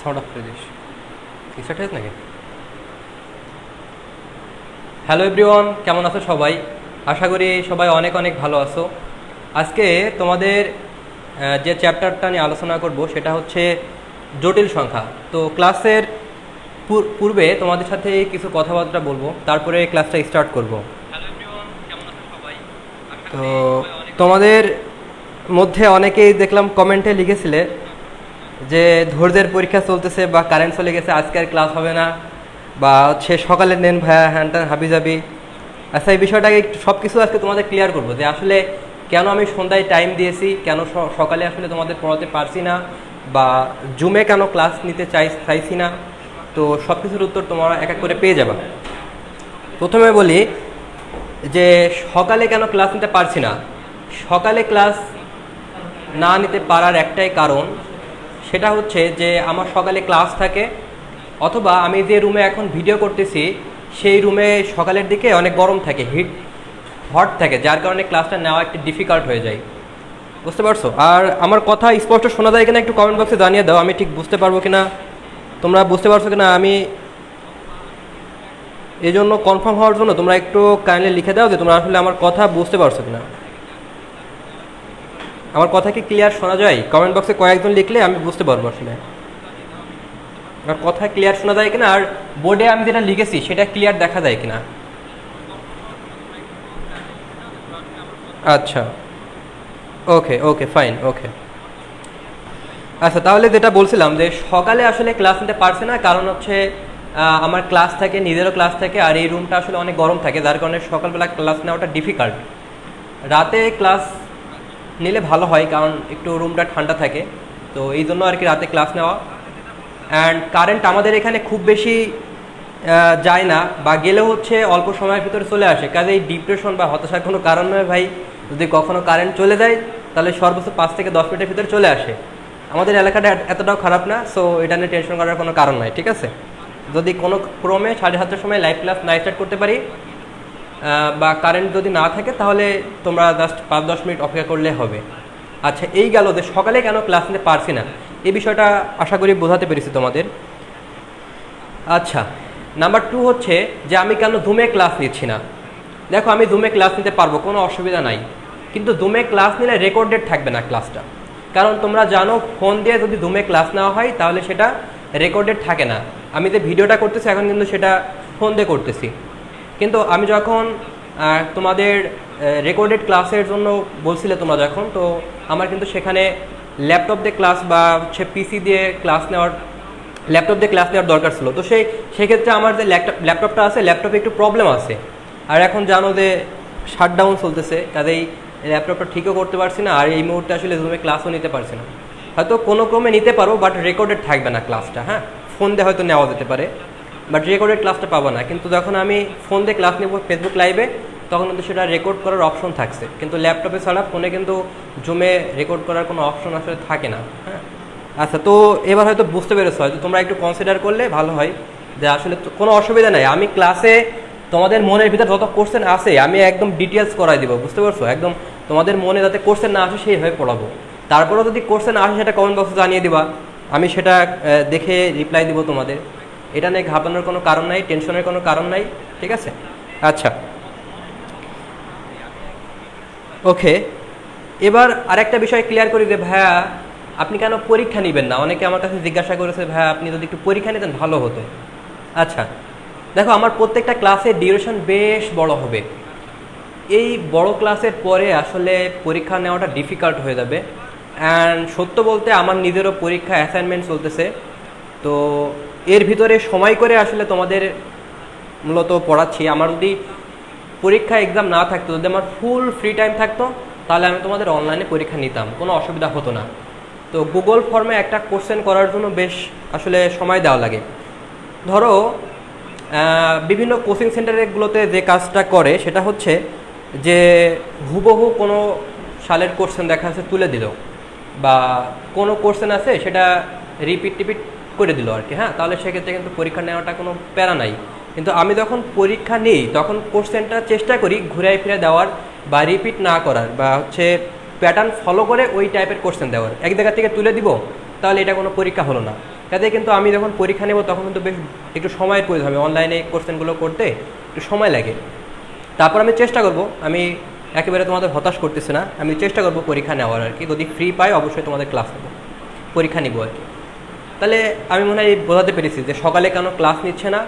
Sound of করে this start হয়েছে নাকি? হ্যালো এভরিওয়ান, কেমন আছো সবাই? আশা করি সবাই অনেক অনেক ভালো আছো। আজকে তোমাদের যে চ্যাপ্টারটা নিয়ে আলোচনা করব সেটা হচ্ছে জটিল সংখ্যা। তো ক্লাসের পূর্বে তোমাদের সাথে কিছু কথাবার্তা বলবো, তারপরে ক্লাসটা স্টার্ট করব। তো তোমাদের মধ্যে অনেকেই দেখলাম কমেন্টে লিখেছিলে যে ধৈর্যের পরীক্ষা চলতেছে বা কারেন্ট চলে গেছে, আজকে আর ক্লাস হবে না, বা হচ্ছে সকালে নেন ভাইয়া হ্যান ট্যান হাবি যাবি। আচ্ছা, এই বিষয়টাকে সব কিছু আজকে তোমাদের ক্লিয়ার করবো যে আসলে কেন আমি সন্ধ্যায় টাইম দিয়েছি, কেন সকালে আসলে তোমাদের পড়াতে পারছি না, বা জুমে কেন ক্লাস নিতে চাইছি না। তো সব কিছুর উত্তর তোমরা এক এক করে পেয়ে যাবে। প্রথমে বলি যে সকালে কেন ক্লাস নিতে পারছি না। সকালে ক্লাস না নিতে পারার একটাই কারণ, সেটা হচ্ছে যে আমার সকালে ক্লাস থাকে, অথবা আমি যে রুমে এখন ভিডিও করতেছি সেই রুমে সকালের দিকে অনেক গরম থাকে, হট থাকে, যার কারণে ক্লাসটা নেওয়া একটু ডিফিকাল্ট হয়ে যায়। বুঝতে পারছো? আর আমার কথা স্পষ্ট শোনা যায় কিনা একটু কমেন্ট বক্সে জানিয়ে দাও, আমি ঠিক বুঝতে পারবো কিনা, তোমরা বুঝতে পারছো কিনা। আমি এই জন্য কনফার্ম হওয়ার জন্য তোমরা একটু কাইন্ডলি লিখে দাও যে তোমরা আসলে আমার কথা বুঝতে পারছো কিনা। আমার কথা কি ক্লিয়ার শোনা যায়? কমেন্ট বক্সে কয়েকজন লিখলে আমি বুঝতে পারবো আসলে আমার কথা ক্লিয়ার শোনা যায় কিনা, আর বোর্ডে আমি যেটা লিখেছি সেটা ক্লিয়ার দেখা যায় কিনা। আচ্ছা, ওকে ওকে ফাইন, ওকে। আচ্ছা, তাহলে যেটা বলছিলাম যে সকালে আসলে ক্লাস নিতে পারছে না, কারণ হচ্ছে আমার ক্লাস থাকে, নিজেরও ক্লাস থাকে, আর এই রুমটা আসলে অনেক গরম থাকে, যার কারণে সকালবেলা ক্লাস নেওয়াটা ডিফিকাল্ট। রাতে ক্লাস নিলে ভালো হয়, কারণ একটু রুমটা ঠান্ডা থাকে, তো এই জন্য আর কি রাতে ক্লাস নেওয়া। অ্যান্ড কারেন্ট আমাদের এখানে খুব বেশি যায় না, বা গেলেও হচ্ছে অল্প সময়ের ভিতরে চলে আসে, কাজেই ডিপ্রেশন বা হতাশার কোনো কারণ নয় ভাই। যদি কখনো কারেন্ট চলে যায় তাহলে সর্বোচ্চ 5 থেকে 10 মিনিটের ভিতরে চলে আসে। আমাদের এলাকাটা এতটাও খারাপ না, সো এটা নিয়ে টেনশন করার কোনো কারণ নাই, ঠিক আছে? যদি কোনো ক্রমে 7:30টার সময় লাইভ ক্লাস না স্টার্ট করতে পারি, বা কারেন্ট যদি না থাকে, তাহলে তোমরা জাস্ট 5-10 মিনিট অপেক্ষা করলে হবে। আচ্ছা, এই গেল যে সকালে কেন ক্লাস নিতে পারছি না, এই বিষয়টা আশা করি বোঝাতে পেরেছি তোমাদের। আচ্ছা, নাম্বার 2 হচ্ছে যে আমি কেন জুমে ক্লাস নিচ্ছি না। দেখো, আমি জুমে ক্লাস নিতে পারবো, কোনো অসুবিধা নাই, কিন্তু জুমে ক্লাস নিলে রেকর্ডেড থাকবে না ক্লাসটা। কারণ তোমরা জানো, ফোন দিয়ে যদি জুমে ক্লাস নেওয়া হয় তাহলে সেটা রেকর্ডেড থাকে না। আমি যে ভিডিওটা করতেছি এখন কিন্তু সেটা ফোন দিয়ে করতেছি, কিন্তু আমি যখন তোমাদের রেকর্ডেড ক্লাসের জন্য বলছিলে তোমরা যখন, তো আমার কিন্তু সেখানে ল্যাপটপ দিয়ে ক্লাস বা হচ্ছে পিসি দিয়ে ক্লাস নেওয়ার, ল্যাপটপ দিয়ে ক্লাস নেওয়ার দরকার ছিল। তো সেক্ষেত্রে আমার যে ল্যাপটপটা আছে, ল্যাপটপে একটু প্রবলেম আছে, আর এখন জানো যে শাটডাউন চলতেছে, কাজেই ল্যাপটপটা ঠিকও করতে পারছি না, আর এই মুহূর্তে আসলে জুমে ক্লাসও নিতে পারছি না। হয়তো কোনো ক্রমে নিতে পারো, বাট রেকর্ডেড থাকবে না ক্লাসটা। হ্যাঁ, ফোন দিয়ে হয়তো নেওয়া যেতে পারে, বাট রেকর্ডেড ক্লাসটা পাবো না। কিন্তু যখন আমি ফোন দিয়ে ক্লাস নেব ফেসবুক লাইভে, তখন কিন্তু সেটা রেকর্ড করার অপশন থাকছে, কিন্তু ল্যাপটপে ছাড়া ফোনে কিন্তু জুমে রেকর্ড করার কোনো অপশন আসলে থাকে না। হ্যাঁ, আচ্ছা, তো এবার হয়তো বুঝতে পেরেছো, হয়তো তোমরা একটু কনসিডার করলে ভালো হয় যে আসলে কোনো অসুবিধা নাই। আমি ক্লাসে তোমাদের মনের ভিতরে যত কোশ্চেন আসে আমি একদম ডিটেলস করাই দিব, বুঝতে পারছো? একদম তোমাদের মনে যাতে কোশ্চেন না আসে সেইভাবে পড়াবো। তারপরেও যদি কোশ্চেন আসে সেটা কমেন্ট বক্সে জানিয়ে দিবা, আমি সেটা দেখে রিপ্লাই দিব তোমাদের। এটা নিয়ে ঘাবড়ানোর কোনো কারণ নাই, টেনশনের কোনো কারণ নাই, ঠিক আছে? আচ্ছা, ওকে। এবার আরেকটা বিষয় ক্লিয়ার করি যে ভাইয়া আপনি কেন পরীক্ষা নেবেন না। অনেকে আমার কাছে জিজ্ঞাসা করেছে, ভাইয়া আপনি যদি একটু পরীক্ষা নিতেন ভালো হতো। আচ্ছা, দেখো, আমার প্রত্যেকটা ক্লাসের ডিউরেশন বেশ বড় হবে। এই বড় ক্লাসের পরে আসলে পরীক্ষা নেওয়াটা ডিফিকাল্ট হয়ে যাবে। অ্যান্ড সত্য বলতে আমার নিজেরও পরীক্ষা অ্যাসাইনমেন্ট চলতেছে, তো এর ভিতরে সময় করে আসলে তোমাদের মূলত পড়াচ্ছি। আমার যদি পরীক্ষা এক্সাম না থাকতো, যদি আমার ফুল ফ্রি টাইম থাকতো, তাহলে আমি তোমাদের অনলাইনে পরীক্ষা নিতাম, কোনো অসুবিধা হতো না। তো গুগল ফর্মে একটা কোশ্চেন করার জন্য বেশ আসলে সময় দেওয়া লাগে। ধরো বিভিন্ন কোচিং সেন্টারগুলোতে যে কাজটা করে সেটা হচ্ছে যে হুবহু কোনো সালের কোশ্চেন দেখা যাচ্ছে তুলে দিল, বা কোনো কোশ্চেন আছে সেটা রিপিট করে দিল আর কি। হ্যাঁ, তাহলে সেক্ষেত্রে কিন্তু পরীক্ষা নেওয়াটা কোনো প্যারা নাই। কিন্তু আমি যখন পরীক্ষা নিই তখন কোশ্চেনটা চেষ্টা করি ঘুরাই ফিরে দেওয়ার, বা রিপিট না করার, বা হচ্ছে প্যাটার্ন ফলো করে ওই টাইপের কোশ্চেন দেওয়ার। এক জায়গা থেকে তুলে দিব, তাহলে এটা কোনো পরীক্ষা হলো না। কাজে কিন্তু আমি যখন পরীক্ষা নেব তখন কিন্তু বেশ একটু সময়ের প্রয়োজন হবে, অনলাইনে কোশ্চেনগুলো করতে একটু সময় লাগে। তারপর আমি চেষ্টা করব, আমি একেবারে তোমাদের হতাশ করতেছি না, আমি চেষ্টা করব পরীক্ষা নেওয়ার আর কি, যদি ফ্রি পাই অবশ্যই তোমাদের ক্লাস নেব, পরীক্ষা নিব আর কি। তাহলে আমি মনে হয় বোঝাতে পেরেছি যে সকালে কেন ক্লাস নিচ্ছে না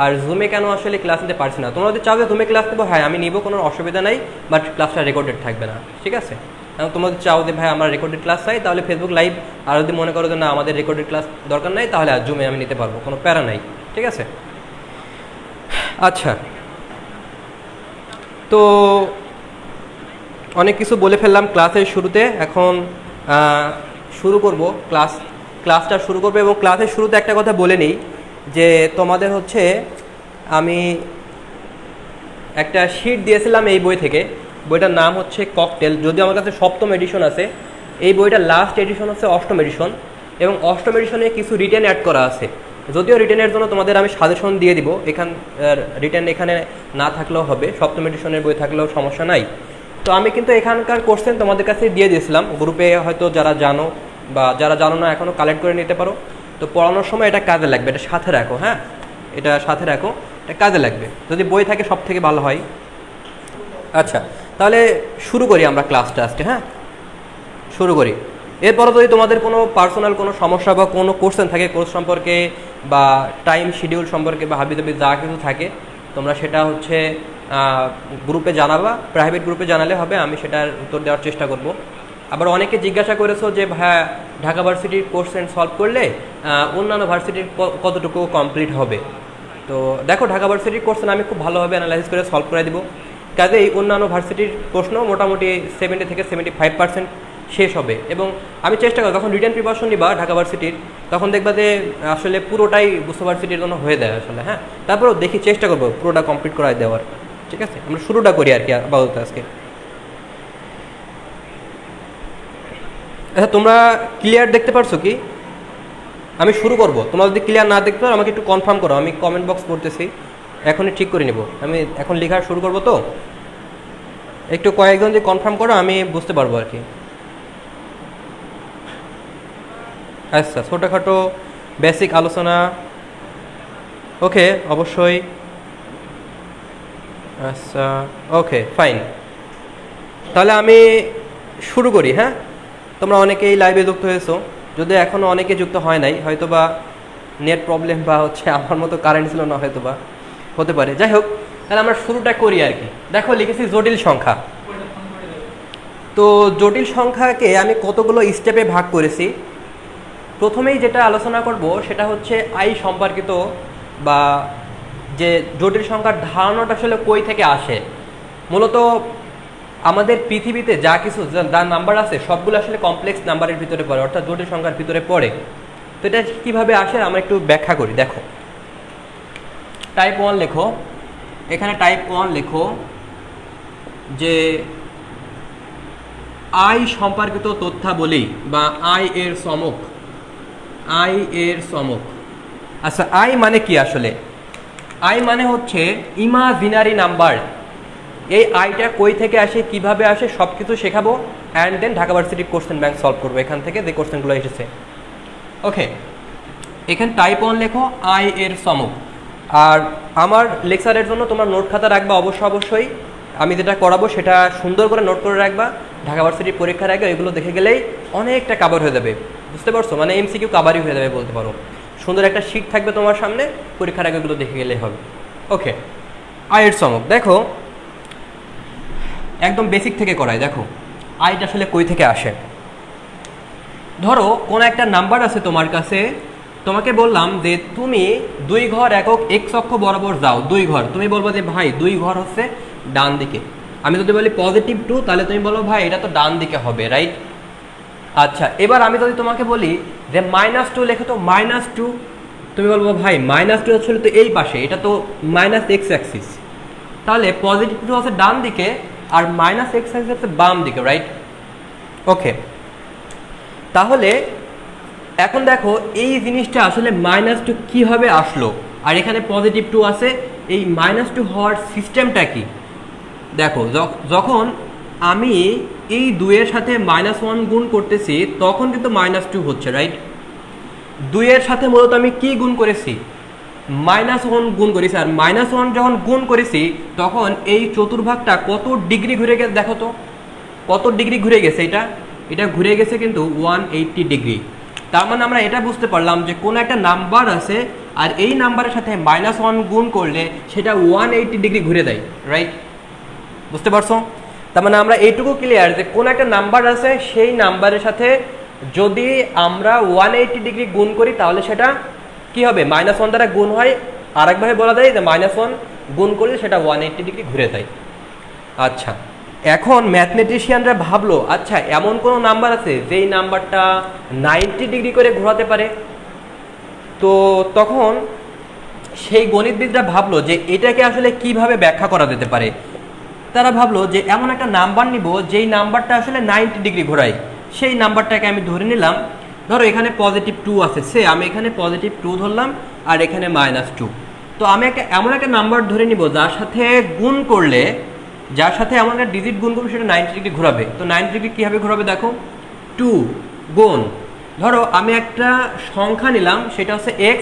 আর জুমে কেন আসলে ক্লাস নিতে পারছি না। তোমরা যদি চাও যে জুমে ক্লাস নেবো, হ্যাঁ আমি নিব, কোনো অসুবিধা নাই, বাট ক্লাসটা রেকর্ডেড থাকবে না, ঠিক আছে? এবং তোমরা যদি চাও যে ভাই আমার রেকর্ডেড ক্লাস চাই, তাহলে ফেসবুক লাইভ, আর যদি মনে করো যে না আমাদের রেকর্ডেড ক্লাস দরকার নাই, তাহলে আর জুমে আমি নিতে পারবো, কোনো প্যারা নাই, ঠিক আছে? আচ্ছা, তো অনেক কিছু বলে ফেললাম ক্লাসের শুরুতে, এখন শুরু করব ক্লাসটা শুরু করবো। এবং ক্লাসের শুরুতে একটা কথা বলে নিই যে তোমাদের হচ্ছে আমি একটা শিট দিয়েছিলাম এই বই থেকে, বইটার নাম হচ্ছে ককটেল, যদিও আমার কাছে 7ম এডিশন আছে, এই বইটার লাস্ট এডিশন হচ্ছে 8ম এডিশন, এবং 8ম এডিশনে কিছু রিটেন অ্যাড করা আছে। যদিও রিটেনের জন্য তোমাদের আমি সাজেশন দিয়ে দিব, রিটেন এখানে না থাকলেও হবে, 7ম এডিশনের বই থাকলেও সমস্যা নাই। তো আমি কিন্তু এখানকার কোশ্চেন তোমাদের কাছে দিয়ে দিয়েছিলাম, গ্রুপে হয়তো যারা জানো বা যারা জানো না এখনও কালেক্ট করে নিতে পারো। তো পড়ানোর সময় এটা কাজে লাগবে, এটা সাথে রাখো, হ্যাঁ এটা সাথে রাখো, এটা কাজে লাগবে, যদি বই থাকে সব থেকে ভালো হয়। আচ্ছা, তাহলে শুরু করি আমরা ক্লাসটা আজকে, হ্যাঁ শুরু করি। এরপরে যদি তোমাদের কোনো পার্সোনাল কোনো সমস্যা বা কোনো কোশ্চেন থাকে কোর্স সম্পর্কে বা টাইম শিডিউল সম্পর্কে বা হাবিজাবি যা কিছু থাকে, তোমরা সেটা হচ্ছে গ্রুপে জানাবা, প্রাইভেট গ্রুপে জানালে হবে, আমি সেটার উত্তর দেওয়ার চেষ্টা করব। আবার অনেকে জিজ্ঞাসা করেছো যে ভাই ঢাকা ভার্সিটির কোশ্চেন সলভ করলে অন্যান্য ভার্সিটির কতটুকু কমপ্লিট হবে। তো দেখো ঢাকা ভার্সিটির কোশ্চেন আমি খুব ভালোভাবে অ্যানালাইসিস করে সলভ করে দিব, কাজেই অন্যান্য ভার্সিটির প্রশ্ন মোটামুটি 70 থেকে 75% শেষ হবে। এবং আমি চেষ্টা করি যখন রিটেন প্রিপারেশন নিবা ঢাকা ভার্সিটির, তখন দেখবা যে আসলে পুরোটাই বুস্তা ভার্সিটির জন্য হয়ে দেয় আসলে, হ্যাঁ তারপরেও দেখি চেষ্টা করবো পুরোটা কমপ্লিট করায় দেওয়ার, ঠিক আছে? আমরা শুরুটা করি আর কি আপাতত আজকে। আচ্ছা, তোমরা ক্লিয়ার দেখতে পারছো কি? আমি শুরু করব, তোমরা যদি ক্লিয়ার না দেখতে পারো আমাকে একটু কনফার্ম করো, আমি কমেন্ট বক্স করতেছি, এখনই ঠিক করে নেব, আমি এখন লেখা শুরু করব, তো একটু কয়েকজন যদি কনফার্ম করো আমি বুঝতে পারবো আর কি। আচ্ছা, ছোটোখাটো বেসিক আলোচনা, ওকে অবশ্যই, আচ্ছা ওকে ফাইন, তাহলে আমি শুরু করি। হ্যাঁ, তোমরা অনেকেই লাইভে যুক্ত হয়েছো, যদি এখনও অনেকে যুক্ত হয় নাই, হয়তো বা নেট প্রবলেম বা হচ্ছে আমার মতো কারেন্ট ছিল না, হয়তো বা হতে পারে, যাই হোক তাহলে আমরা শুরুটা করি আর কি। দেখো লিখেছি জটিল সংখ্যা, তো জটিল সংখ্যাকে আমি কতগুলো স্টেপে ভাগ করেছি। প্রথমেই যেটা আলোচনা করব সেটা হচ্ছে আই সম্পর্কিত, বা যে জটিল সংখ্যার ধারণাটা আসলে কই থেকে আসে। মূলত আমাদের পৃথিবীতে যা কিছু যা নাম্বার আছে সবগুলো আসলে কমপ্লেক্স নাম্বারের ভিতরে পড়ে, অর্থাৎ জটিল সংখ্যার ভিতরে পড়ে। তো এটা কীভাবে আসে আমরা একটু ব্যাখ্যা করি। দেখো টাইপ 1 লেখো, এখানে টাইপ 1 লেখো যে আই সম্পর্কিত তথ্যাবলী বা আই এর সমক, আই এর সমক। আচ্ছা, আই মানে কি আসলে? আই মানে হচ্ছে ইমাজিনারি নাম্বার। এই আইটা কই থেকে আসে, কিভাবে আসে, সব কিছু শেখাবো, and then Dhaka varsity question bank solve করবো এখান থেকে যে কোশ্চেনগুলো এসেছে। ওকে, এখানে টাইপ 1 লেখো আই এর সমক। আর আমার লেকচারের জন্য তোমার নোট খাতা রাখবা অবশ্যই, আমি যেটা করাবো সেটা সুন্দর করে নোট করে রাখবা। ঢাকা ভার্সিটির পরীক্ষার আগে এগুলো দেখে গেলেই অনেকটা কাভার হয়ে যাবে, বুঝতে পারছো? মানে এমসিকিউ কাভারই হয়ে যাবে বলতে পারো। সুন্দর একটা শিট থাকবে তোমার সামনে, পরীক্ষার আগে এগুলো দেখে গেলেই হবে। ওকে, আয়ের চমক দেখো, একদম বেসিক থেকে করাই। দেখো আইটা আসলে কই থেকে আসে। ধরো কোনো একটা নাম্বার আছে তোমার কাছে, তোমাকে বললাম যে তুমি 2 ঘর একক এক্স অক্ষ বরাবর যাও, 2 ঘর। তুমি বলবো যে ভাই 2 ঘর হচ্ছে ডান দিকে। আমি যদি বলি +2, তাহলে তুমি বলো ভাই এটা তো ডান দিকে হবে, রাইট? আচ্ছা, এবার আমি যদি তোমাকে বলি যে -2 লেখো, তো -2, তুমি বলবো ভাই -2 হচ্ছিল তো এই পাশে, এটা তো -x অ্যাক্সিস, তাহলে +2 হচ্ছে ডান দিকে আর -x অ্যাক্সিস হচ্ছে বাম দিকে, রাইট? ওকে, তাহলে এখন দেখো এই জিনিসটা আসলে -2 কিভাবে আসলো, আর এখানে +2 আছে, এই -2 হওয়ার সিস্টেমটা কি? দেখো যখন আমি এই 2 এর সাথে -1 গুণ করতেছি তখন কিন্তু -2 হচ্ছে, রাইট? 2 এর সাথে মূলত আমি কি গুণ করেছি, -1 গুণ করেছি। আর -1 যখন গুণ করেছি তখন এই চতুর্ভাগটা কত ডিগ্রি ঘুরে গেছে দেখো তো, কত ডিগ্রি ঘুরে গেছে, এটা ঘুরে গেছে কিন্তু 180 ডিগ্রি। তার মানে আমরা এটা বুঝতে পারলাম যে কোনো একটা নাম্বার আছে আর এই নাম্বারের সাথে -1 গুণ করলে সেটা 180 ডিগ্রি ঘুরে দেয়, রাইট? বুঝতে পারছো? তার মানে আমরা এইটুকু ক্লিয়ার যে কোন একটা নাম্বার আছে সেই নাম্বারের সাথে যদি আমরা 180 ডিগ্রি গুণ করি তাহলে সেটা কি হবে, -1 দ্বারা গুণ হয়। আরেকভাবে বলা যায় যে -1 গুণ করলে সেটা 180 ডিগ্রি ঘুরে দেয়। আচ্ছা, এখন ম্যাথমেটিশিয়ানরা ভাবলো আচ্ছা এমন কোনো নাম্বার আছে যেই নাম্বারটা 90 ডিগ্রি করে ঘোরাতে পারে। তো তখন সেই গণিতবিদরা ভাবলো যে এটাকে আসলে কিভাবে ব্যাখ্যা করা যেতে পারে। তারা ভাবলো যে এমন একটা নাম্বার নিব যেই নাম্বারটা আসলে 90 ডিগ্রি ঘোরায়। সেই নাম্বারটাকে আমি ধরে নিলাম, ধরো এখানে +2 আছে, সে আমি এখানে +2 ধরলাম আর এখানে -2। তো আমি এমন একটা নাম্বার ধরে নিব যার সাথে গুণ করলে, যার সাথে এমন একটা ডিজিট গুণ করবে সেটা 90 ডিগ্রি ঘোরাবে। তো 90 ডিগ্রি কীভাবে ঘোরাবে দেখো, 2 গুণ, ধরো আমি একটা সংখ্যা নিলাম সেটা হচ্ছে x,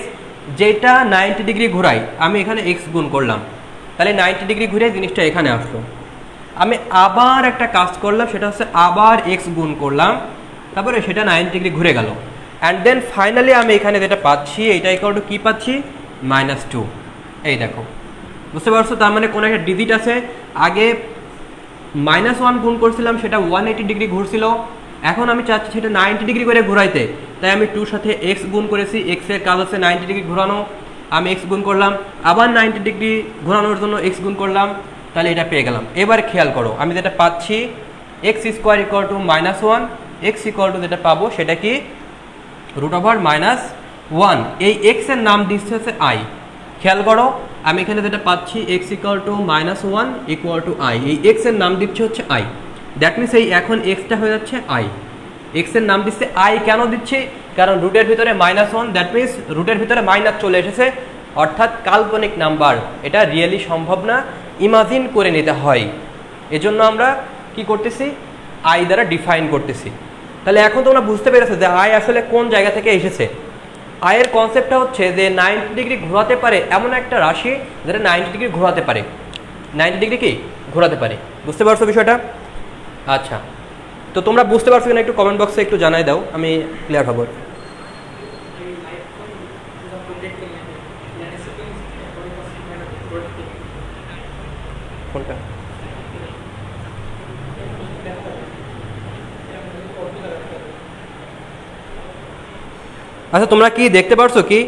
যেটা 90 ডিগ্রি ঘোরাই, আমি এখানে x গুণ করলাম, তাহলে 90 ডিগ্রি ঘুরে জিনিসটা এখানে আসলো। আমি আবার একটা কাজ করলাম সেটা হচ্ছে আবার x গুণ করলাম, তারপরে সেটা 90 ডিগ্রি ঘুরে গেল। অ্যান্ড দেন ফাইনালি আমি এখানে যেটা পাচ্ছি এটা ইকুয়াল টু কি পাচ্ছি, -2। এই দেখো, বুঝতে পারছো? তার মানে কোনো একটা ডিজিট আছে, আগে -1 গুণ করছিলাম সেটা 180 ডিগ্রি ঘুরছিল, এখন আমি চাচ্ছি সেটা 90 ডিগ্রি করে ঘোরাইতে, তাই আমি 2 সাথে x গুণ করেছি। x এর কাজ হচ্ছে 90 ডিগ্রি ঘোরানো, আমি x গুণ করলাম, আবার 90 ডিগ্রি ঘোরানোর জন্য x গুণ করলাম, তাহলে এটা পেয়ে গেলাম। এবার খেয়াল করো আমি যেটা পাচ্ছি x² = -1, x = যেটা পাবো সেটা কি √-1। এই x এর নাম দিচ্ছে হচ্ছে i। খেয়াল করো আমি এখানে যেটা পাচ্ছি x = -1 = i, এই x এর নাম দিচ্ছে হচ্ছে i। দ্যাট মিনস এই এখন xটা হয়ে যাচ্ছে i, x এর নাম দিচ্ছে i। কেন দিচ্ছে, কারণ রুটের ভিতরে -1, দ্যাট মিনস রুটের ভিতরে মাইনাস চলে এসেছে, অর্থাৎ কাল্পনিক নাম্বার, এটা রিয়েলি সম্ভব না, ইমাজিন করে নিতে হয়। এজন্য আমরা কি করতেছি, i দ্বারা ডিফাইন করতেছি। তাহলে এখন তোমরা বুঝতে পেরেছো যে i আসলে কোন জায়গা থেকে এসেছে। i এর কনসেপ্টটা হচ্ছে যে 90 ডিগ্রি ঘোরাতে পারে এমন একটা রাশি যেটা 90 ডিগ্রি ঘোরাতে পারে, 90 ডিগ্রি কি ঘোরাতে পারে। বুঝতে পারছো বিষয়টা? আচ্ছা, তো তোমরা বুঝতে পারছো কিনা একটু কমেন্ট বক্সে একটু জানাই দাও, আমি ক্লিয়ার হব। কোনটা? আচ্ছা, তোমরা কি দেখতে পারছো কি,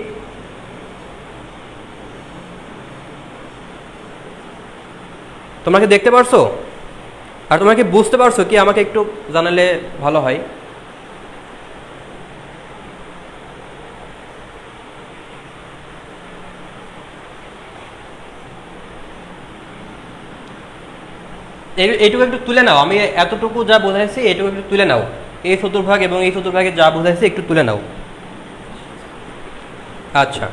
তোমরা কি দেখতে পারছো আর তোমরা কি বুঝতে পারছো কি, আমাকে একটু জানালে ভালো হয়। এইটুকু একটু তুলে নাও, আমি এতটুকু যা বোঝাইছি এইটুকু একটু তুলে নাও, এই চতুর্ভাগ এবং এই চতুর্ভাগে যা বোঝাইছি একটু তুলে নাও। আচ্ছা,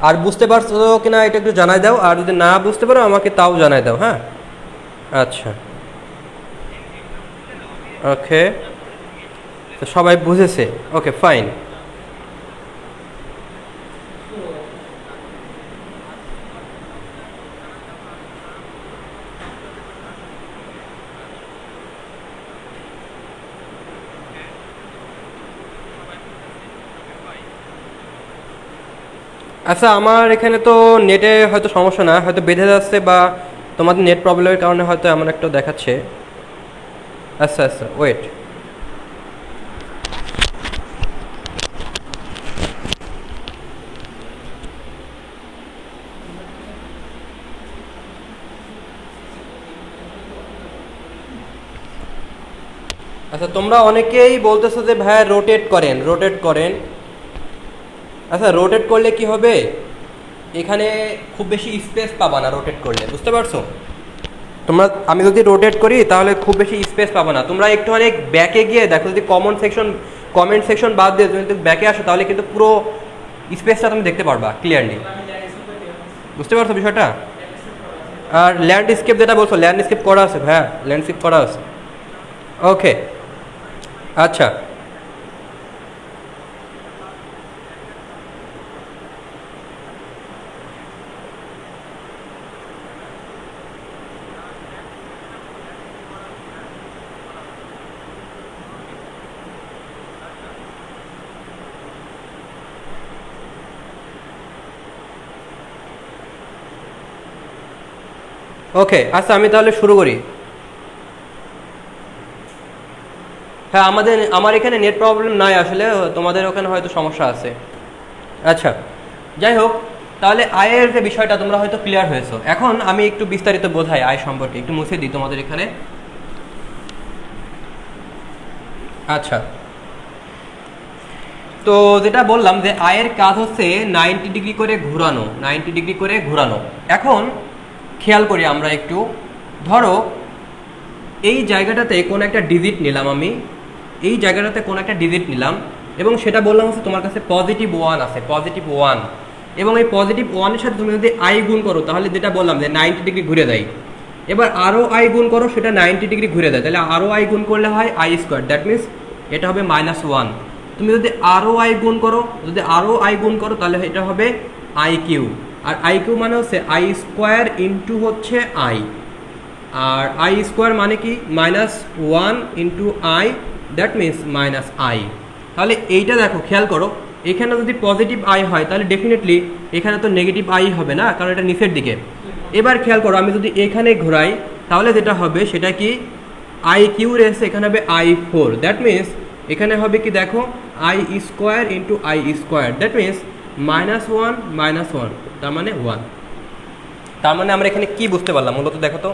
আর বুঝতে পারছো কিনা এটা একটু জানাই দাও, আর যদি না বুঝতে পারো আমাকে তাও জানাই দাও। হ্যাঁ, আচ্ছা, ওকে, তো সবাই বুঝেছে, ওকে ফাইন। আচ্ছা, আমার এখানে তো নেটে হয়তো সমস্যা না, হয়তো বেঁধে যাচ্ছে বা তোমাদের নেট প্রবলেমের কারণে হয়তো এমন একটা দেখাচ্ছে। আচ্ছা আচ্ছা, ওয়েট। আচ্ছা, তোমরা অনেকেই বলতেছো যে ভাইয়া রোটেট করেন, রোটেট করেন। আচ্ছা, রোটেট করলে কি হবে, এখানে খুব বেশি স্পেস পাবা না রোটেট করলে, বুঝতে পারছো? তোমরা, আমি যদি রোটেট করি তাহলে খুব বেশি স্পেস পাবো না। তোমরা একটু অনেক ব্যাকে গিয়ে দেখো, যদি কমেন্ট সেকশন বাদ দিয়ে যদি ব্যাকে আসো তাহলে কিন্তু পুরো স্পেসটা তুমি দেখতে পারবা ক্লিয়ারলি। বুঝতে পারছো বিষয়টা? আর ল্যান্ডস্কেপ যেটা বলছো, ল্যান্ডস্কেপ করা আছে ভাইয়া, ল্যান্ডস্কেপ করা আছে। ওকে, আচ্ছা, ওকে, আচ্ছা আমি তাহলে শুরু করি। হ্যাঁ, আমার এখানে নেট প্রবলেম নাই আসলে, তোমাদের ওখানে হয়তো সমস্যা আছে। আচ্ছা, যাই হোক, তাহলে আয়ের যে বিষয়টা তোমরা হয়তো ক্লিয়ার হয়েছো। এখন আমি একটু বিস্তারিত বোঝাই আয় সম্পর্কে, একটু মুছে দিই তোমাদের এখানে। আচ্ছা, তো যেটা বললাম যে আয়ের কাজ হচ্ছে 90 ডিগ্রি করে ঘোরানো, 90 ডিগ্রি করে ঘোরানো। এখন খেয়াল করি আমরা একটু, ধরো এই জায়গাটাতে কোনো একটা ডিজিট নিলাম আমি, এই জায়গাটাতে কোনো একটা ডিজিট নিলাম এবং সেটা বললাম হচ্ছে তোমার কাছে +1 আছে, +1, এবং এই +1 এর সাথে তুমি যদি আই গুণ করো তাহলে যেটা বললাম যে 90 ডিগ্রি ঘুরে দেয়। এবার আরও আই গুণ করো, সেটা 90 ডিগ্রি ঘুরে দেয়, তাহলে আরও আই গুণ করলে হয় I², দ্যাট মিনস এটা হবে -1। তুমি যদি আরও আই গুণ করো, তাহলে এটা হবে IQ, আর IQ মানে হচ্ছে I² ইন্টু হচ্ছে I, আর I² মানে কি -1 into I, that means -I। তাহলে এইটা দেখো, খেয়াল করো, এখানে যদি পজিটিভ আই হয় তাহলে ডেফিনেটলি এখানে তো নেগেটিভ আই হবে না, কারণ এটা নিচের দিকে। এবার খেয়াল করো, আমি যদি এখানে ঘোরাই তাহলে যেটা হবে সেটা কি IQ রেসে এখানে হবে I4, দ্যাট মিনস এখানে হবে কি দেখো I² into I², that means -1 -1, তার মানে 1। তার মানে আমরা এখানে কি বুঝতে পারলাম মূলত দেখো তো,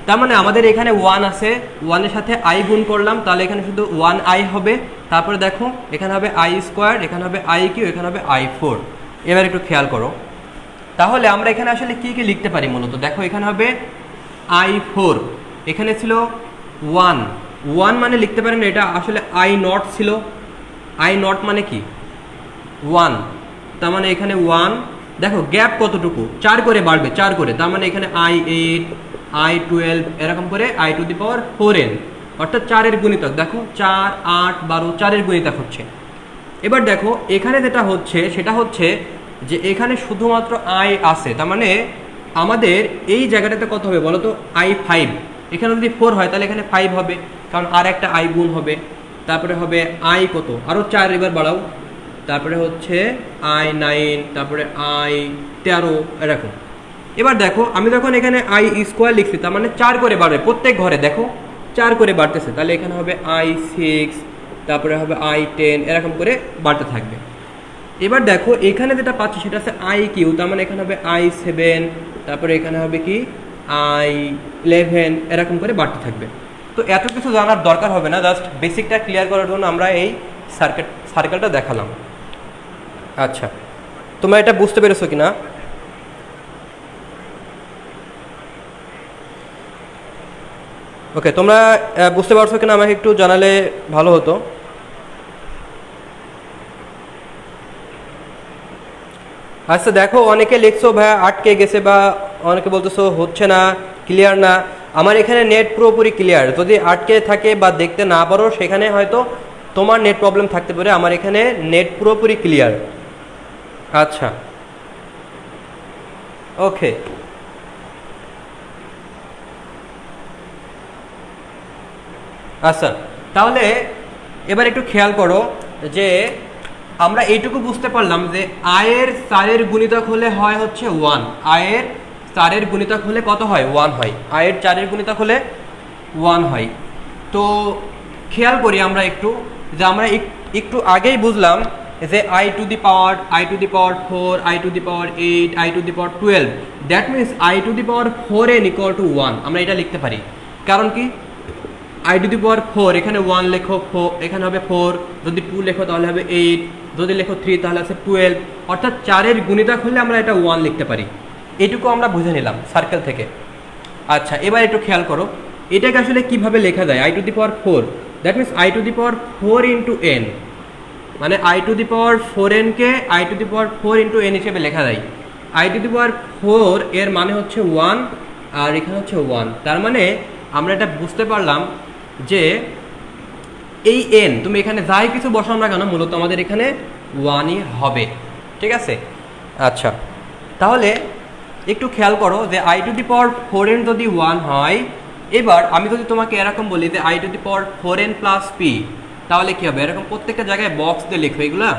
তার মানে আমাদের এখানে 1 আছে, 1 এর সাথে I গুণ করলাম, তাহলে এখানে শুধু 1I হবে। তারপরে দেখো এখানে হবে I², এখানে হবে IQ, এখানে হবে I4। এবার একটু খেয়াল করো, তাহলে আমরা এখানে আসলে কি কি লিখতে পারি মূলত দেখো, এখানে হবে I4, এখানে ছিল 1 মানে লিখতে পারেন এটা আসলে I0 ছিল, I0 মানে কি 1, তার মানে এখানে 1, দেখো গ্যাপ কতটুকু 4 করে বাড়বে, 4 করে, তার মানে এখানে I8, I12 এরকম করে I⁴n, অর্থাৎ 4 এর গুণিতক। দেখো 4, 8, 12, 4 এর গুণিতক হচ্ছে। এবার দেখো এখানে যেটা হচ্ছে সেটা হচ্ছে যে এখানে শুধুমাত্র I আছে, তার মানে আমাদের এই জায়গাটাতে কত হবে বলো তো, I5। এখানে যদি 4 হয় তাহলে এখানে 5 হবে, কারণ আর একটা I গুণ হবে। তারপরে হবে I কত, আরও 4 এবার বাড়াও, তারপরে হচ্ছে I9, তারপরে I13 এরকম। এবার দেখো আমি যখন এখানে I² লিখছি, তার মানে 4 করে বাড়বে প্রত্যেক ঘরে, দেখো 4 করে বাড়তেছে, তাহলে এখানে হবে I6, তারপরে হবে I10, এরকম করে বাড়তে থাকবে। এবার দেখো এখানে যেটা পাচ্ছি সেটা হচ্ছে IQ, তার মানে এখানে হবে I7, তারপরে এখানে হবে কি I11, এরকম করে বাড়তে থাকবে। তো এত কিছু জানার দরকার হবে না, জাস্ট বেসিকটা ক্লিয়ার করার জন্য আমরা এই সার্কেলটা দেখালাম। আচ্ছা, তোমরা এটা বুঝতে পেরেছো কিনা? ওকে, তোমরা বুঝতে পারছো কিনা আমাকে একটু জানালে ভালো হতো। আচ্ছা দেখো, অনেকে লিখছো ভাইয়া আটকে গেছে, বা অনেকে বলতেছো হচ্ছে না, ক্লিয়ার না। আমার এখানে নেট পুরোপুরি ক্লিয়ার, যদি আটকে থাকে বা দেখতে না পারো সেখানে হয়তো তোমার নেট প্রবলেম থাকতে পারে, আমার এখানে নেট পুরোপুরি ক্লিয়ার। আচ্ছা, ওকে, আচ্ছা তাহলে এবার একটু খেয়াল করো যে আমরা এইটুকু বুঝতে পারলাম যে আয়ের 4 এর গুণিতক হলে হয় হচ্ছে 1, আয়ের 4 এর গুণিতক হলে কত হয় 1 হয়, আয়ের 4 এর গুণিতক হলে 1 হয়। তো খেয়াল করি আমরা একটু, যে আমরা একটু আগেই বুঝলাম যে I⁴, I⁴4, I⁴8, I⁴12, that means I⁴n = 1, আমরা এটা লিখতে পারি। কারণ কি I⁴, এখানে 1 লেখো, এখানে হবে 4, যদি 2 লেখো তাহলে হবে 8, যদি লেখো 3 তাহলে আছে 12, অর্থাৎ 4 এর গুণিতক হলে আমরা এটা 1 লিখতে পারি। এটুকু আমরা বুঝে নিলাম সার্কেল থেকে। আচ্ছা, এবার একটু খেয়াল করো এটাকে আসলে কিভাবে লেখা যায়। I⁴, that means I⁴ into n, মানে I⁴n কে I⁴ ইন্টু n হিসেবে লেখা যায়। I⁴ এর মানে হচ্ছে 1, আর এখানে হচ্ছে 1, তার মানে আমরা এটা বুঝতে পারলাম যে এই n তুমি এখানে যাই কিছু বসাও না কেন মূলত আমাদের এখানে 1ই হবে, ঠিক আছে। আচ্ছা, তাহলে একটু খেয়াল করো যে I⁴n যদি 1 হয়, এবার আমি যদি তোমাকে এরকম বলি যে I⁴n প্লাস p, তাহলে কি হবে, এরকম প্রত্যেকটা জায়গায় বক্স দিয়ে লেখো, এগুলা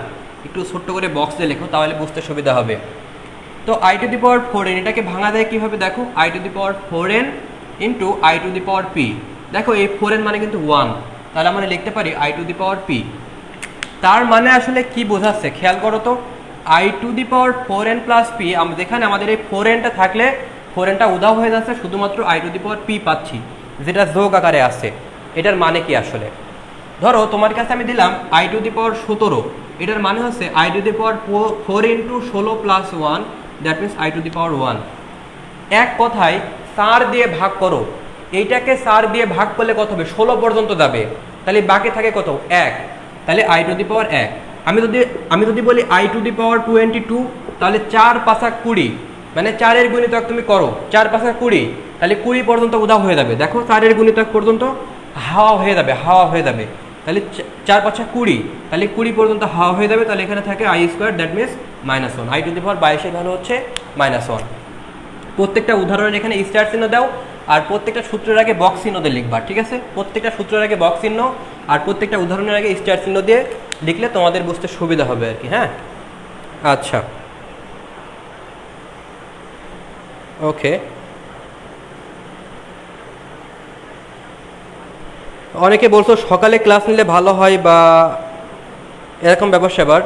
একটু ছোট্ট করে বক্স দিয়ে লেখো, তাহলে বুঝতে সুবিধা হবে। তো I to the power 4n এটাকে ভাঙা যায় কীভাবে দেখো, I to the power 4n into I to the power P. দেখো এই 4n মানে কিন্তু 1, তাহলে আমরা লিখতে পারি I to the power P. তার মানে আসলে কি বোঝাচ্ছে খেয়াল করো তো, I to the power 4n plus P, যেখানে আমাদের এই 4nটা থাকলে 4nটা উধাও হয়ে যাচ্ছে, শুধুমাত্র I to the power P পাচ্ছি, যেটা যোগ আকারে আসছে। এটার মানে কি আসলে, ধরো তোমার কাছে আমি দিলাম আই টু দি পাওয়ার 17, এটার মানে হচ্ছে i to the power 4 into 16 plus 1, that means i to the power 1। এক কথায় 4 দিয়ে ভাগ করো, এইটাকে 4 দিয়ে ভাগ করলে কত হবে, 16 পর্যন্ত যাবে, তাহলে বাকি থাকে কত, 1, তাহলে আই টু দি পাওয়ার 1। আমি যদি বলি আই টু দি পাওয়ার 22, তাহলে 4 5 20, মানে 4 এর গুণিতক তুমি করো, 4 5 20, তাহলে 20 পর্যন্ত উধাও হয়ে যাবে। দেখো 4 এর গুণিতক পর্যন্ত হাওয়া হয়ে যাবে, তাহলে 4 5 20, তাহলে 20 পর্যন্ত হাওয়া হয়ে যাবে, তাহলে এখানে থাকে i square, that means -1। I to the power 22 এর ভ্যালু হচ্ছে -1। প্রত্যেকটা উদাহরণের এখানে স্টার চিহ্ন দাও, আর প্রত্যেকটা সূত্রের আগে বক্স চিহ্ন দিয়ে লিখবা, ঠিক আছে? প্রত্যেকটা সূত্রের আগে বক্স চিহ্ন আর প্রত্যেকটা উদাহরণের আগে স্টার চিহ্ন দিয়ে লিখলে তোমাদের বুঝতে সুবিধা হবে আর কি। হ্যাঁ, আচ্ছা, ওকে। অনেকে বলছো সকালে ক্লাস নিলে ভালো হয় বা এরকম ব্যাপার স্যাপার।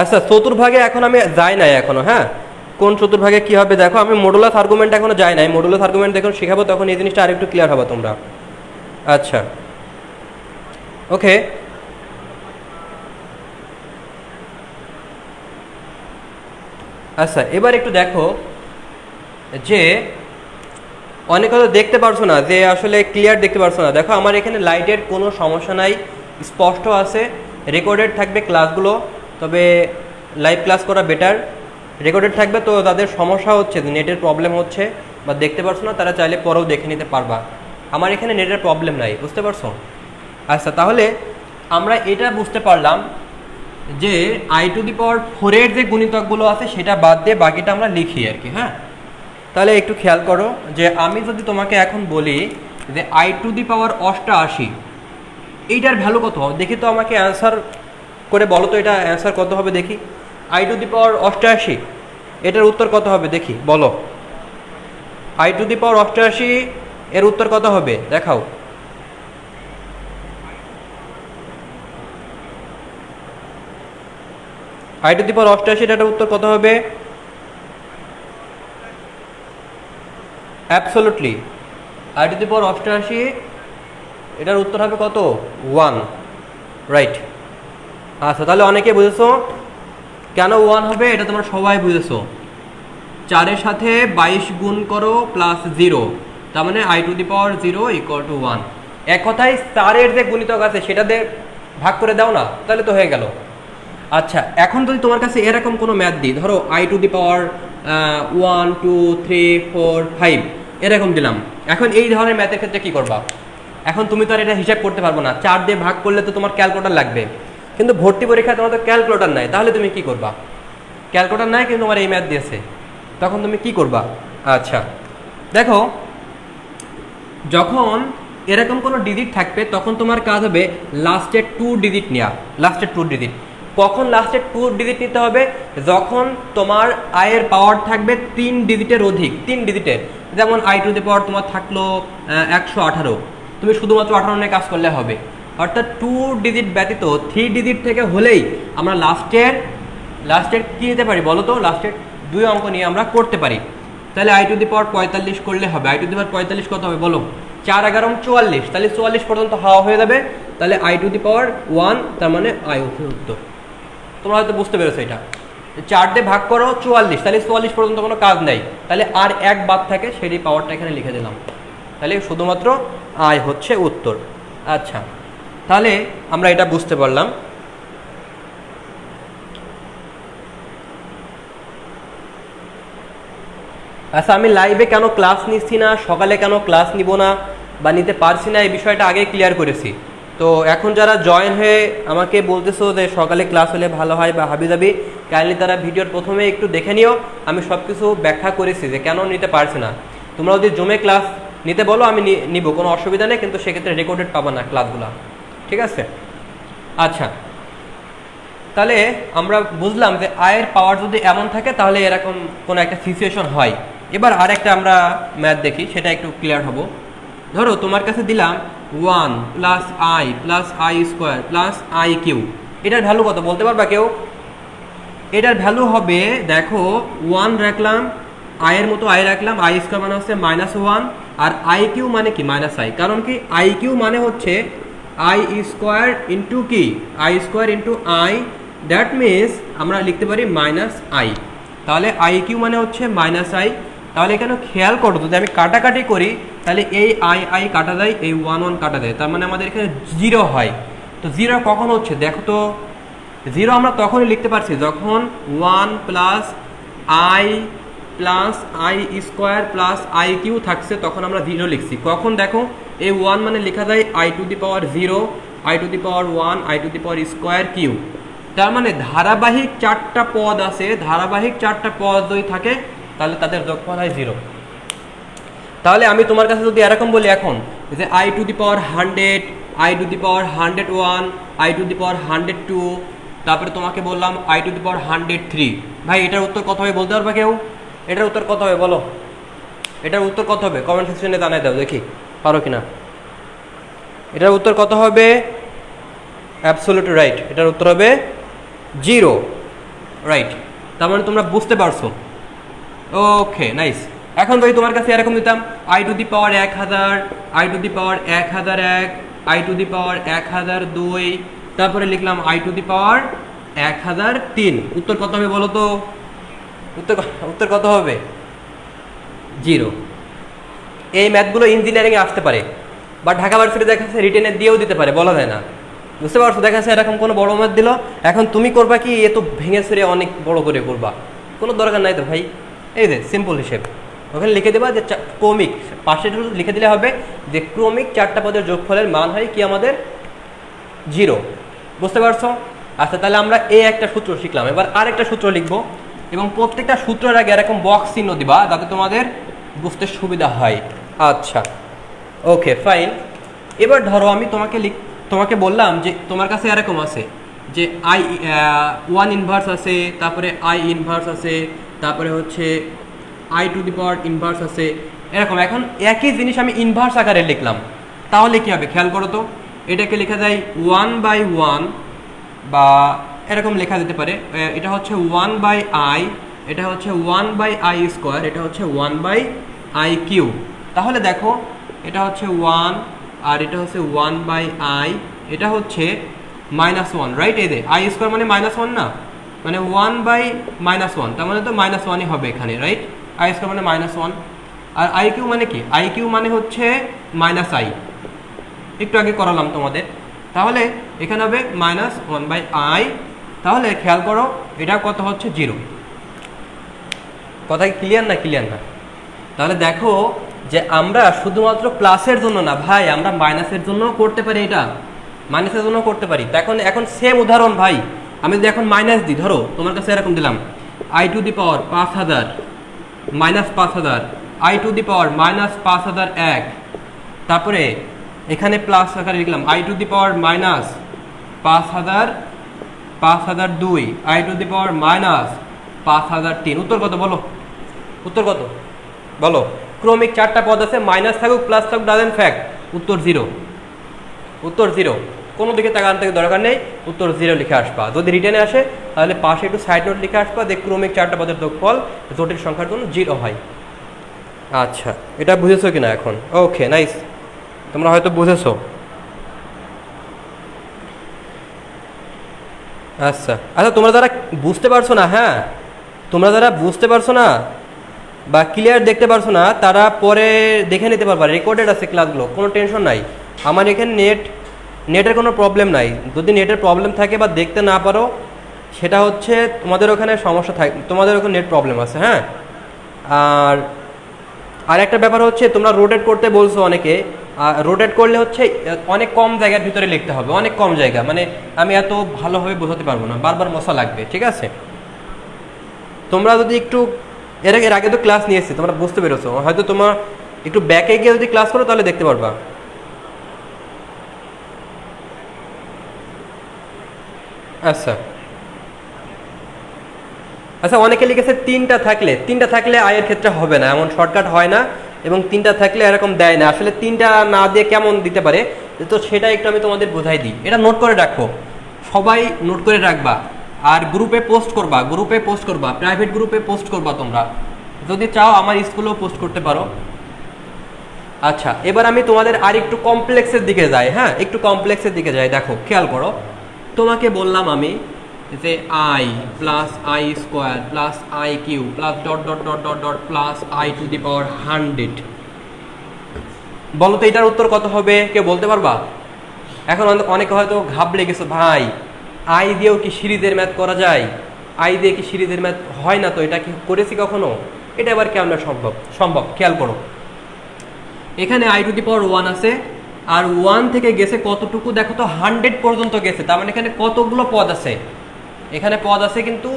আচ্ছা, চতুর্ভাগে এখন আমি যাই নাই এখনো। হ্যাঁ, কোন চতুর্ভাগে কি হবে দেখো, আমি মডুলাস আর্গুমেন্ট এখনো যাই নাই। মডুলাস আর্গুমেন্ট যখন শেখাবো তখন এই জিনিসটা আরেকটু ক্লিয়ার হবে তোমরা। আচ্ছা, ওকে। আচ্ছা, এবার একটু দেখো যে অনেক কথা দেখতে পারছো না, যে আসলে ক্লিয়ার দেখতে পারছো না। দেখো আমার এখানে লাইটের কোনো সমস্যা নাই, স্পষ্ট আছে, রেকর্ডেড থাকবে ক্লাসগুলো, তবে লাইভ ক্লাস করা বেটার। রেকর্ডেড থাকবে, তো তাদের সমস্যা হচ্ছে, নেটের প্রবলেম হচ্ছে বা দেখতে পারছো না, তারা চাইলে পরেও দেখে নিতে পারবা। আমার এখানে নেটের প্রবলেম নাই, বুঝতে পারছো? আচ্ছা, তাহলে আমরা এটা বুঝতে পারলাম যে আই টু দি পাওয়ার 4 যে গুণিতকগুলো আছে সেটা বাদ দিয়ে বাকিটা আমরা লিখি আর কি। হ্যাঁ, তাহলে একটু খেয়াল করো যে আমি যদি তোমাকে এখন বলি যে আই টু দি পাওয়ার 88, এইটার ভ্যালু কত হবে দেখি তো, আমাকে অ্যান্সার করে বলো তো, এটা অ্যান্সার কত হবে দেখি। আই টু দি পাওয়ার 88, এটার উত্তর কত হবে দেখি, বলো। আই টু দি পাওয়ার 88 এর উত্তর কত হবে দেখাও। আই টু দি পাওয়ার 88 এটার উত্তর কত হবে? অ্যাবসলিউটলি, আই টু দি পাওয়ার 88 এটার উত্তর হবে কত? 1, রাইট। আচ্ছা, তাহলে অনেকে বুঝেছো কেন 1 হবে, এটা তোমরা সবাই বুঝেছো। 4-এর সাথে 22 গুণ করো প্লাস 0, তার মানে I to the power 0 equal to 1। এক কথায় 4-এর যে গুণিতক আছে সেটা দিয়ে ভাগ করে দাও না, তাহলে তো হয়ে গেল। আচ্ছা, এখন যদি তোমার কাছে এরকম কোনো ম্যাথ দিই, ধরো আই টু দি পাওয়ার 1 2 3 4 5 এরকম দিলাম, এখন এই ধরনের ম্যাথের ক্ষেত্রে কি করবা? এখন তুমি তো আর এটা হিসাব করতে পারবো না, 4 দিয়ে ভাগ করলে তো তোমার ক্যালকুলেটর লাগবে, কিন্তু ভর্তি পরীক্ষায় তোমার তো ক্যালকুলেটর নাই, তাহলে তুমি কি করবা? ক্যালকুলেটর নাই কিন্তু তোমার এই ম্যাথ দিয়েছে, তখন তুমি কি করবা? আচ্ছা, দেখো যখন এরকম কোনো ডিজিট থাকবে তখন তোমার কাজ হবে লাস্টের 2 ডিজিট নেওয়া। লাস্টের 2 ডিজিট কখন লাস্টের 2 ডিজিট নিতে হবে? যখন তোমার আয়ের পাওয়ার থাকবে 3 ডিজিটের অধিক, 3 ডিজিটের। যেমন আই টু দি পাওয়ার তোমার থাকলো 118, তুমি শুধুমাত্র 18 নিয়ে কাজ করলে হবে। অর্থাৎ 2 ডিজিট ব্যতীত 3 ডিজিট থেকে হলেই আমরা লাস্টের কী নিতে পারি বলো তো? লাস্টের 2 অঙ্ক নিয়ে আমরা করতে পারি। তাহলে আই টু দি পাওয়ার 45 করলে হবে। আই টু দি পাওয়ার 45 কত হবে বলো? 4 11 44, তাহলে 44 পর্যন্ত হাওয়া হয়ে যাবে, তাহলে আই টু দি পাওয়ার 1, তার মানে আই উত্তর। তোমরা হয়তো বুঝতে পেরেছো এটা। 4 দিয়ে ভাগ করো 44, তাহলে 44 পর্যন্ত কোনো কাজ নেই, তাহলে আর 1 বাদ থাকে, সেই পাওয়ারটা এখানে লিখে দিলাম, তাহলে শুধুমাত্র আই হচ্ছে উত্তর। আচ্ছা, তাহলে আমরা এটা বুঝতে পারলাম। আচ্ছা, আমি লাইভে কেন ক্লাস নিচ্ছি না, সকালে কেন ক্লাস নিব না বা নিতে পারছি না, এই বিষয়টা আগে ক্লিয়ার করেছি। তো এখন যারা জয়েন হয়ে আমাকে বলতেছো যে সকালে ক্লাস হলে ভালো হয় বা হাবিজাবি, কাইন্ডলি তারা ভিডিওর প্রথমে একটু দেখে নিও, আমি সব কিছু ব্যাখ্যা করেছি যে কেন নিতে পারছি না। তোমরা যদি জমে ক্লাস নিতে বলো আমি নিব, কোনো অসুবিধা নেই, কিন্তু সেক্ষেত্রে রেকর্ডেড পাবো না ক্লাসগুলো, ঠিক আছে? আচ্ছা, তাহলে আমরা বুঝলাম যে আয়ের পাওয়ার যদি এমন থাকে তাহলে এরকম কোনো একটা সিচুয়েশন হয়। এবার আরেকটা আমরা ম্যাথ দেখি, সেটা একটু ক্লিয়ার হব। ধরো তোমার কাছে দিলাম 1 plus i square plus i q, এটার ভ্যালু কত বলতে পারবা কেউ? এটার ভ্যালু হবে, দেখো 1 রাখলাম, আয়ের মতো আই রাখলাম, আই স্কোয়ার মানে হচ্ছে -1, আর আই কিউ মানে কি মাইনাস আই। কারণ কি আই কিউ মানে হচ্ছে আই স্কোয়ার ইন্টু কি I square into I, that means আমরা লিখতে পারি মাইনাস আই। তাহলে আই কিউ মানে হচ্ছে মাইনাস আই। তাহলে এখানে খেয়াল করো, যদি আমি কাটাকাটি করি তাহলে এই আই কাটা যায়, এই 1 কাটা যায়, তার মানে আমাদের এখানে 0 হয়। তো 0 কখন হচ্ছে দেখো তো? 0 আমরা তখনই লিখতে পারছি যখন 1 plus i square plus i q থাকছে, তখন আমরা 0 লিখছি। কখন দেখো, এই 1 মানে লেখা যায় i to the power 0, i to the power 1, i to the power square q. তার মানে ধারাবাহিক 4টা পদ আছে, ধারাবাহিক 4টা পদ যদি থাকে তাহলে তাদের যোগফল হয় 0। তাহলে আমি তোমার কাছে যদি এরকম বলি এখন যে i to the power 100, i to the power 101, i to the power 102, তারপরে তোমাকে বললাম আই টু দি পাওয়ার 103, ভাই এটার উত্তর কত হবে বলতে পারবা কেউ? এটার উত্তর কত হবে বলো? এটার উত্তর কত হবে কমেন্ট সেকশনে জানাই দাও দেখি পারো কিনা। এটার উত্তর কত হবে? অ্যাবসলিউটলি রাইট, এটার উত্তর হবে 0, রাইট। তার মানে তোমরা বুঝতে পারছো। Okay nice. এখন যদি তোমার কাছে এরকম দিতাম i to the power 1000, i to the power 1001, i to the power 1002, তারপরে লিখলাম আই টু দি পাওয়ার 1003, উত্তর কত হবে বলো তো? উত্তর কত হবে? 0। এই ম্যাথগুলো ইঞ্জিনিয়ারিংয়ে আসতে পারে, বা ঢাকা ভার্সিটি দেখা যাচ্ছে রিটেনে দিয়েও দিতে পারে, বলা যায় না। বুঝতে পারছো? দেখা যাচ্ছে এরকম কোনো বড় ম্যাথ দিল, এখন তুমি করবা কি, এ তো ভেঙে ছেড়ে অনেক বড় করে করবা, কোনো দরকার নাই তো ভাই। এই যে সিম্পল হিসেব, ওখানে লিখে দেবা যে ক্রমিক, পাশে লিখে দিলে হবে যে ক্রমিক 4টা পদের যোগফলের মান হয় কি আমাদের 0। বুঝতে পারছো? আচ্ছা, তাহলে আমরা এই একটা সূত্র শিখলাম, এবার আরেকটা সূত্র লিখবো, এবং প্রত্যেকটা সূত্রের আগে এরকম বক্স চিহ্ন দিবা যাতে তোমাদের বুঝতে সুবিধা হয়। আচ্ছা ওকে ফাইন। এবার ধরো আমি তোমাকে বললাম যে তোমার কাছে এরকম আছে যে আই 1 ইনভার্স আছে, তারপরে আই ইনভার্স আছে, তারপরে হচ্ছে i to the power inverse আছে, এরকম। এখন একই জিনিস আমি ইনভার্স আকারে লিখলাম, তাহলে কি হবে খেয়াল করো তো। এটাকে লেখা যায় 1/1, বা এরকম লেখা যেতে পারে, এটা হচ্ছে 1/i, এটা হচ্ছে 1/i স্কোয়ার, এটা হচ্ছে 1/i কিউব। তাহলে দেখো এটা হচ্ছে 1 আর এটা হচ্ছে 1/i, এটা হচ্ছে -1, রাইট? এই যে আই স্কোয়ার মানে -1 না, মানে 1/-1, তার মানে তো -1ই হবে এখানে, রাইট? আই স্কোয়ার মানে -1, আর আই কিউ মানে কি? আই কিউ মানে হচ্ছে -i, একটু আগে করালাম তোমাদের। তাহলে এখানে হবে -1/i। তাহলে খেয়াল করো এটা কত হচ্ছে 0। কথা কি ক্লিয়ার না? ক্লিয়ার না? তাহলে দেখো যে আমরা শুধুমাত্র প্লাসের জন্য না ভাই, আমরা মাইনাসের জন্য করতে পারি, এটা মাইনাসের জন্য করতে পারি। এখন সেম উদাহরণ ভাই, আমি যদি এখন মাইনাস দিই, ধরো তোমার কাছে এরকম দিলাম i to the power 5000 -5000, i to the power -5001, তারপরে এখানে প্লাস আকারে লিখলাম i to the power -5002, i to the power -5003। উত্তর কত বলো? উত্তর কত বলো? ক্রমিক 4টা পদ আছে, মাইনাস থাকুক প্লাস থাকুক ডাজেন্ট ফ্যাক্ট, উত্তর 0। উত্তর 0, কোনো দিকে তাকান থেকে দরকার নেই, উত্তর 0 লিখে আসবা। যদি রিটেনে আসে তাহলে পাশে একটু সাইড নোট লিখে আসবা যে ক্রমিক 4টা পদের যোগফল জটিল সংখ্যার জন্য 0 হয়। আচ্ছা, এটা বুঝেছো কিনা এখন? ওকে নাইস, তোমরা হয়তো বুঝেছো। আচ্ছা আচ্ছা, তোমরা যারা বুঝতে পারছো না, হ্যাঁ তোমরা যারা বুঝতে পারছো না বা ক্লিয়ার দেখতে পারছো না, তারা পরে দেখে নিতে পারবা, রেকর্ডেড আছে ক্লাসগুলো, কোনো টেনশন নাই। আমার এখানে নেটের কোনো প্রবলেম নাই। যদি নেটের প্রবলেম থাকে বা দেখতে না পারো, সেটা হচ্ছে তোমাদের ওখানে সমস্যা থাকে, তোমাদের ওখানে নেট প্রবলেম আছে, হ্যাঁ। আর একটা ব্যাপার হচ্ছে, তোমরা রোটেট করতে বলছো অনেকে, রোটেট করলে হচ্ছে অনেক কম জায়গার ভিতরে লিখতে হবে, অনেক কম জায়গা, মানে আমি এত ভালোভাবে বোঝাতে পারবো না, বারবার মশা লাগবে, ঠিক আছে? তোমরা যদি একটু এর আগে তো ক্লাস নিয়েছি, তোমরা বুঝতে পেরেছো, হয়তো তোমার একটু ব্যাকে গিয়ে যদি ক্লাস করো তাহলে দেখতে পারবা। আচ্ছা আচ্ছা, অনেকে লিখেছে তিনটা থাকলে আয়ের ক্ষেত্রে হবে না, এমন শর্টকাট হয় না, এবং তিনটা থাকলে এরকম দেয় না। আসলে তিনটা না দিয়ে কেমন দিতে পারে, তো সেটা একটু আমি তোমাদের বোঝাই দিই। এটা নোট করে রাখো, সবাই নোট করে রাখবা, আর গ্রুপে পোস্ট করবা, প্রাইভেট গ্রুপে পোস্ট করবা। তোমরা যদি চাও আমার স্কুলেও পোস্ট করতে পারো। আচ্ছা, এবার আমি তোমাদের আর একটু কমপ্লেক্সের দিকে যাই। হ্যাঁ, একটু কমপ্লেক্সের দিকে যাই। দেখো, খেয়াল করো, তোমাকে বললাম আমি যে i plus i square plus i Q plus dot dot dot dot dot plus i to the power 100। বলো তো এটার উত্তর কত হবে, কেউ বলতে পারবা? এখন অনেকে হয়তো ঘাবড়ে গেছো, ভাই আই দিয়েও কি সিরিজের ম্যাথ করা যায়? আই দিয়ে কি সিরিজের ম্যাথ হয় না? তো এটা কি করেছি কখনো? এটা এবার কেমন সম্ভব? খেয়াল করো, এখানে আই টু দি পাওয়ার 1 আছে, আর 1 থেকে গেছে কতটুকু দেখো তো, 100 পর্যন্ত গেছে। তার মানে এখানে কতগুলো পদ আছে? এখানে পদ আছে কিন্তু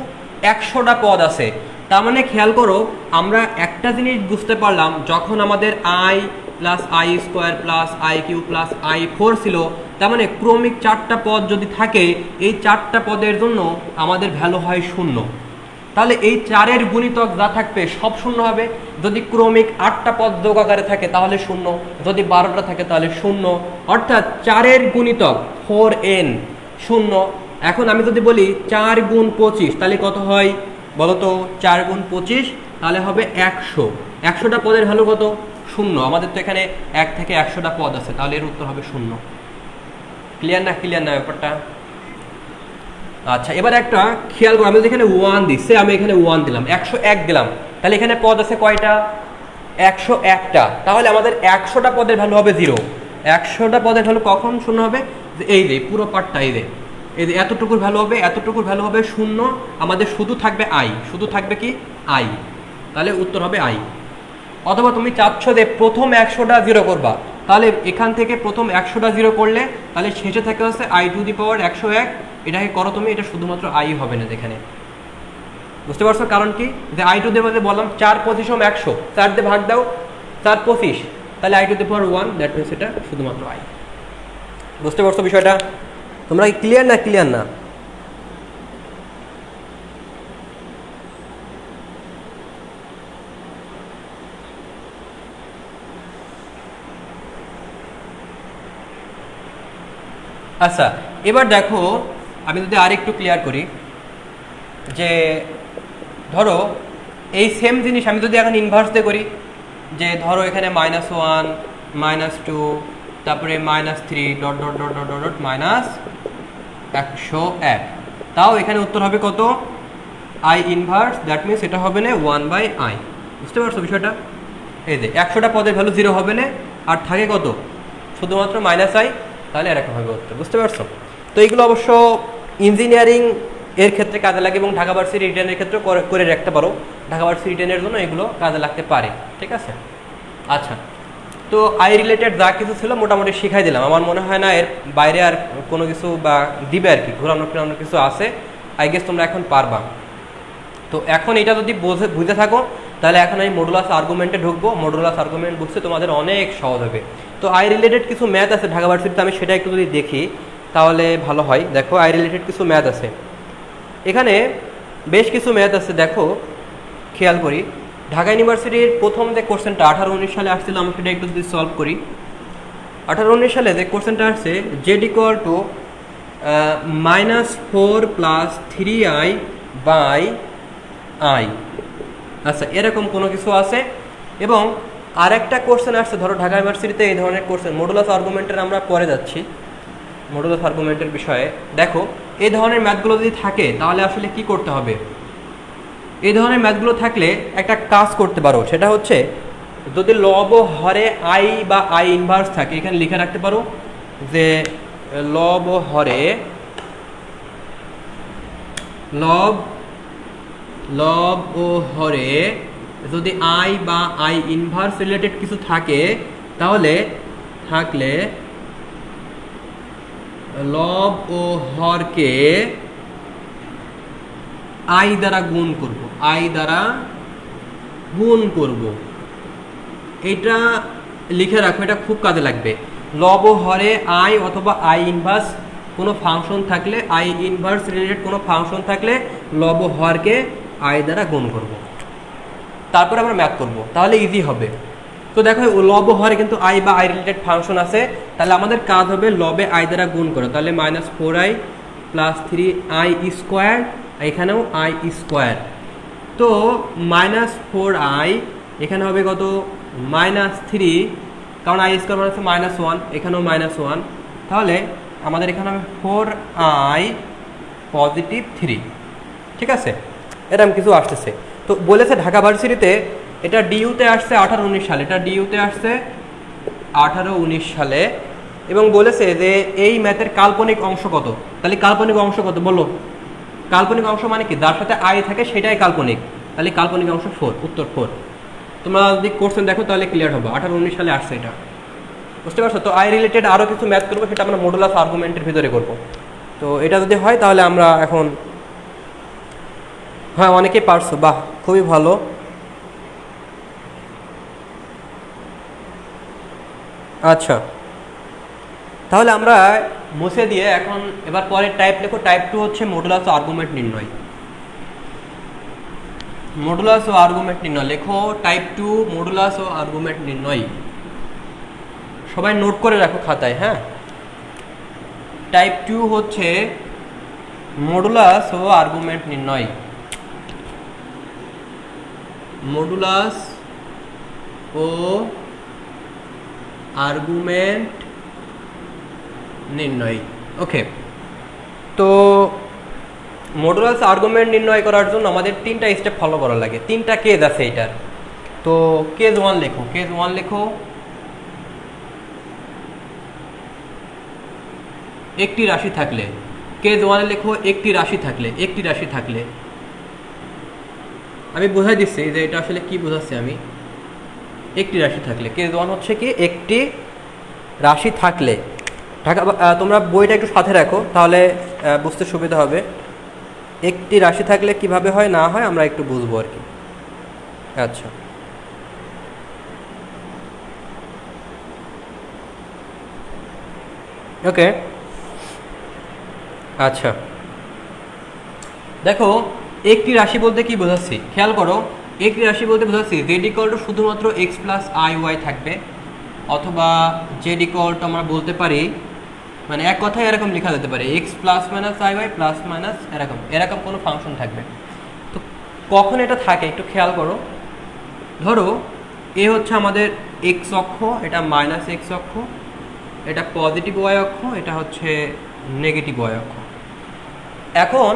100টা পদ আছে। তার মানে খেয়াল করো, আমরা একটা জিনিস বুঝতে পারলাম, যখন আমাদের i plus i square plus i Q plus i 4 ছিল, তার মানে ক্রমিক 4টা পদ যদি থাকে, এই 4টা পদের জন্য আমাদের ভ্যালু হয় 0। তাহলে এই 4-এর গুণিতক যা থাকবে সব 0 হবে। যদি ক্রমিক 8টা পদ যোগ আকারে থাকে তাহলে 0, যদি 12টা থাকে তাহলে 0, অর্থাৎ 4-এর গুণিতক 4n 0। এখন আমি যদি বলি 4 গুণ 25 তাহলে কত হয় বলো তো? 4 গুণ 25 তাহলে হবে 100। 100টা পদের ভ্যালু কত? 0। আমাদের তো এখানে 1 থেকে 100টা পদ আছে, তাহলে এর উত্তর হবে 0। ক্লিয়ার না ব্যাপারটা? আচ্ছা, এবার একটা খেয়াল করো, আমি যদি এখানে 1 দিচ্ছি, আমি এখানে 1 দিলাম, 101 দিলাম, তাহলে এখানে পদ আছে কয়টা? 101টা। তাহলে আমাদের 100টা পদের ভ্যালু হবে 0। 100টা পদের ভ্যালু কখন 0 হবে? এই যে পুরো পার্টটা, এই যে এতটুকুর ভ্যালু হবে, 0। আমাদের শুধু থাকবে আই, শুধু থাকবে কি? আই। তাহলে উত্তর হবে আই। অথবা তুমি চাচ্ছ যে প্রথম 100টা 0 করবা, তাহলে এখান থেকে প্রথম 100টা 0 করলে তাহলে শেষে থাকে হচ্ছে আই টু দি পাওয়ার 101। এটাকে করো তুমি, এটা শুধুমাত্র আই হবে না এখানে। বুঝতে পারছো কারণ কি? যে আই টু দি পাওয়ার বললাম 4 25 100, 4 দিয়ে ভাগ দাও, 4 25, তাহলে I to the power 1, that means এটা শুধুমাত্র আই। বুঝতে পারছো বিষয়টা? তোমরা কি ক্লিয়ার না? আচ্ছা, এবার দেখো, আমি যদি আরেকটু ক্লিয়ার করি, যে ধরো এই সেম জিনিস আমি যদি এখন ইনভার্স দিয়ে করি, যে ধরো এখানে -1 -2 তারপরে -3 dot dot dot dot dot -101, তাও এখানে উত্তর হবে কত? আই ইনভার্স, দ্যাট মিনস এটা হবে না 1/i। বুঝতে পারছো বিষয়টা? এই যে 100টা পদের ভ্যালু 0 হবে না, আর থাকে কত? শুধুমাত্র -i। তাহলে এরকম হবে উত্তর। বুঝতে পারছো? তো এইগুলো অবশ্য ইঞ্জিনিয়ারিং এর ক্ষেত্রে কাজে লাগে, এবং ঢাকা ভার্সিটি রিটেনের ক্ষেত্রে করে রাখতে পারো। ঢাকা ভার্সিটি রিটেনের জন্য এগুলো কাজে লাগতে পারে। ঠিক আছে? আচ্ছা, তো আই রিলেটেড যা কিছু ছিল মোটামুটি শিখাই দিলাম। আমার মনে হয় না এর বাইরে আর কোনো কিছু বা দিবে আর কি, ঘোরানো ফেরানো কিছু আছে। আই গেস তোমরা এখন পারবা। তো এখন এটা যদি বুঝে থাকো, তাহলে এখন আমি মডুলাস আর্গুমেন্টে ঢুকবো। মডুলাস আর্গুমেন্ট বুঝতে তোমাদের অনেক সহজ হবে। তো আই রিলেটেড কিছু ম্যাথ আছে ঢাকা ভার্সিটিতে, আমি সেটা একটু যদি দেখি তাহলে ভালো হয়। দেখো, আই রিলেটেড কিছু ম্যাথ আছে এখানে, বেশ কিছু ম্যাথ আছে। দেখো, খেয়াল করি, ঢাকা ইউনিভার্সিটির প্রথম যে কোশ্চেনটা 18-19 সালে আসছিল, আমি সেটা একটু যদি সলভ করি। 18-19 সালে যে কোশ্চেনটা আসছে, জেড ইকুয়াল টু -4 + 3i/i। আচ্ছা, এরকম কোনো কিছু আছে। এবং আরেকটা কোশ্চেন আসছে, ধরো ঢাকা ইউনিভার্সিটিতে এই ধরনের কোশ্চেন, মডুলাস আর্গুমেন্টের আমরা পরে যাচ্ছি, মডুলাস আর্গুমেন্টের বিষয়ে। দেখো, এই ধরনের ম্যাথগুলো যদি থাকে তাহলে আসলে কি করতে হবে? এই ধরনের ম্যাথগুলো থাকলে একটা কাজ করতে পারো, সেটা হচ্ছে যদি লব ও হরে আই বা আই ইনভার্স থাকে, এখানে লিখে রাখতে পারো যে লব ও হরে লব ও হরে যদি আই বা আই ইনভার্স রিলেটেড কিছু থাকে, তাহলে থাকলে লব ও হরকে আই দ্বারা গুণ করব। এটা লিখে রাখো, এটা খুব কাজে লাগবে। লব ও হরে আই অথবা আই ইনভার্স কোনো ফাংশন থাকলে, আই ইনভার্স রিলেটেড কোনো ফাংশন থাকলে লব ও হরকে আই দ্বারা গুণ করব, তারপরে আমরা ম্যাথ করব, তাহলে ইজি হবে। তো দেখো লব হরে কিন্তু আই বা আই রিলেটেড ফাংশন আছে, তাহলে আমাদের কাজ হবে লবে আই দ্বারা গুণ করা, তাহলে -4i + 3i², এখানেও i²। তো -4i এখানে হবে কত -3, কারণ i² মানে হচ্ছে -1, এখানেও -1, তাহলে আমাদের এখানে হবে 4i + 3। ঠিক আছে, এরকম কিছু আসতেছে। তো বলেছে ঢাকা ভার্সিটিতে এটা ডিইউতে আসছে 18-19 সালে, এটা ডিইউতে আসছে 18-19 সালে, এবং বলেছে যে এই ম্যাথের কাল্পনিক অংশ কত। তাহলে কাল্পনিক অংশ কত বলো? কাল্পনিক অংশ মানে কি, যার সাথে আই থাকে সেটাই কাল্পনিক, তাহলে কাল্পনিক অংশ 4, উত্তর 4। তোমরা যদি কোশ্চেন দেখো তাহলে ক্লিয়ার হবে, 18-19 সালে আসছে এটা, বুঝতে পারছো? তো আই রিলেটেড আরও কিছু ম্যাথ করবো, সেটা আমরা মডুলাস আর্গুমেন্টের ভিতরে করব। তো এটা যদি হয় তাহলে আমরা এখন, হ্যাঁ অনেকেই পারছো, বাহ খুবই ভালো। আচ্ছা, তাহলে আমরা মুছে দিয়ে এখন এবার পরের টাইপ লেখো। টাইপ 2 হচ্ছে মডুলাস ও আর্গুমেন্ট নির্ণয়। মডুলাস ও আর্গুমেন্ট নির্ণয় লেখো, টাইপ 2 মডুলাস ও আর্গুমেন্ট নির্ণয়। সবাই নোট করে রাখো খাতায়, হ্যাঁ। টাইপ 2 হচ্ছে মডুলাস ও আর্গুমেন্ট নির্ণয়। মডুলাস ও আর্গুমেন্ট নির্ণয়, ওকে। তো মডুলাস আর্গুমেন্ট নির্ণয় করার জন্য আমাদের 3টা স্টেপ ফলো করা লাগে, 3টা কেস আছে এটার। তো কেস 1 লেখো, কেস 1 লেখো, একটি রাশি থাকলে। কেস 1 লেখো একটি রাশি থাকলে, একটি রাশি থাকলে। আমি বোঝাই দিচ্ছি যে এটা আসলে কি বোঝাচ্ছি আমি। একটি রাশি থাকলে, কেস 1 হচ্ছে কি একটি রাশি থাকলে। ঢাকা, তোমরা বইটা একটু সাথে রাখো তাহলে বুঝতে সুবিধা হবে। একটি রাশি থাকলে কিভাবে হয় না হয় আমরা একটু বুঝবো আর কি। আচ্ছা, ওকে। আচ্ছা দেখো, একটি রাশি বলতে কি বোঝাচ্ছি খেয়াল করো। একটি রাশি বলতে বোঝাচ্ছি জেড ইকুয়াল টু শুধুমাত্র এক্স প্লাস আই ওয়াই থাকবে, অথবা জেড ইকুয়াল টু আমরা বলতে পারি, মানে এক কথায় এরকম লেখা যেতে পারে x plus minus i y plus minus এরকম এরকম কোনো ফাংশন থাকবে। তো কখন এটা থাকে একটু খেয়াল করো। ধরো এ হচ্ছে আমাদের এক্স অক্ষ, এটা মাইনাস এক্স অক্ষ, এটা পজিটিভ ওয়াই অক্ষ, এটা হচ্ছে নেগেটিভ ওয়াই অক্ষ। এখন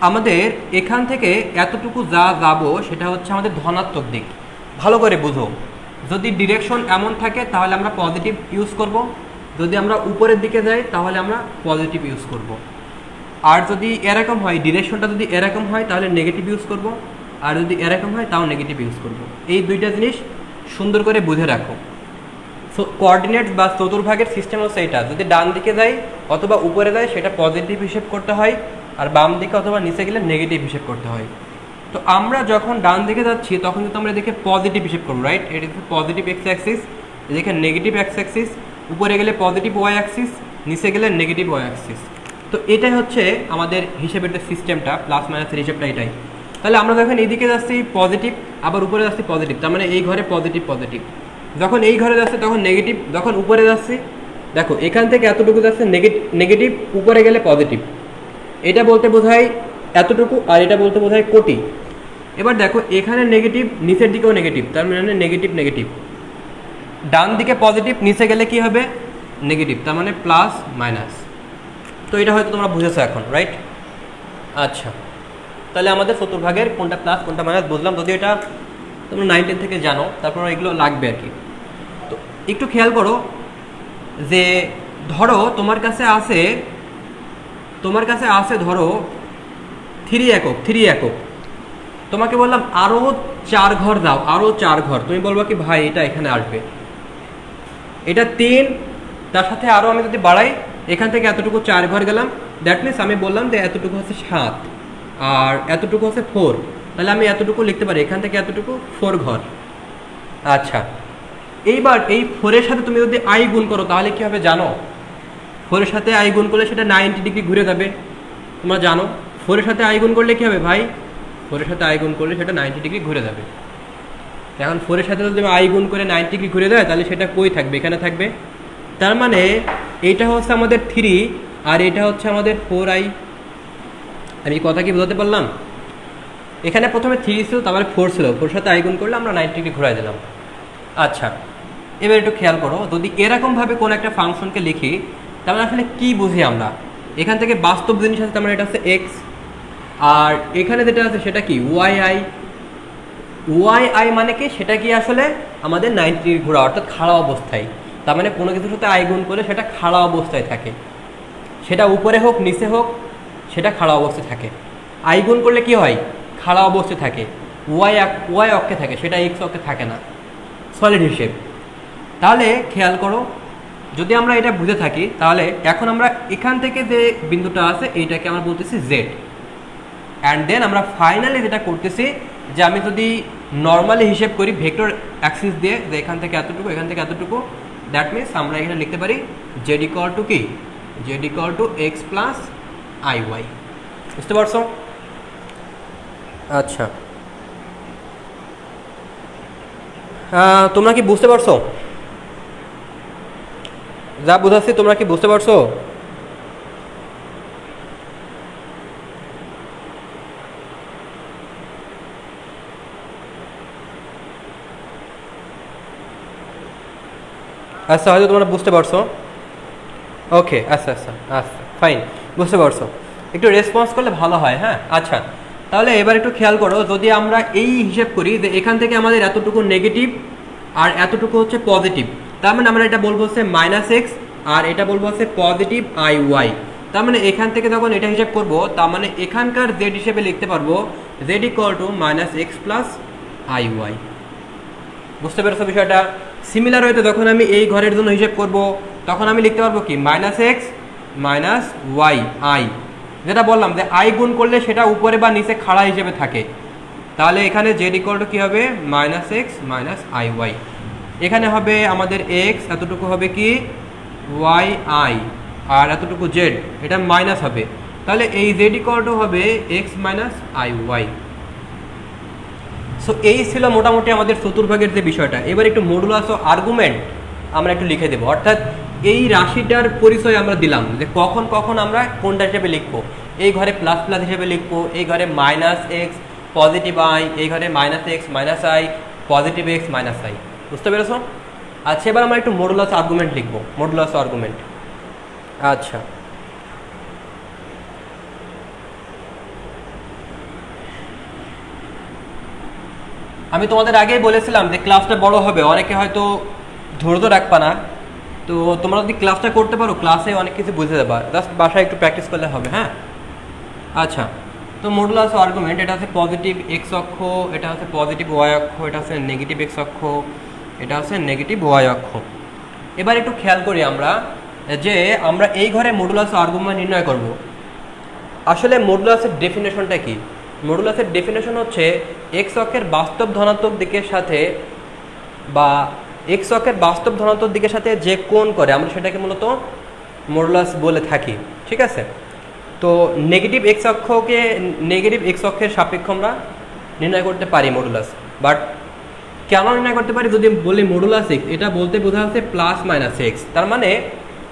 আমাদের এখান থেকে এতটুকু যা যাব সেটা হচ্ছে আমাদের ধনাত্মক দিক। ভালো করে বুঝো, যদি ডিরেকশন এমন থাকে তাহলে আমরা পজিটিভ ইউজ করব, যদি আমরা উপরের দিকে যাই তাহলে আমরা পজিটিভ ইউজ করব, আর যদি এরকম হয় ডিরেকশনটা যদি এরকম হয় তাহলে নেগেটিভ ইউজ করব, আর যদি এরকম হয় তাও নেগেটিভ ইউজ করব। এই দুইটা জিনিস সুন্দর করে বুঝে রাখো। সো কোঅর্ডিনেট বা চতুর্ভাগের সিস্টেম হচ্ছে এটা, যদি ডান দিকে যাই অথবা উপরে যাই সেটা পজিটিভ হিসেব করতে হয়, আর বাম দিকে অথবা নিচে গেলে নেগেটিভ হিসেব করতে হয়। তো আমরা যখন ডান দিকে যাচ্ছি তখন কিন্তু আমরা এদিকে পজিটিভ হিসেব করবো, রাইট? এটা হচ্ছে পজিটিভ এক্স অ্যাক্সিস, এদিকে নেগেটিভ এক্স অ্যাক্সিস, উপরে গেলে পজিটিভ ওয়াই অ্যাক্সিস, নিচে গেলে নেগেটিভ ওয়াই অ্যাক্সিস। তো এটাই হচ্ছে আমাদের হিসেবের যে সিস্টেমটা, প্লাস মাইনাসের হিসেবটা এটাই। তাহলে আমরা যখন এইদিকে যাচ্ছি পজিটিভ, আবার উপরে যাচ্ছি পজিটিভ, তার মানে এই ঘরে পজিটিভ পজিটিভ, যখন এই ঘরে যাচ্ছে তখন নেগেটিভ, যখন উপরে যাচ্ছি দেখো এখান থেকে এতটুকু যাচ্ছে নেগেটিভ, উপরে গেলে পজিটিভ। এটা বলতে বোঝায় এতটুকু, আর এটা বলতে বোঝায় কোটি। এবার দেখো এখানে নেগেটিভ, নিচের দিকেও নেগেটিভ, তার মানে নেগেটিভ নেগেটিভ, ডান দিকে পজিটিভ, নিচে গেলে কি হবে নেগেটিভ, তার মানে প্লাস মাইনাস। তো এটা হয়তো তোমরা বুঝেছো এখন, রাইট? আচ্ছা, তাহলে আমাদের চতুর্ভাগের কোনটা প্লাস কোনটা মাইনাস বুঝলাম, যদি এটা তোমরা 9-10 থেকে জানো, তারপর এগুলো লাগবে আর কি। তো একটু খেয়াল করো যে ধরো তোমার কাছে আছে ধরো 3 একক, 3 একক, তোমাকে বললাম আরও 4 ঘর দাও, আরও 4 ঘর, তুমি বলবো কি ভাই এটা এখানে আসবে, এটা 3, তার সাথে আরও আমি যদি বাড়াই এখান থেকে এতটুকু 4 ঘর গেলাম, দ্যাট মিনস আমি বললাম যে এতটুকু হচ্ছে 7 আর এতটুকু হচ্ছে 4, তাহলে আমি এতটুকু লিখতে পারি, এখান থেকে এতটুকু 4 ঘর। আচ্ছা, এইবার এই 4-এর সাথে তুমি যদি আই গুণ করো তাহলে কি হবে জানো? 4-এর সাথে আই গুণ করলে সেটা 90 ডিগ্রি ঘুরে যাবে, তোমরা জানো। 4-এর সাথে আই গুণ করলে কি হবে ভাই? 4 এর সাথে i গুণ করলে সেটা 90 ডিগ্রি ঘুরে যাবে। এখন 4 এর সাথে যদি i গুণ করে 90 ডিগ্রি ঘুরে দেয় তাহলে সেটা কই থাকবে? এখানে থাকবে। তার মানে এইটা হচ্ছে আমাদের 3 আর এটা হচ্ছে আমাদের 4i। আমি কথা কি বোঝাতে পারলাম? এখানে প্রথমে 3 ছিল, তারপরে 4 ছিল, 4 সাথে i গুণ করলে আমরা 90 ডিগ্রি ঘুরাই দিলাম। আচ্ছা, এবার একটু খেয়াল করো, যদি এরকমভাবে কোনো একটা ফাংশনকে লিখি তাহলে আসলে কি বুঝি আমরা? এখান থেকে বাস্তব জিনিস আছে, তার মানে এটা হচ্ছে এক্স, আর এখানে যেটা আছে সেটা কি ওয়াই আই মানে কি? সেটা কি আসলে আমাদের 90 ডিগ্রি ঘোরা, অর্থাৎ খাড়া অবস্থায়। তার মানে কোনো কিছুর সাথে আই গুণ করলে সেটা খাড়া অবস্থায় থাকে, সেটা উপরে হোক নিচে হোক সেটা খাড়া অবস্থায় থাকে। আই গুণ করলে কি হয়? খাড়া অবস্থায় থাকে। ওয়াই অক্ষে থাকে, সেটা এক্স অক্ষে থাকে না, সলিড হিসেব। তাহলে খেয়াল করো, যদি আমরা এটা বুঝে থাকি তাহলে এখন আমরা এখান থেকে যে বিন্দুটা আছে এইটাকে আমরা বলতেছি জেড, অ্যান্ড দেন আমরা ফাইনালি যেটা করতেছি যে আমি যদি নর্মালি হিসেব করি ভেক্টর অ্যাক্সিস দিয়ে, যে এখান থেকে এতটুকু এখান থেকে এতটুকু, দ্যাট মিনস আমরা এখানে লিখতে পারি জেড ইকুয়াল টু কি? Z equal to x plus i y. বুঝতে পারছো? আচ্ছা, তোমরা কি বুঝতে পারছো? যা বুঝাচ্ছি তোমরা কি বুঝতে পারছো? আচ্ছা, হয়তো তোমরা বুঝতে পারছো। ওকে, আচ্ছা আচ্ছা আচ্ছা, ফাইন, বুঝতে পারছো। একটু রেসপন্স করলে ভালো হয়। হ্যাঁ, আচ্ছা, তাহলে এবার একটু খেয়াল করো, যদি আমরা এই হিসেব করি যে এখান থেকে আমাদের এতটুকু নেগেটিভ আর এতটুকু হচ্ছে পজিটিভ, তার মানে আমরা এটা বলবো হচ্ছে মাইনাস এক্স আর এটা বলবো হচ্ছে পজিটিভ আই ওয়াই। তার মানে এখান থেকে যখন এটা হিসেব করবো, তার মানে এখানকার জেড হিসেবে লিখতে পারবো z equal to minus x plus i y. বুঝতে পেরেছো বিষয়টা? সিমিলার হয়তো যখন আমি এই ঘরের জন্য হিসেব করব তখন আমি লিখতে পারবো কি? Minus x minus y i, যেটা বললাম যে আই গুণ করলে সেটা উপরে বা নিচে খাড়া হিসেবে থাকে। তাহলে এখানে জেড ইকুয়াল টু কী হবে? Minus x minus i y. এখানে হবে আমাদের এক্স, এতটুকু হবে কি ওয়াই আই, আর এতটুকু জেড, এটা মাইনাস হবে। তাহলে এই জেড ইকুয়াল টু হবে x minus i y. So এই ছিল মোটামুটি আমাদের চতুর্ভাগের যে বিষয়টা। এবার একটু মডুলাস ও আর্গুমেন্ট আমরা একটু লিখে দেবো, অর্থাৎ এই রাশিটার পরিচয় আমরা দিলাম যে কখন কখন আমরা কোনটা হিসেবে লিখবো। এই ঘরে প্লাস প্লাস হিসেবে লিখবো, এই ঘরে মাইনাস এক্স পজিটিভ আই, এই ঘরে minus x minus I positive x minus I. বুঝতে পেরেছো? আচ্ছা, এবার আমরা একটু মডুলাস আর্গুমেন্ট লিখবো, মডুলাস আর্গুমেন্ট। আচ্ছা, আমি তোমাদের আগেই বলেছিলাম যে ক্লাসটা বড় হবে, অনেকে হয়তো ধৈর্য রাখবা না। তো তোমরা যদি ক্লাসটা করতে পারো ক্লাসে অনেক কিছু বুঝে যাবা, জাস্ট বাসায় একটু প্র্যাকটিস করলে হবে। হ্যাঁ, আচ্ছা, তো মডুলাস আর্গুমেন্ট, এটা হচ্ছে পজিটিভ এক্স অক্ষ, এটা হচ্ছে পজিটিভ ওয়াই অক্ষ, এটা হচ্ছে নেগেটিভ এক্স অক্ষ, এটা হচ্ছে নেগেটিভ ওয়াই অক্ষ। এবার একটু খেয়াল করি আমরা যে আমরা এই ঘরে মডুলাস আর্গুমেন্ট নির্ণয় করব। আসলে মডুলাসের ডেফিনেশনটা কি? মডুলাসের ডেফিনেশন হচ্ছে এক্স অক্ষের বাস্তব ধনাত্মক দিকের সাথে বা এক্স অক্ষের বাস্তব ধনাত্মক দিকের সাথে যে কোণ করে আমরা সেটাকে মূলত মডুলাস বলে থাকি। ঠিক আছে? তো নেগেটিভ এক্স অক্ষের সাপেক্ষ আমরা নির্ণয় করতে পারি মডুলাস। বাট কেন নির্ণয় করতে পারি? যদি বলি মডুলাস এক্স, এটা বলতে বোঝা যাচ্ছে প্লাস মাইনাস এক্স, তার মানে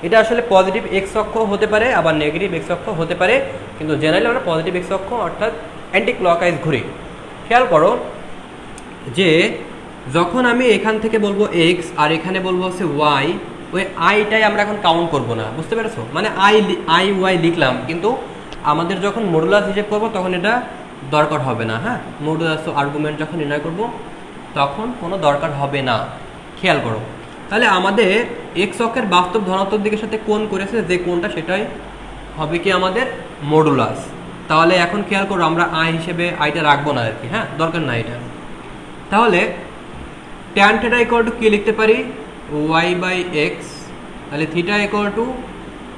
এটা আসলে পজিটিভ এক্স অক্ষ হতে পারে আবার নেগেটিভ এক্স অক্ষ হতে পারে, কিন্তু জেনারেলি আমরা পজিটিভ এক্স অক্ষ অর্থাৎ অ্যান্টি ক্লকওয়াইজ ঘুরি। খেয়াল করো যে যখন আমি এখান থেকে বলবো এক্স আর এখানে বলবো হচ্ছে ওয়াই, ওই আইটাই আমরা এখন কাউন্ট করবো না। বুঝতে পেরেছো? মানে আই ওয়াই লিখলাম, কিন্তু আমাদের যখন মডুলাস হিসেব করবো তখন এটা দরকার হবে না। হ্যাঁ, মডুলাস আর্গুমেন্ট যখন নির্ণয় করবো তখন কোনো দরকার হবে না। খেয়াল করো, তাহলে আমাদের এক্স অক্ষের বাস্তব ধনাত্মক দিকের সাথে কোণ করেছে যে কোণটা, সেটাই হবে কি আমাদের মডুলাস। তাহলে এখন খেয়াল করো, আমরা আই হিসেবে আইটা রাখবো না আর কি। হ্যাঁ, দরকার না এটা। তাহলে ট্যান থিটা ইকুয়াল টু কি লিখতে পারি? Y by x. তাহলে theta equal to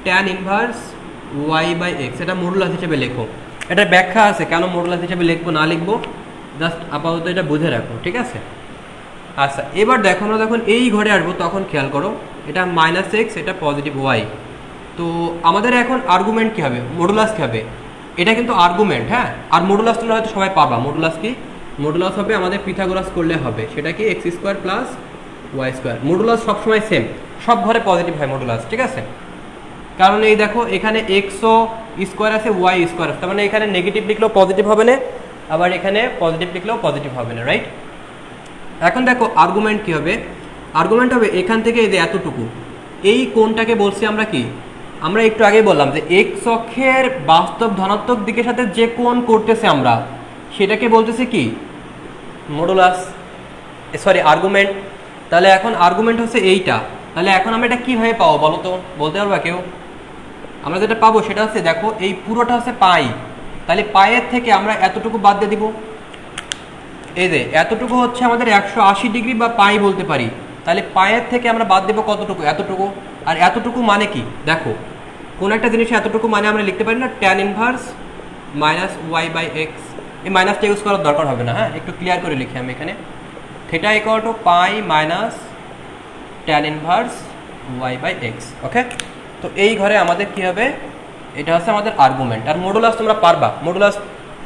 tan inverse Y by x. এটা মডুলাস হিসেবে লেখো। এটার ব্যাখ্যা আছে কেন মডুলাস হিসেবে লিখবো না লিখবো, জাস্ট আপাতত এটা বুঝে রাখো। ঠিক আছে? আচ্ছা, এবার দেখো আমরা যখন এই ঘরে আসবো তখন খেয়াল করো, এটা মাইনাস এক্স, এটা পজিটিভ ওয়াই। তো আমাদের এখন আর্গুমেন্ট কী হবে? মডুলাস কী হবে? এটা কিন্তু আর্গুমেন্ট, হ্যাঁ। আর মডুলাস তোমরা হয়তো সবাই পাবা। মডুলাস কি? মডুলাস হবে আমাদের পিথাগোরাস করলে হবে, সেটা কি x square plus y square. Modulus সবসময় সেম, সব ঘরে পজিটিভ হয় মডুলাস, ঠিক আছে। কারণ এই দেখো এখানে এক্সও স্কোয়ার আছে, ওয়াই স্কোয়ার আছে, তার মানে এখানে নেগেটিভ লিখলেও পজিটিভ হবে না, আবার এখানে পজিটিভ লিখলেও পজিটিভ হবে না, রাইট। এখন দেখো আর্গুমেন্ট কি হবে? আর্গুমেন্ট হবে এখান থেকে এই যে এতটুকু, এই কোণটাকে বলছি আমরা কি? আমরা একটু আগে বললাম যে এক্স অক্ষের বাস্তব ধনাত্মক দিকের সাথে যে কোণ করতেছে আমরা সেটাকে বলতেছি কি? Modulus, sorry argument. তাহলে এখন আর্গুমেন্ট হচ্ছে এইটা। তাহলে এখন আমরা এটা কীভাবে পাবো বলো তো? বলতে পারবা কেউ? আমরা যেটা পাবো সেটা হচ্ছে দেখো এই পুরোটা হচ্ছে পাই, তাহলে পায়ের থেকে আমরা এতটুকু বাদ দিয়ে দিব। এই যে এতটুকু হচ্ছে আমাদের 180 ডিগ্রি বা পাই বলতে পারি। তাহলে পায়ের থেকে আমরা বাদ দেবো কতটুকু? এতটুকু। আর এতটুকু মানে কি? দেখো কোন একটা জিনিস এতটুকু মানে আমরা লিখতে পারি না tan inverse minus y by x. এই মাইনাসটা ইউজ করার দরকার হবে না, হ্যাঁ, একটু ক্লিয়ার করে লিখি আমি এখানে। Theta equal to pi minus tan inverse Y by x. Okay, তো এই ঘরে আমাদের কি হবে? এটা হচ্ছে আমাদের আর্গুমেন্ট। আর মডুলাস তোমরা পারবা। মডুলাস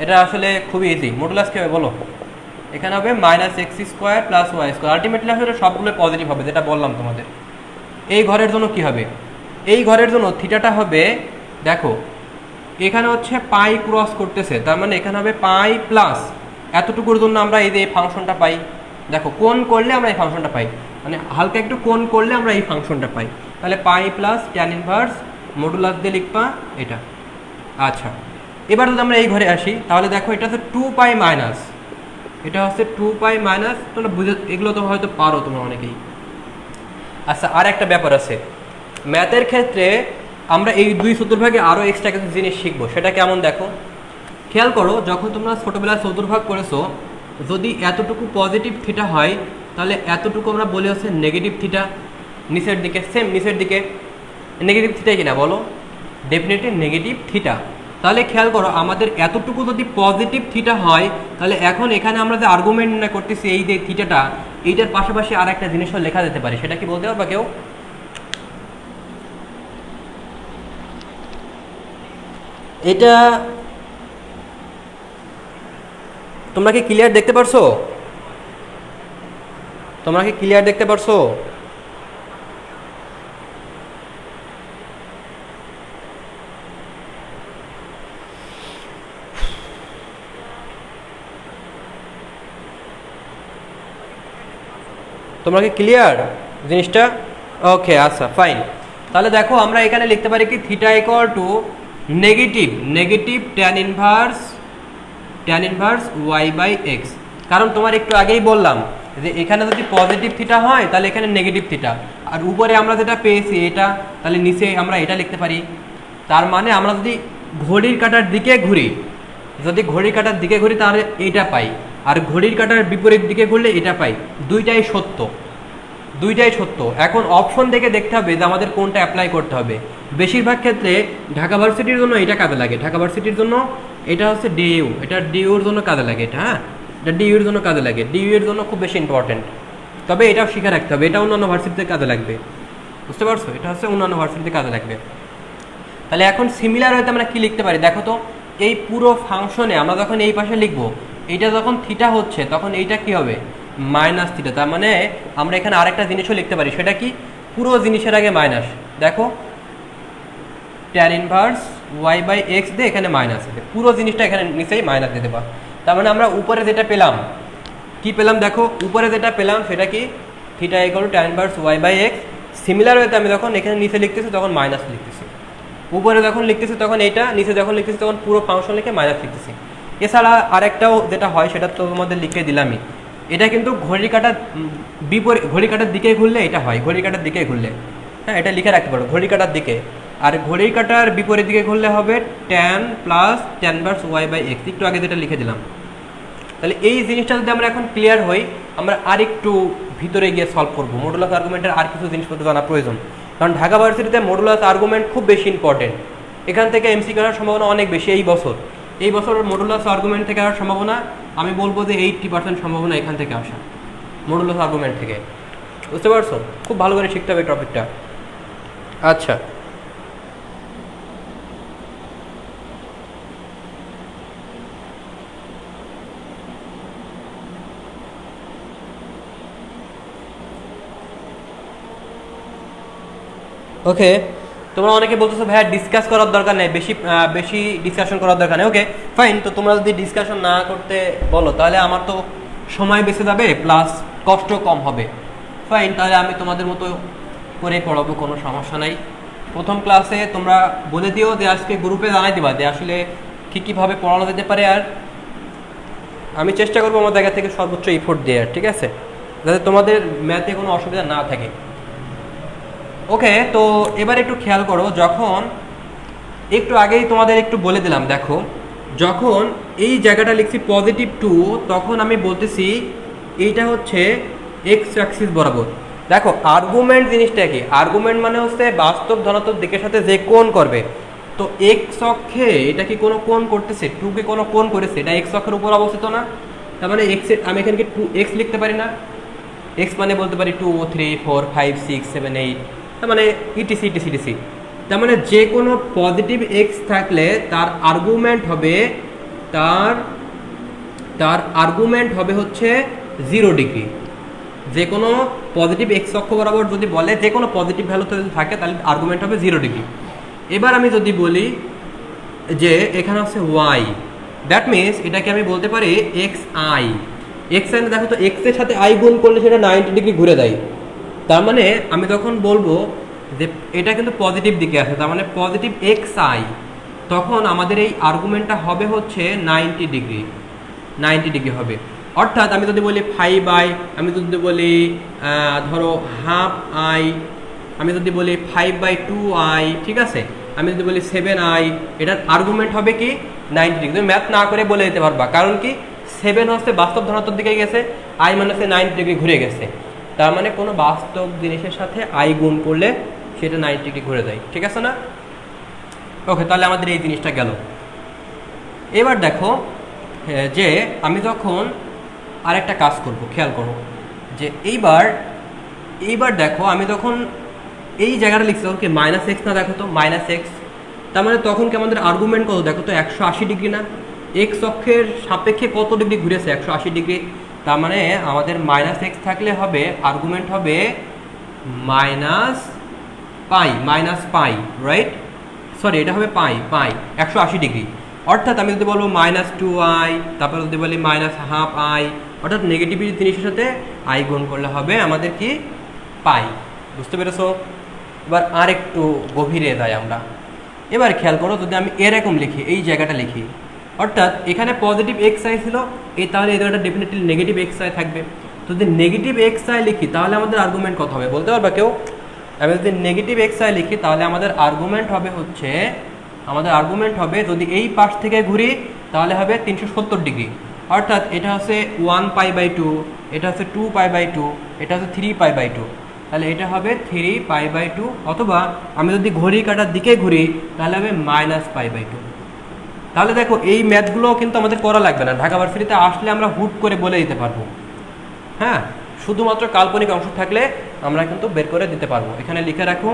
এটা আসলে খুবই ইজি। মডুলাস কী হবে বলো? এখানে হবে minus x square plus y square. Ultimately আসলে সবগুলো পজিটিভ হবে, যেটা বললাম তোমাদের। এই ঘরের জন্য কি হবে? এই ঘরের জন্য থিটাটা হবে, দেখো এখানে হচ্ছে পাই ক্রস করতেছে, তার মানে এখানে হবে পাই প্লাস এতটুকুর জন্য আমরা এই যে এই ফাংশনটা পাই। দেখো কোণ করলে আমরা এই ফাংশনটা পাই, মানে হালকা একটু কোণ করলে আমরা এই ফাংশনটা পাই। তাহলে পাই প্লাস ট্যান ইনভার্স মডুলাস দিয়ে লিখবা এটা। আচ্ছা, এবার যদি আমরা এই ঘরে আসি তাহলে দেখো এটা হচ্ছে 2 পাই মাইনাস, এটা হচ্ছে 2 পাই মাইনাস। তোমরা বুঝে, এগুলো তো হয়তো পারো তোমরা অনেকেই। আচ্ছা, আর একটা ব্যাপার আছে ম্যাথের ক্ষেত্রে, আমরা এই 2 চতুর্ভাগে আরও এক্সট্রা কিছু জিনিস শিখবো। সেটা কেমন দেখো, খেয়াল করো। যখন তোমরা ছোটোবেলায় চতুর্ভাগ করেছো, যদি এতটুকু পজিটিভ থিটা হয় তাহলে এতটুকু আমরা বলি হচ্ছে নেগেটিভ থিটা। নিচের দিকে সেম, নিচের দিকে নেগেটিভ থিটাই কিনা বলো? Definitely negative theta. তাহলে খেয়াল করো আমাদের এতটুকু যদি পজিটিভ থিটা হয় তাহলে এখন এখানে আমরা যে আর্গুমেন্ট না করতেছি এই যে থিটাটা, এইটার পাশাপাশি আর একটা জিনিসও লেখা যেতে পারে। সেটা কি বলতে পারবা কেউ? এটা তোমরা কি ক্লিয়ার দেখতে পারছো? তোমরা কি ক্লিয়ার দেখতে পারছো? তোমরা কি ক্লিয়ার জিনিসটা? ওকে, আচ্ছা ফাইন। তাহলে দেখো আমরা এখানে লিখতে পারি কি theta equal to negative tan inverse Y by x. কারণ তোমার একটু আগেই বললাম যে এখানে যদি পজিটিভ থিটা হয় তাহলে এখানে নেগেটিভ থিটা, আর উপরে আমরা যেটা পেয়েছি এটা, তাহলে নিচে আমরা এটা লিখতে পারি। তার মানে আমরা যদি ঘড়ির কাঁটার দিকে ঘুরি, তাহলে এইটা পাই, আর ঘড়ির কাঁটার বিপরীত দিকে ঘুরলে এটা পাই। দুইটাই সত্য। এখন অপশন দেখে দেখতে হবে যে আমাদের কোনটা অ্যাপ্লাই করতে হবে। বেশিরভাগ ক্ষেত্রে ঢাকা ভার্সিটির জন্য এটা কাজে লাগে। ঢাকা ভার্সিটির জন্য এটা হচ্ছে ডিইউ, এটা ডিইউর জন্য কাজে লাগে। এটা, হ্যাঁ, এটা ডিইউর জন্য কাজে লাগে। ডিইউর জন্য খুব বেশি ইম্পর্টেন্ট। তবে এটাও শিখে রাখতে হবে, এটা অন্যান্য ভার্সিটিতে কাজে লাগবে। বুঝতে পারছো? এটা হচ্ছে অন্যান্য ভার্সিটিতে কাজে লাগবে। তাহলে এখন সিমিলার হয়তো আমরা কি লিখতে পারি দেখো তো। এই পুরো ফাংশনে আমরা যখন এই পাশে লিখবো, এইটা যখন থিটা হচ্ছে তখন এইটা কি হবে? Minus theta. তার মানে আমরা এখানে আরেকটা জিনিসও লিখতে পারি। সেটা কি? পুরো জিনিসের আগে মাইনাস। দেখো tan inverse Y by x দিয়ে এখানে মাইনাস আছে, পুরো জিনিসটা এখানে নিচেই মাইনাস দিয়ে দেবা। তার মানে আমরা উপরে যেটা পেলাম, কি পেলাম দেখো, উপরে যেটা পেলাম সেটা কি? Theta equal to tan inverse Y by x. Similar হয়তো আমি যখন এখানে নিচে লিখতেছি তখন মাইনাস লিখতেছি, উপরে যখন লিখতেছি তখন এইটা, নিচে যখন লিখতেছি তখন পুরো ফাংশন লিখে মাইনাস লিখতেছি। এছাড়া আরেকটাও যেটা হয় সেটা তো তোমাদের লিখে দিলামই। এটা কিন্তু ঘড়ির কাঁটার দিকে ঘুরলে এটা হয়, ঘড়ির কাঁটার দিকে ঘুরলে, হ্যাঁ, এটা লিখে রাখতে পারো ঘড়ির কাঁটার দিকে। আর ঘড়ির কাঁটার বিপরীত দিকে ঘুরলে হবে tan plus tan inverse Y by x, একটু আগে যেটা লিখে দিলাম। তাহলে এই জিনিসটা যদি আমরা এখন ক্লিয়ার হই, আমরা আরেকটু ভিতরে গিয়ে সলভ করবো। মডুলাস আর্গুমেন্টের আর কিছু জিনিসপত্র জানা প্রয়োজন, কারণ ঢাকা ভার্সিটিতে মডুলাস আর্গুমেন্ট খুব বেশি ইম্পর্টেন্ট। এখান থেকে এমসিকিউ আসার সম্ভাবনা অনেক বেশি। এই বছর মডুলাস আর্গুমেন্ট থেকে আসার সম্ভাবনা আমি বলবো যে 80% সম্ভাবনা এখান থেকে আসা, মডুলাস আর্গুমেন্ট থেকে। বুঝতে পারছো? খুব ভালো করে শিখতে হবে টপিকটা। আচ্ছা, ওকে, তোমরা অনেকে বলতেছো ভাইয়া ডিসকাস করার দরকার নেই, বেশি ডিসকাশন করার দরকার নেই। ওকে ফাইন, তো তোমরা যদি ডিসকাশন না করতে বলো তাহলে আমার তো সময় বেঁচে যাবে, প্লাস কষ্ট কম হবে। ফাইন, তাহলে আমি তোমাদের মতো করে পড়াবো, কোনো সমস্যা নাই। প্রথম ক্লাসে তোমরা বলে দিও যে আজকে গ্রুপে জানাই দিবা যে আসলে কীভাবে পড়ানো যেতে পারে, আর আমি চেষ্টা করবো আমার জায়গা থেকে সর্বোচ্চ এফোর্ট দেওয়ার, ঠিক আছে, যাতে তোমাদের ম্যাথে কোনো অসুবিধা না থাকে। ওকে, তো এবার একটু খেয়াল করো, যখন একটু আগেই তোমাদের একটু বলে দিলাম, দেখো যখন এই জায়গাটা লিখছি +2, তখন আমি বলতেছি এইটা হচ্ছে এক্স অ্যাক্সিস বরাবর। দেখো আর্গুমেন্ট জিনিসটা কি, আর্গুমেন্ট মানে হচ্ছে বাস্তব ধনাত্মক দিকের সাথে যে কোণ করবে। তো এক্স অক্ষে এটা কি কোনো কোণ করতেছে, 2 কে কোনো কোণ করেছে, এটা এক্স অক্ষের উপর অবস্থিত না, তার মানে এক্স আমি এখানে কি 2x লিখতে পারি না? এক্স মানে বলতে পারি 2 3 4 5 6 7 8, তার মানে ইটিসি ইটিসি ইটিসি। তার মানে যে কোনো পজিটিভ এক্স থাকলে তার আর্গুমেন্ট হবে হচ্ছে 0 ডিগ্রি। যে কোনো পজিটিভ এক্স অক্ষ বরাবর যদি বলে যে কোনো পজিটিভ ভ্যালুতে যদি থাকে তাহলে আর্গুমেন্ট হবে 0 ডিগ্রি। এবার আমি যদি বলি যে এখানে হচ্ছে ওয়াই, দ্যাট মিনস এটাকে আমি বলতে পারি এক্স আই। এক্স আই, দেখো তো এক্স এর সাথে আই গুণ করলে সেটা 90 ডিগ্রি ঘুরে দেয়। তার মানে আমি তখন বলবো যে এটা কিন্তু পজিটিভ দিকে আছে, তার মানে পজিটিভ এক্স আই, তখন আমাদের এই আর্গুমেন্টটা হবে হচ্ছে 90 ডিগ্রি হবে। অর্থাৎ আমি যদি বলি 5i, আমি যদি বলি ধরো হাফ আই, আমি যদি বলি 5/2i, ঠিক আছে, আমি যদি বলি 7i, এটার আর্গুমেন্ট হবে কি 90 ডিগ্রি। তুমি ম্যাথ না করে বলে দিতে পারবা, কারণ কি 7 হচ্ছে বাস্তব ধনাত্মক দিকে গেছে, i মানে হচ্ছে 90 ডিগ্রি ঘুরে গেছে, তার মানে কোনো বাস্তব জিনিসের সাথে i গুণ করলে সেটা 90 ডিগ্রি ঘুরে যায়, ঠিক আছে না? ওকে, তাহলে আমাদের এই জিনিসটা গেল। এবার দেখো যে আমি যখন আরেকটা কাজ করব, খেয়াল করো যে এইবার দেখো আমি যখন এই জায়গাটা লিখছি তখন কি -x না, দেখো তো -x, তার মানে তখন কি আমাদের আর্গুমেন্ট কত, দেখো তো 180 ডিগ্রি না, এক্স অক্ষের সাপেক্ষে কত ডিগ্রি ঘুরেছে 180 ডিগ্রি, তার মানে আমাদের -x থাকলে হবে আর্গুমেন্ট হবে -পাই, রাইট? সরি, এটা হবে পাই 180 ডিগ্রি। অর্থাৎ আমি যদি বলবো -2i, তারপর যদি বলি -12i, অর্থাৎ নেগেটিভ জিনিসের সাথে i গুণ করলে হবে আমাদের কি পাই। বুঝতে পেরেছো? এবার আর একটু গভীরে যাই আমরা। এবার খেয়াল করো, যদি আমি এরকম লিখি, এই জায়গাটা লিখি, অর্থাৎ এখানে পজিটিভ এক্স আই ছিল, তাহলে এই জায়গাটা ডেফিনেটলি নেগেটিভ এক্স আই থাকবে। তো যদি নেগেটিভ এক্স আই লিখি তাহলে আমাদের আর্গুমেন্ট কত হবে বলতে পারবা কেউ? আমি যদি নেগেটিভ এক্স আই লিখি তাহলে আমাদের আর্গুমেন্ট হবে যদি এই পাশ থেকে ঘুরি তাহলে হবে 370 ডিগ্রি। অর্থাৎ এটা হচ্ছে 1π/2, এটা হচ্ছে 2π/2, এটা হচ্ছে 3π/2, তাহলে এটা হবে 3π/2, অথবা আমি যদি ঘড়ি কাটার দিকে ঘুরি তাহলে হবে -π/2। তাহলে দেখো এই ম্যাথগুলো কিন্তু আমাদের করা লাগবে না, ঢাকা ভার্সিটিতে আসলে আমরা হুট করে বলে দিতে পারবো। হ্যাঁ, শুধুমাত্র কাল্পনিক অংশ থাকলে আমরা কিন্তু বের করে দিতে পারবো। এখানে লিখে রাখো,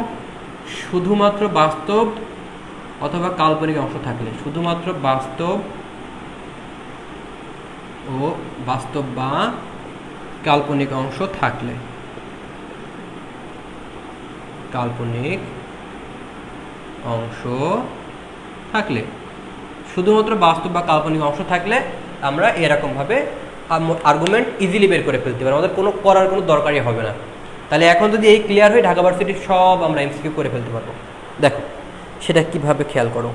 শুধুমাত্র বাস্তব অথবা কাল্পনিক অংশ থাকলে, শুধুমাত্র বাস্তব বা কাল্পনিক অংশ থাকলে, শুধুমাত্র বাস্তব বা কাল্পনিক অংশ থাকলে আমরা এরকমভাবে আর্গুমেন্ট ইজিলি বের করে ফেলতে পারি, আমাদের করার কোনো দরকারই হবে না। তাহলে এখন যদি এই ক্লিয়ার হয়, ঢাকা ভার্সিটির সব আমরা এমসিকিউ করে ফেলতে পারবো। দেখো সেটা কিভাবে, খেয়াল করো।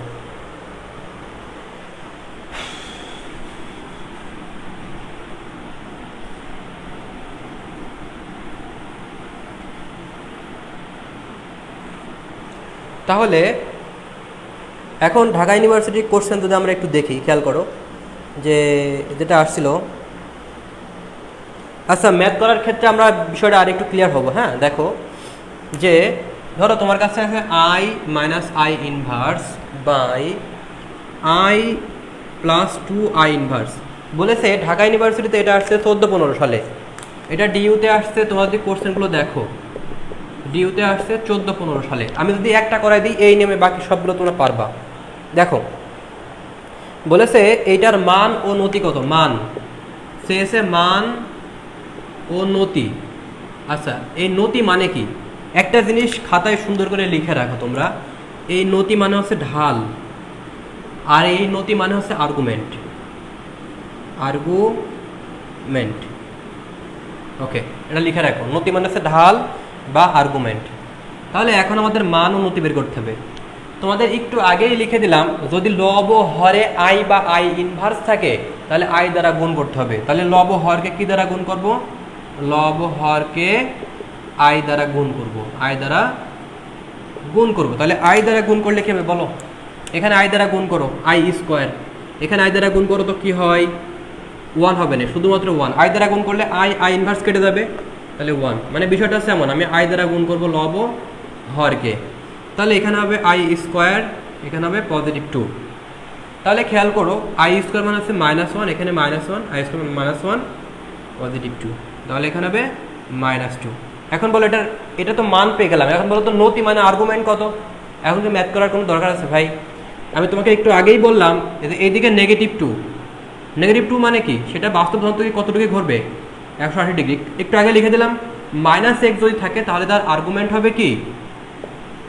তাহলে এখন ঢাকা ইউনিভার্সিটির কোশ্চেন যদি আমরা একটু দেখি, খেয়াল করো যে যেটা আসছিল। আচ্ছা, ম্যাথ করার ক্ষেত্রে আমরা বিষয়টা আর একটু ক্লিয়ার হবো। হ্যাঁ, দেখো যে ধরো তোমার কাছে আছে i - i inverse by i + 2i inverse বলেছে। ঢাকা ইউনিভার্সিটিতে এটা আসছে 14-15 সালে, এটা ডিইউতে আসছে, তোমরা যদি কোশ্চেনগুলো দেখো ডিইউতে আসছে 14-15 সালে। আমি যদি একটা করাই দিই এই নেমে, বাকি সবগুলো তোমরা পারবা। দেখো বলেছে এইটার মান ও নতি কত, মান চেয়েছে, মান ও নতি। আচ্ছা, এই নতি মানে কি? একটা জিনিস খাতায় সুন্দর করে লিখে রাখো তোমরা, এই নতি মানে হচ্ছে ঢাল, আর এই নতি মানে হচ্ছে আর্গুমেন্ট। আর্গুমেন্ট, ওকে, এটা লিখে রাখো। নতি মানে হচ্ছে ঢাল বা আর্গুমেন্ট। তাহলে এখন আমাদের মান ও নতি বের করতে হবে। তোমাদের একটু আগেই লিখে দিলাম, যদি লব হরে আই বা আই ইনভার্স থাকে তাহলে আই দ্বারা গুণ করতে হবে। তাহলে লব হরকে কি দ্বারা গুণ করব? লব হরকে আই দ্বারা গুণ করব, আই দ্বারা গুণ করব। তাহলে আই দ্বারা গুণ করলে কি হবে বলো? এখানে আই দ্বারা গুণ করো, আই স্কোয়ার, এখানে আই দ্বারা গুণ করো তো কি হয়? 1 হবে না, শুধুমাত্র 1। আই দ্বারা গুণ করলে আই ইনভার্স কেটে যাবে, তাহলে 1। মানে বিষয়টা হচ্ছে এমন, আমি আই দ্বারা গুণ করব লব হরকে, তাহলে এখানে হবে আই স্কোয়ার, এখানে হবে +2। তাহলে খেয়াল করো, আই স্কোয়ার মানে হচ্ছে -1, এখানে -1, আই স্কোয়ার -1 +2, তাহলে এখানে হবে -2। এখন বলো এটা তো মান পেয়ে গেলাম, এখন বলো তো নতি মানে আর্গুমেন্ট কত? এখন কি ম্যাথ করার কোনো দরকার আছে ভাই? আমি তোমাকে একটু আগেই বললাম যে এইদিকে -2, -2 মানে কি? সেটা বাস্তব ধনাত্মক কতটুকু ঘুরবে? 180 ডিগ্রি। একটু আগে লিখে দিলাম -x যদি থাকে তাহলে তার আর্গুমেন্ট হবে কি?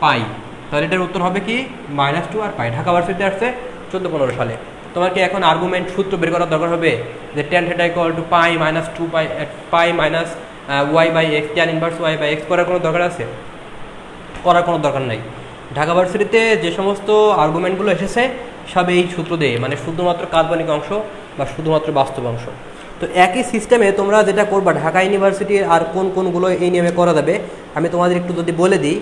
পাই। তাহলে এটার উত্তর হবে কি? -2 আর পাই। ঢাকা ভার্সিটিতে আসছে 14-15 সালে। তোমার কি এখন আর্গুমেন্ট সূত্র বের করার দরকার হবে যে tan θ = pi -2 pi minus y/x, tan inverse y/x করার কোনো দরকার আছে? করার কোনো দরকার নাই। ঢাকা ভার্সিটিতে যে সমস্ত আর্গুমেন্টগুলো এসেছে সব এই সূত্র দিয়ে, মানে শুধুমাত্র কাল্পনিক অংশ বা শুধুমাত্র বাস্তব অংশ। তো একই সিস্টেমে তোমরা যেটা করবা, ঢাকা ইউনিভার্সিটির আর কোনগুলো এই নিয়মে করা যাবে আমি তোমাদের একটু যদি বলে দিই,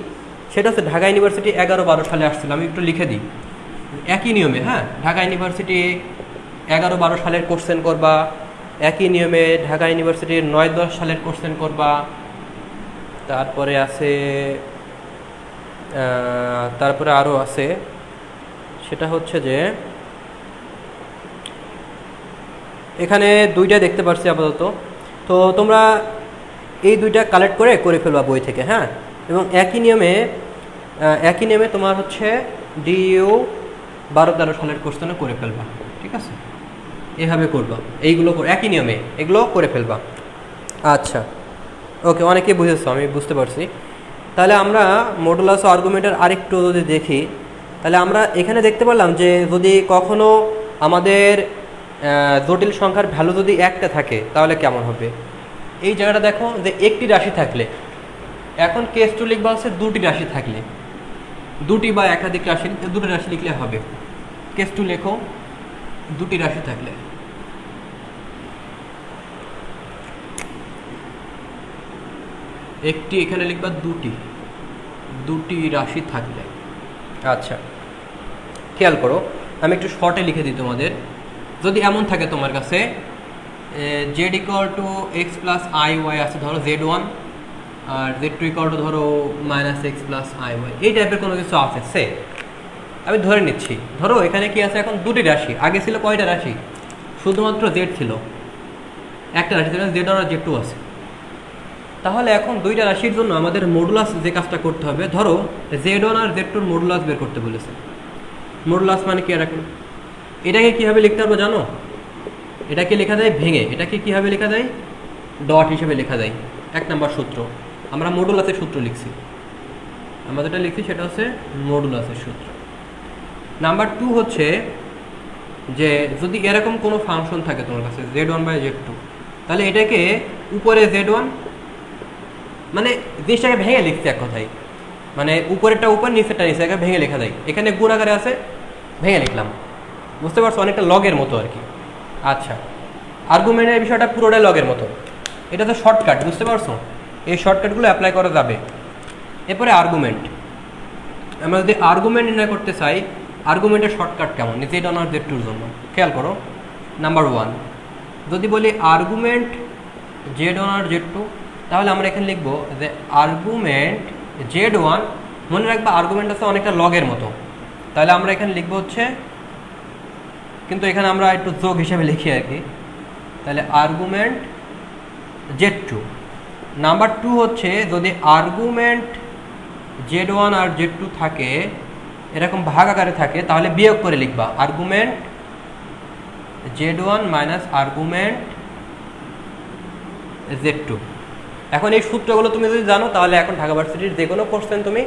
সেটা হচ্ছে ঢাকা ইউনিভার্সিটি 11-12 সালে আসছিল। আমি একটু লিখে দিই একই নিয়মে। হ্যাঁ, ঢাকা ইউনিভার্সিটি 11-12 সালের কোশ্চেন করবা, একই নিয়মে ঢাকা ইউনিভার্সিটির 9-10 সালের কোশ্চেন করবা। তারপরে আছে তারপরে আরও আছে, সেটা হচ্ছে যে এখানে দুইটা দেখতে পাচ্ছি আপাতত। তো তোমরা এই দুইটা কালেক্ট করে ফেলবা বই থেকে। হ্যাঁ, এবং একই নিয়মে তোমার হচ্ছে ডিইউ 12-13 সালের কোশ্চেনও করে ফেলবা। ঠিক আছে, এভাবে করবা, এইগুলো একই নিয়মে এগুলো করে ফেলবা। আচ্ছা, ওকে, অনেকে বুঝেছো, আমি বুঝতে পারছি। তাহলে আমরা মডুলাস ও আর্গুমেন্টের আরেকটু যদি দেখি, তাহলে আমরা এখানে দেখতে পারলাম যে যদি কখনো আমাদের জটিল সংখ্যার ভ্যালু যদি একটা থাকে তাহলে কেমন হবে। এই জায়গাটা দেখো যে একটি রাশি থাকলে, এখন কেস 2 লিখবা হচ্ছে দুটি রাশি থাকলে, দুটি বা একাধিক রাশি, দুটি রাশি লিখলে হবে। কেস 2 লেখো দুটি রাশি থাকলে, একটি এখানে লিখবা দুটি রাশি থাকলে। আচ্ছা, খেয়াল করো, আমি একটু শর্টে লিখে দিই তোমাদের। যদি এমন থাকে তোমার কাছে z = x + iy আছে, ধরো z1, আর z2 = ধরো -x + iy, এই টাইপের কোনো কিছু আছে, সে আমি ধরে নিচ্ছি। ধরো এখানে কি আছে, এখন দুটি রাশি। আগে ছিল কয়টা রাশি? শুধুমাত্র z ছিল, একটা রাশি ছিল, z1 আর z2 আছে। তাহলে এখন দুইটা রাশির জন্য আমাদের মডুলাস যে কাজটা করতে হবে, ধরো z1 আর z2 এর মডুলাস বের করতে বলেছে। মডুলাস মানে কি? এখন এটাকে কীভাবে লিখতে পারবো জানো? এটাকে লেখা যায় ভেঙে। এটাকে কীভাবে লেখা যায়? ডট হিসেবে লেখা যায়। 1 নম্বর সূত্র, আমরা মডুলাসের সূত্র লিখছি। আমরা যেটা লিখছি সেটা হচ্ছে মডুলাসের সূত্র। নাম্বার 2 হচ্ছে যে যদি এরকম কোনো ফাংশন থাকে তোমার কাছে z1/z2, তাহলে এটাকে উপরে z1, মানে জিনিসটাকে ভেঙে লিখছি এক কথায়, মানে উপরেরটা উপর, নিচেরটা নিচে, এটাকে ভেঙে লেখা যায়। এখানে গুণ আকারে আছে, ভেঙে লিখলাম, বুঝতে পারছো? অনেকটা লগের মতো আর কি। আচ্ছা, আর্গুমেন্টের বিষয়টা পুরোটাই লগের মতো। এটা তো শর্টকাট, বুঝতে পারছো? এই শর্টকাটগুলো অ্যাপ্লাই করা যাবে। এরপরে আর্গুমেন্ট, আমরা যদি আর্গুমেন্ট নির্ণয় করতে চাই, আর্গুমেন্টের শর্টকাট কেমন z1 আর z2 এর জন্য? খেয়াল করো, নাম্বার 1, যদি বলি আর্গুমেন্ট z1 আর z2, তাহলে আমরা এখানে লিখবো যে আর্গুমেন্ট z1, মনে রাখবা আর্গুমেন্ট আছে অনেকটা লগের মতো, তাহলে আমরা এখানে লিখবো হচ্ছে, কিন্তু এখানে আমরা একটু যোগ হিসেবে লিখি আর কি। তাহলে আর্গুমেন্ট z2। নাম্বার 2 হচ্ছে যদি আর্গুমেন্ট z1 আর z2 থাকে, এরকম ভাগ আকারে থাকে, তাহলে বিয়োগ করে লিখবা argument z1 minus argument z2। এখন এই সূত্রগুলো তুমি যদি জানো তাহলে এখন ঢাকা ভার্সিটির যে কোনো কোশ্চেন তুমি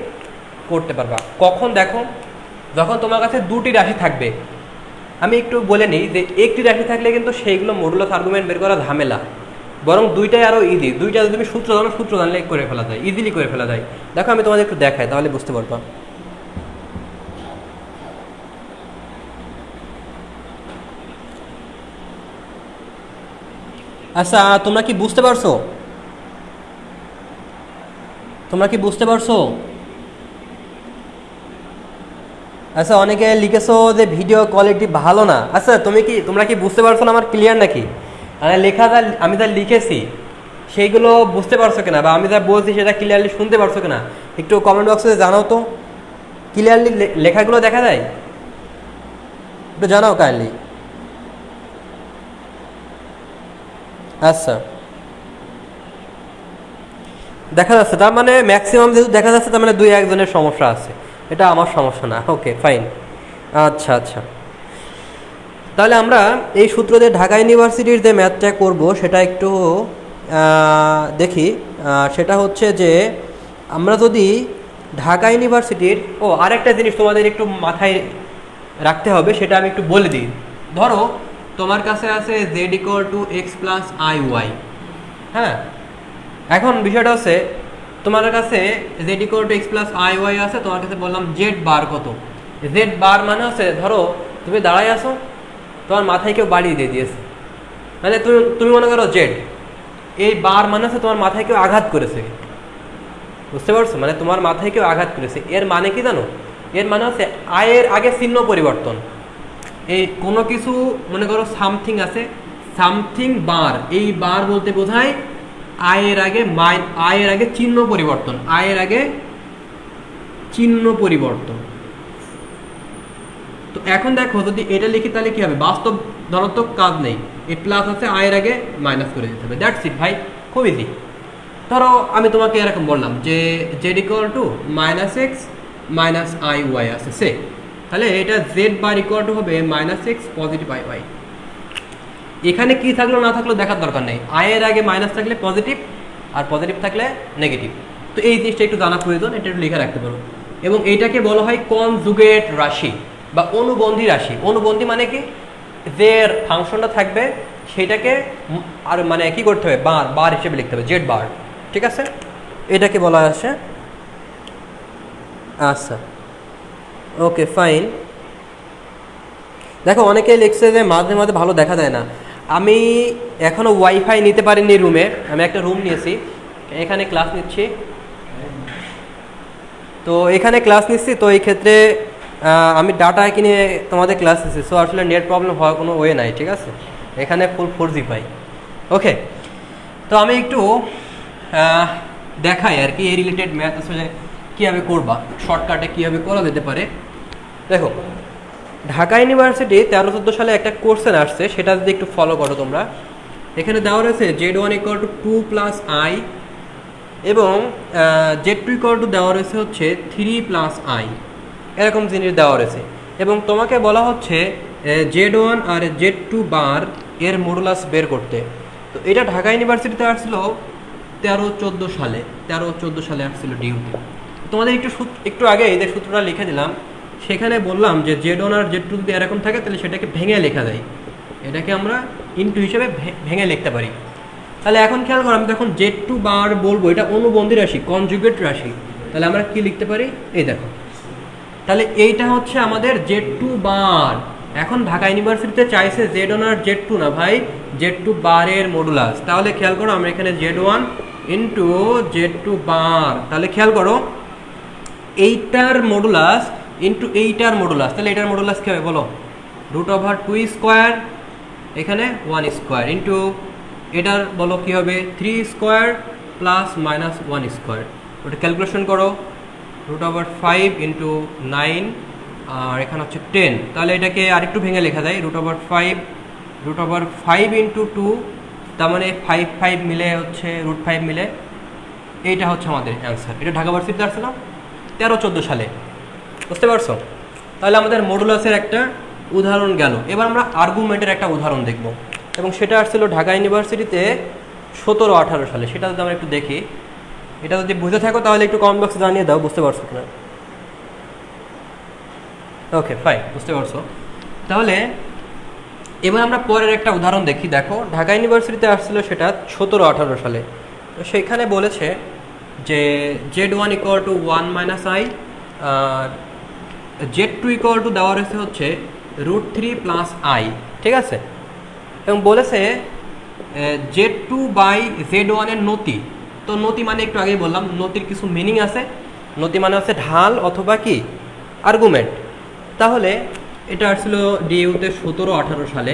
করতে পারবা। কখন দেখো, যখন তোমার কাছে দুটি রাশি থাকবে। আমি একটু বলে নিই যে একটি রাশি থাকলে কিন্তু সেইগুলো মডুলাস আর্গুমেন্ট বের করা ঝামেলা, বরং দুইটাই আরও ইজি। দুইটা যদি তুমি সূত্র জানো, সূত্র জানলে করে ফেলা যায়, ইজিলি করে ফেলা যায়। দেখো আমি তোমাদের একটু দেখাই, তাহলে বুঝতে পারবা। আচ্ছা, তোমরা কি বুঝতে পারছো? তোমরা কি বুঝতে পারছো? আচ্ছা, অনেকে লিখেছো যে ভিডিও কোয়ালিটি ভালো না। আচ্ছা, তোমরা কি বুঝতে পারছো না? আমার ক্লিয়ার নাকি? লেখা যা আমি যা লিখেছি সেইগুলো বুঝতে পারছো কিনা, বা আমি যা বলছি সেটা ক্লিয়ারলি শুনতে পারছো কিনা একটু কমেন্ট বক্সে জানাও তো। ক্লিয়ারলি লেখাগুলো দেখা যায়? একটু জানাও কাইন্ডলি। আচ্ছা, দেখা যাচ্ছে, তার মানে ম্যাক্সিমাম যেহেতু দেখা যাচ্ছে, তার মানে দুই একজনের সমস্যা আছে, এটা আমার সমস্যা না। ওকে, ফাইন। আচ্ছা আচ্ছা, তাহলে আমরা এই সূত্র দিয়ে ঢাকা ইউনিভার্সিটির যে ম্যাথটা করব সেটা একটু দেখি। সেটা হচ্ছে যে আমরা যদি ঢাকা ইউনিভার্সিটির আরেকটা জিনিস তোমাদের একটু মাথায় রাখতে হবে, সেটা আমি একটু বলে দিই। ধরো তোমার কাছে আছে z equal to x plus i y. হ্যাঁ, এখন বিষয়টা হচ্ছে তোমার কাছে z equal to x plus i y আছে, তোমার কাছে বললাম জেড বার কত। জেড বার মানে হচ্ছে ধরো তুমি দাঁড়ায় আসো, তোমার মাথায় কেউ বাড়ি দিয়ে দিয়েছে, মানে তুমি মনে করো জেড, এই বার মানে হচ্ছে তোমার মাথায় কেউ আঘাত করেছে। বুঝতে পারছো? মানে তোমার মাথায় কেউ আঘাত করেছে, এর মানে কি জানো? এর মানে হচ্ছে আয়ের আগে চিহ্ন পরিবর্তন। এই কোনো কিছু মনে করো সামথিং আছে, সামথিং বার, এই বার বলতে বোঝায় আয়ের আগে চিহ্ন পরিবর্তন, আয়ের আগে চিহ্ন পরিবর্তন। তো এখন দেখো যদি এটা লিখি তাহলে কি হবে? বাস্তব ধনাত্মক কাজ নেই, এই প্লাস আছে, আয়ের আগে মাইনাস করে দিতে হবে। দ্যাটস ইট ভাই, খুব ইজি। ধরো আমি তোমাকে এরকম বললাম যে z equal to minus x minus i y আছে সে, তাহলে এটা জেড বার ইকুয়াল টু হবে minus x positive i y. এখানে কি থাকলো না থাকলো দেখার দরকার নেই, আয়ের আগে মাইনাস থাকলে পজিটিভ আর পজিটিভ থাকলে নেগেটিভ। তো এই জিনিসটা একটু জানা প্রয়োজন, এটা একটু লিখে রাখতে পারো। এবং এইটাকে বলা হয় কনজুগেট রাশি বা অনুবন্ধী রাশি। অনুবন্ধী মানে কি? যে ফাংশনটা থাকবে সেটাকে আর মানে কি করতে হবে, বার হিসেবে লিখতে হবে, জেড বার। ঠিক আছে, এটাকে বলা আছে। আচ্ছা, ওকে, ফাইন। দেখো অনেকে লিখছে যে মাঝে মাঝে ভালো দেখা যায় না। আমি এখনো ওয়াইফাই নিতে পারিনি রুমে, আমি একটা রুম নিয়েছি, এখানে ক্লাস নিচ্ছি। তো এখানে ক্লাস নিচ্ছি, তো এই ক্ষেত্রে আমি ডাটা কিনে তোমাদের ক্লাস নিচ্ছি, সো আসলে নেট প্রবলেম হওয়ার কোনো ওয়ে নাই। ঠিক আছে, এখানে ফুল 4G পাই। ওকে, তো আমি একটু দেখাই আর কি এই রিলেটেড ম্যাথ আসলে কীভাবে করবা, শর্টকাটে কীভাবে করা যেতে পারে। দেখো ঢাকা ইউনিভার্সিটি 13-14 সালে একটা কোর্সেন আসছে, সেটা যদি একটু ফলো করো তোমরা। এখানে দেওয়া রয়েছে Z one equal to 2 plus I এবং জেড টু ইকুয়াল টু দেওয়া রয়েছে হচ্ছে 3 প্লাস আই, এরকম জিনিস দেওয়া রয়েছে। এবং তোমাকে বলা হচ্ছে জেড ওয়ান আর জেড টু বার এর মডুলাস বের করতে। তো এটা ঢাকা ইউনিভার্সিটিতে আসছিল 13-14 সালে আসছিল ডিউতে। তোমাদের একটু আগে এদের সূত্রটা লিখে দিলাম, সেখানে বললাম যে জেড ওয়ান আর জেড টু যদি এরকম থাকে তাহলে সেটাকে ভেঙে লেখা যায়, এটাকে আমরা ইনটু হিসেবে ভেঙে লিখতে পারি। তাহলে এখন খেয়াল করো, আমি যখন জেড টু বার বলবো এটা অনুবন্ধী রাশি, কনজুগেট রাশি, তাহলে আমরা কি লিখতে পারি? এই দেখো, তাহলে এইটা হচ্ছে আমাদের জেড টু বার। এখন ঢাকা ইউনিভার্সিটিতে চাইছে জেড ওয়ান আর জেড টু না ভাই, জেড টু বারের মডুলাস। তাহলে খেয়াল করো আমরা এখানে z one into z two bar, তাহলে খেয়াল করো এইটার মডুলাস ইন্টু এইটার মডুলাস, তাহলে এটার মডুলাস কী হবে বলো? √2 স্কোয়ার, এখানে 1 স্কোয়ার ইন্টু এটার বলো কী হবে? 3 স্কোয়ার প্লাস মাইনাস 1 স্কোয়ার। ওটা ক্যালকুলেশন করো, √5 ইন্টু 9 আর এখানে হচ্ছে 10। তাহলে এটাকে আরেকটু ভেঙে লেখা যায়, √5 ইন্টু 2, তার মানে 5 মিলে হচ্ছে √5 মিলে, এইটা হচ্ছে আমাদের অ্যান্সার। এটা ঢাকা ভার্সিটিতে আসছিলাম 13-14 সালে। বুঝতে পারছো? তাহলে আমাদের মডুলাসের একটা উদাহরণ গেল। এবার আমরা আর্গুমেন্টের একটা উদাহরণ দেখব, এবং সেটা আসছিল ঢাকা ইউনিভার্সিটিতে 17-18 সালে, সেটা যদি আমরা একটু দেখি। এটা যদি বুঝে থাকো তাহলে একটু কমেন্ট বক্সে জানিয়ে দাও বুঝতে পারছো কিনা। ওকে ফাইন, বুঝতে পারছো। তাহলে এবার আমরা পরের একটা উদাহরণ দেখি। দেখো ঢাকা ইউনিভার্সিটিতে আসছিল সেটা 17-18 সালে। তো সেইখানে বলেছে যে Z1 = 1 - i আর Z2 = দেওয়া রয়েছে হচ্ছে √3 + i, ঠিক আছে। এবং বলেছে Z2/Z1 এর নতি। তো নতি মানে একটু আগেই বললাম, নতির কিছু মিনিং আছে। নতি মানে হচ্ছে ঢাল অথবা কি আর্গুমেন্ট। তাহলে এটা আসছিল ডিইউতে 17-18 সালে।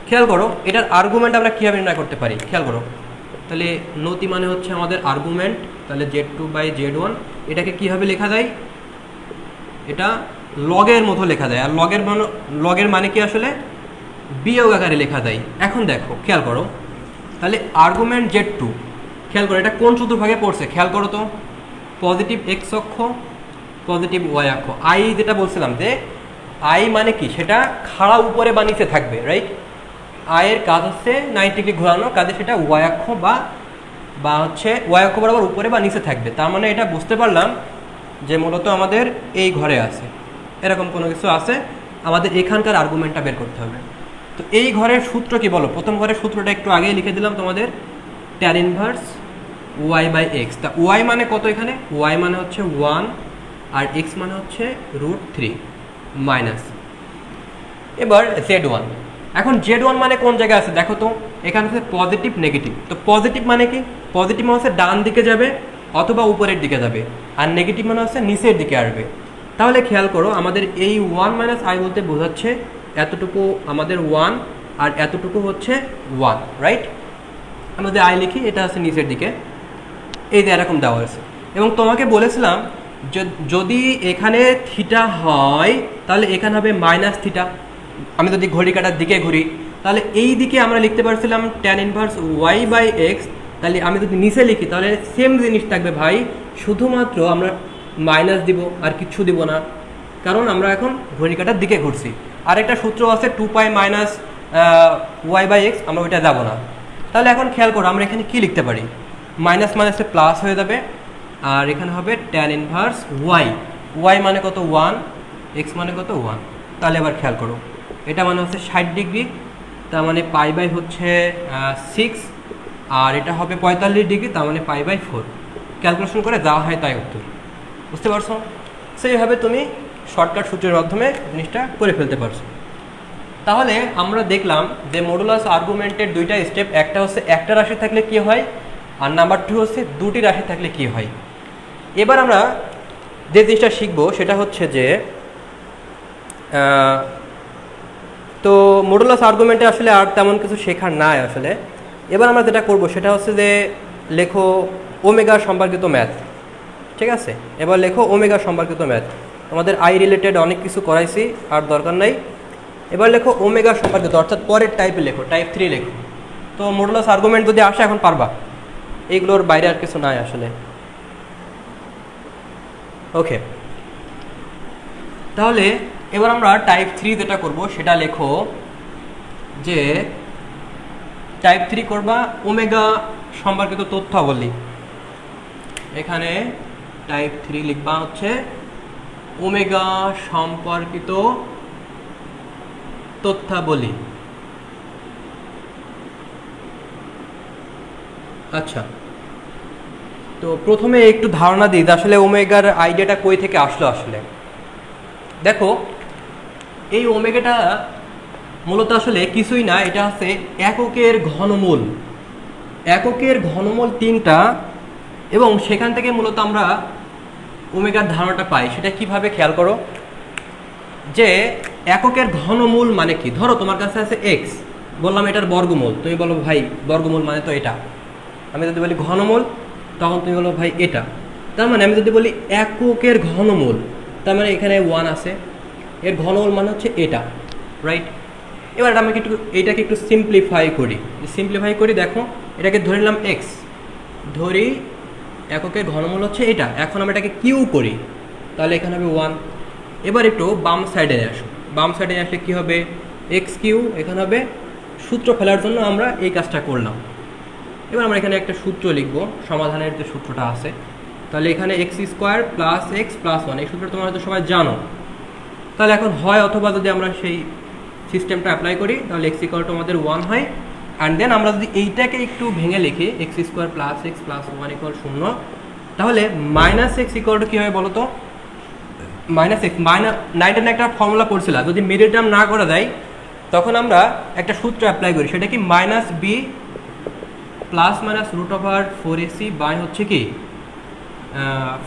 খেয়াল করো এটার আর্গুমেন্ট আমরা কীভাবে নির্ণয় করতে পারি, খেয়াল করো। তাহলে নতি মানে হচ্ছে আমাদের আর্গুমেন্ট, তাহলে Z2/Z1 এটাকে কীভাবে লেখা যায়, এটা লগের মতো লেখা যায়। আর লগের মানে কি আসলে বিয়োগ আকারে লেখা যায়। এখন দেখো খেয়াল করো, তাহলে আর্গুমেন্ট Z2, খেয়াল করো এটা কোন চতুর্ভাগে পড়ছে, খেয়াল করো তো। পজিটিভ এক্স অক্ষ, পজিটিভ ওয়াই অক্ষ। আই যেটা বলছিলাম যে আই মানে কি, সেটা খাড়া উপরে বা নিচে থাকবে, রাইট। আয়ের কাজ হচ্ছে 90 ডিগ্রি ঘোরানো, কাজে সেটা ওয়াই অক্ষ বা হচ্ছে ওয়াই অক্ষ বরাবর উপরে বা নিচে থাকবে। তার মানে এটা বুঝতে পারলাম যে মূলত আমাদের এই ঘরে আছে, এরকম কোনো কিছু আছে, আমাদের এখানকার আর্গুমেন্টটা বের করতে হবে। তো এই ঘরের সূত্র কি বলো, প্রথম ঘরের সূত্রটা একটু আগেই লিখে দিলাম তোমাদের, tan ইনভার্স y/x। তা y মানে কত এখানে, y মানে হচ্ছে 1 আর x মানে হচ্ছে √3 মাইনাস। এবার Z1, এখন Z1 মানে কোন জায়গায় আছে দেখো তো, এখানে হচ্ছে পজিটিভ নেগেটিভ। তো পজিটিভ মানে কি, পজিটিভ মানে হচ্ছে ডান দিকে যাবে অথবা উপরের দিকে যাবে, আর নেগেটিভ মানে হচ্ছে নিচের দিকে আসবে। তাহলে খেয়াল করো আমাদের এই 1 - i বলতে বোঝাচ্ছে এতটুকু আমাদের 1 আর এতটুকু হচ্ছে 1, রাইট। আমরা যদি আই লিখি এটা আছে নিচের দিকে, এই যে এরকম দেওয়া হয়েছে। এবং তোমাকে বলেছিলাম যদি এখানে থিটা হয় তাহলে এখানে হবে -θ। আমি যদি ঘড়ি কাটার দিকে ঘুরি তাহলে এই দিকে আমরা লিখতে পারছিলাম tan ইনভার্স y/x। তাহলে আমি যদি নিচে লিখি তাহলে সেম জিনিস থাকবে ভাই, শুধুমাত্র আমরা মাইনাস দিব আর কিচ্ছু দিব না, কারণ আমরা এখন ঘড়ি কাটার দিকে ঘুরছি। আরেকটা সূত্র আছে 2π - y/x, আমরা ওইটা যাব না। তাহলে এখন খেয়াল করো আমরা এখানে কি লিখতে পারি, মাইনাস মাইনাসে প্লাস হয়ে যাবে, আর এখানে হবে tan ইনভার্স y মানে কত 1, x মানে কত 1। তাহলে এবার খেয়াল করো এটা মানে হচ্ছে 60 ডিগ্রি, তার মানে π/, হচ্ছে 6, আর এটা হবে 45 ডিগ্রি, তার মানে π/4। ক্যালকুলেশন করে যা হয় তাই উত্তর, বুঝতে পারছো। সেইভাবে তুমি শর্টকাট সূত্রের মাধ্যমে জিনিসটা করে ফেলতে পারছো। তাহলে আমরা দেখলাম যে মডুলাস আর্গুমেন্টের দুইটা স্টেপ, একটা হচ্ছে একটা রাশি থাকলে কি হয়, আর নাম্বার 2 হচ্ছে দুটি রাশি থাকলে কি হয়। এবার আমরা যে জিনিসটা শিখবো সেটা হচ্ছে যে তো মডুলাস আর্গুমেন্টে আসলে আর তেমন কিছু শেখার নাই আসলে। এবার আমরা যেটা করব সেটা হচ্ছে যে লেখো ওমেগা সম্পর্কিত ম্যাথ, ঠিক আছে। এবার লেখো ওমেগা সম্পর্কিত ম্যাথ। আমাদের আই রিলেটেড অনেক কিছু করাইছি, আর দরকার নাই। এবার লেখো ওমেগা সম্পর্কিত, অর্থাৎ পরের টাইপে লেখো, টাইপ 3 লেখো। তো মডুলাস আর্গুমেন্ট যদি আসে এখন পারবা, এইগুলোর বাইরে আর কিছু নাই আসলে। ওকে, তাহলে এবার আমরা টাইপ 3 যেটা করব সেটা লেখো যে টাইপ 3 করবা ওমেগা সম্পর্কিত তথ্যাবলী। এখানে টাইপ 3 লিখবা হচ্ছে ওমেগা সম্পর্কিত তথ্যাবলী। আচ্ছা, তো প্রথমে একটু ধারণা দিই আসলে ওমেগার আইডিয়াটা কই থেকে আসলো। আসলে দেখো এই ওমেগাটা মূলত আসলে কিছুই না, এটা হচ্ছে এককের ঘনমূল। এককের ঘনমূল 3টা, এবং সেখান থেকে মূলত আমরা ওমেগার ধারণাটা পাই। সেটা কিভাবে খেয়াল করো, যে এককের ঘনমূল মানে কি, ধরো তোমার কাছে আছে এক্স, বললাম এটার বর্গমূল, তুমি বলো ভাই বর্গমূল মানে তো এটা। আমি যদি বলি ঘনমূল তখন তুমি বলো ভাই এটা। তার মানে আমি যদি বলি এককের ঘনমূল, তার মানে এখানে 1 আছে, এর ঘনমূল মানে হচ্ছে এটা, রাইট। এবার আমি এটাকে একটু সিম্পলিফাই করি। দেখো এটাকে ধরে নিলাম এক্স, ধরি এককের ঘনমূল হচ্ছে এটা। এখন আমি এটাকে কিউ করি, তাহলে এখানে হবে 1। এবার একটু বাম সাইডে আসো, বাম সাইডে আসলে কি হবে, এক্স কিউ। এখানে হবে, সূত্র ফেলার জন্য আমরা এই কাজটা করলাম। এবার আমরা এখানে একটা সূত্র লিখব, সমাধানের যে সূত্রটা আছে। তাহলে এখানে x square plus x plus one, এই সূত্রটা তোমরা হয়তো সবাই জানো। তাহলে এখন হয় অথবা যদি আমরা সেই সিস্টেমটা অ্যাপ্লাই করি তাহলে এক্স ইকুয়াল টু আমাদের ওয়ান হয়। অ্যান্ড দেন আমরা যদি এইটাকে একটু ভেঙে লিখি, x square plus x plus one equal শূন্য, তাহলে মাইনাস এক্স ইকুয়াল টু কী হবে বলো তো? মাইনাস এক্স নাইনটিন একটা ফর্মুলা পড়ছিলাম, যদি মিডল টার্ম না করা যায় তখন আমরা একটা সূত্র অ্যাপ্লাই করি, সেটা কি minus B plus minus root over four a c by হচ্ছে কি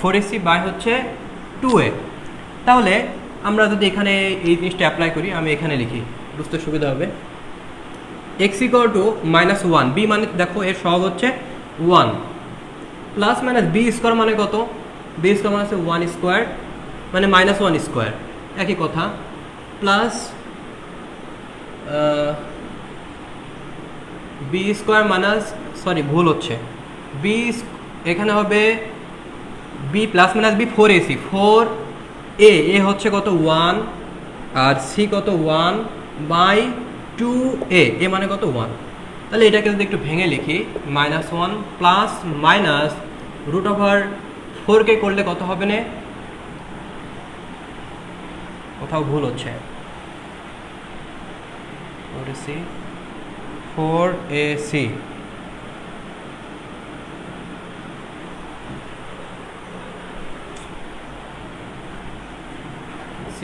ফোর এসি বাই হচ্ছে 2a। তাহলে আমরা যদি এখানে এই জিনিসটা অ্যাপ্লাই করি, আমি এখানে লিখি বুঝতে সুবিধা হবে। X equal to minus one, b মানে দেখো এর সহগ হচ্ছে one, plus minus b square মানে কত? বি স্কোয়ার মানে হচ্ছে ওয়ান স্কোয়ার, মানে মাইনাস ওয়ান স্কোয়ার, একই কথা, plus b square minus, sorry ভুল হচ্ছে, বি এখানে হবে b plus minus b four a c, four a হচ্ছে কত ওয়ান, আর সি কত ওয়ান বাই 2a, এ মানে কত ওয়ান। তাহলে এটাকে যদি একটু ভেঙে লিখি, minus one plus minus root over ফোরকে করলে কত হবে না? কোথাও ভুল হচ্ছে, 4ac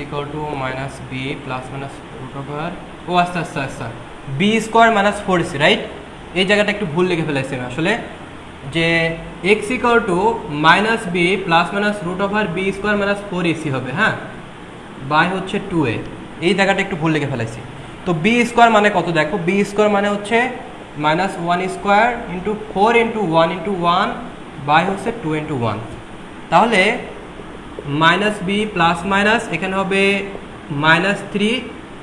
equal to minus B plus minus root over, ও আচ্ছা আচ্ছা আচ্ছা, B square minus four C, right? এই জায়গাটা একটু ভুল লিখে ফেলেছি আমি আসলে, যে X equal to minus B plus minus root over B square minus four AC হবে, হ্যাঁ, বাই হচ্ছে 2a, এই জায়গাটা একটু ভুল লিখে ফেলেছি। তো বি স্কোয়ার মানে কত দেখো, বি স্কোয়ার মানে হচ্ছে minus one square into four into one by হচ্ছে 2 ইন্টু ওয়ান। তাহলে মাইনাস বি প্লাস মাইনাস এখানে হবে মাইনাস 3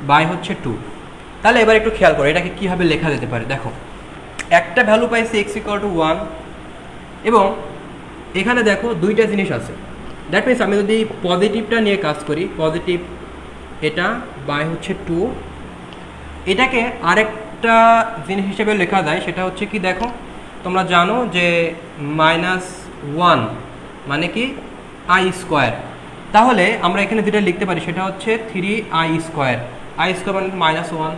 বাই হচ্ছে 2। তাহলে এবার একটু খেয়াল করো এটাকে কীভাবে লেখা যেতে পারে। দেখো একটা ভ্যালু পাইছি এক্স ইকুয়াল টু 1, এবং এখানে দেখো দুইটা জিনিস আছে। দ্যাট মিনস আমি যদি পজিটিভটা নিয়ে কাজ করি, পজিটিভ এটা বাই হচ্ছে 2, এটাকে আরেকটা জিনিস হিসেবে লেখা যায়, সেটা হচ্ছে কি দেখো, তোমরা জানো যে মাইনাস 1 মানে কি আই স্কোয়ার। তাহলে আমরা এখানে যেটা লিখতে পারি সেটা হচ্ছে 3i স্কোয়ার, আই স্কোয়ার মানে মাইনাস 1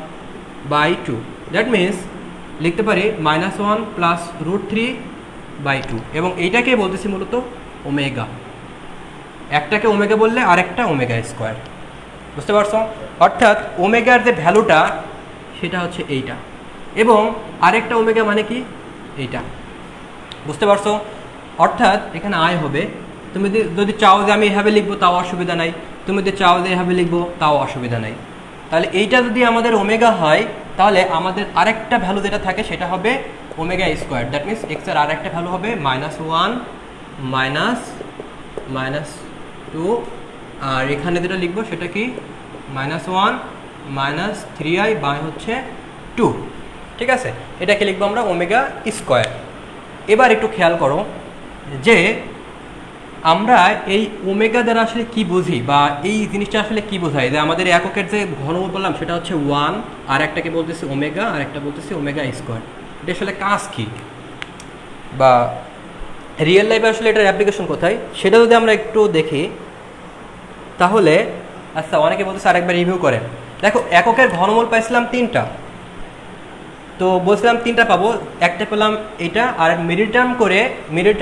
বাই 2। দ্যাট মিনস লিখতে পারি মাইনাস 1 প্লাস রুট 3 বাই 2, এবং এইটাকে বলতেছি মূলত ওমেগা। একটাকে ওমেগা বললে আরেকটা ওমেগা স্কোয়ার, বুঝতে পারছো? অর্থাৎ ওমেগার যে ভ্যালুটা সেটা হচ্ছে এইটা, এবং আরেকটা ওমেগা মানে কি এইটা, বুঝতে পারছো? অর্থাৎ এখানে আয় হবে, তুমি যদি চাও যে আমি এভাবে লিখবো তাও অসুবিধা নাই, তুমি যদি চাও যে এভাবে লিখবো তাও অসুবিধা নাই। তাহলে এইটা যদি আমাদের ওমেগা হয় তাহলে আমাদের আরেকটা ভ্যালু যেটা থাকে সেটা হবে omega square. That means x এর আরেকটা ভ্যালু হবে মাইনাস 1 মাইনাস 2, আর এখানে যেটা লিখবো সেটা কি মাইনাস 1 মাইনাস 3i বাই হচ্ছে 2, ঠিক আছে? এটাকে লিখবো আমরা ওমেগা স্কোয়ার। এবার একটু খেয়াল করো যে আমরা এই ওমেগা দ্বারা আসলে কি বুঝি, বা এই জিনিসটা আসলে কি বোঝায়, যে আমাদের এককের যে ঘনমূল বললাম সেটা হচ্ছে 1, আর একটাকে বলতেছি ওমেগা, আর একটা বলতেছি ওমেগা স্কোয়ার। এটা আসলে কাজ কি, বা রিয়েল লাইফে আসলে এটার অ্যাপ্লিকেশন কোথায় সেটা যদি আমরা একটু দেখি তাহলে, আচ্ছা অনেকে বলতেছে আরেকবার রিভিউ করেন। দেখো এককের ঘনমূল পাইছিলাম 3টা, তো বলছিলাম 3টা পাবো, একটা পেলাম এটা, আর মিডল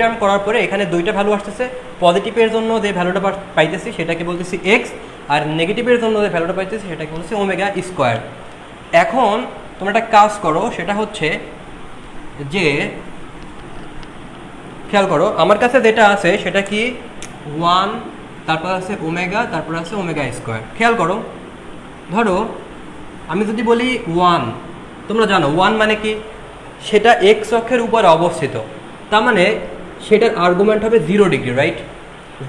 টার্ম করার পরে এখানে 2টা ভ্যালু আসতেছে। পজিটিভের জন্য যে ভ্যালুটা পাইতেছি সেটাকে বলতেছি এক্স, আর নেগেটিভের জন্য যে ভ্যালুটা পাইতেছি সেটাকে বলতেছি ওমেগা স্কোয়ার। এখন তোমরা একটা কাজ করো, সেটা হচ্ছে যে খেয়াল করো আমার কাছে যেটা আছে সেটা কি 1, তারপর আছে ওমেগা, তারপর আছে ওমেগা স্কোয়ার। খেয়াল করো, ধরো আমি যদি বলি 1, তোমরা জানো 1 মানে কি, সেটা এক্স অক্ষের উপরে অবস্থিত, তার মানে সেটার আর্গুমেন্ট হবে 0 ডিগ্রি, রাইট?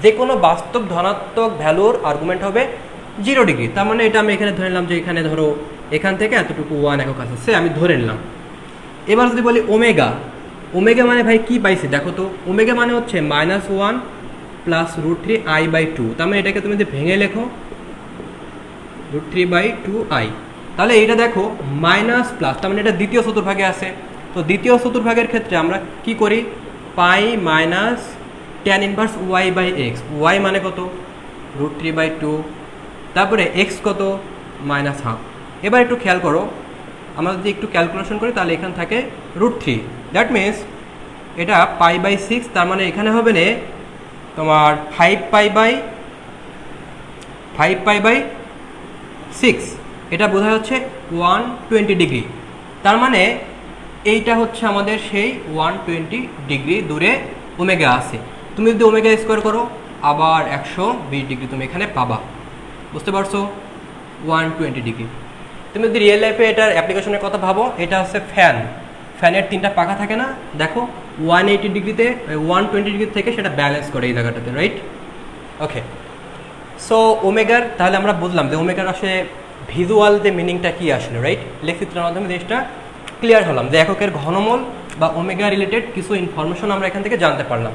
যে কোনো বাস্তব ধনাত্মক ভ্যালুর আর্গুমেন্ট হবে 0 ডিগ্রি। তার মানে এটা আমি এখানে ধরে নিলাম যে এখানে ধরো এখান থেকে এতটুকু 1 একক আছে, সে আমি ধরে নিলাম। এবার যদি বলি ওমেগা, ওমেগা মানে ভাই কি পাইছি দেখো তো, ওমেগা মানে হচ্ছে -1 প্লাস √3i বাই 2, তার মানে এটাকে তুমি যদি ভেঙে লেখো √3 বাই 2i, তাহলে এইটা দেখো মাইনাস প্লাস, তার মানে এটা দ্বিতীয় চতুর্ভাগে আছে, তো দ্বিতীয় চতুর্ভাগের ক্ষেত্রে আমরা কি করি, pi minus tan inverse Y by X. Y মানে কত, √3/2, তারপরে এক্স কত, -½ এবার একটু খেয়াল করো, আমরা যদি একটু ক্যালকুলেশন করি তাহলে এখানে থাকে √3, দ্যাট মিনস এটা π/6, তার মানে এখানে হবে না তোমার 5π/6, এটা বোঝা হচ্ছে 120 ডিগ্রি। তার মানে এইটা হচ্ছে আমাদের সেই 120 ডিগ্রি দূরে ওমেগা আছে। তুমি যদি ওমেগা স্কোয়ার করো আবার 120 ডিগ্রি তুমি এখানে পাবা, বুঝতে পারছো, 120 ডিগ্রি। তুমি যদি রিয়েল লাইফে এটার অ্যাপ্লিকেশনের কথা ভাবো, এটা হচ্ছে ফ্যানের 3টা পাখা থাকে না, দেখো 180 ডিগ্রিতে 120 ডিগ্রি থেকে সেটা ব্যালেন্স করে এই জায়গাটাতে, রাইট? ওকে, সো ওমেগার তাহলে আমরা বুঝলাম যে ওমেগার আসলে ভিজুয়াল যে মিনিংটা কী আসলে, রাইট? লেখচিত্রের মাধ্যমে জিনিসটা ক্লিয়ার হলাম যে এককের ঘনমূল বা ওমেগা রিলেটেড কিছু ইনফরমেশন আমরা এখান থেকে জানতে পারলাম।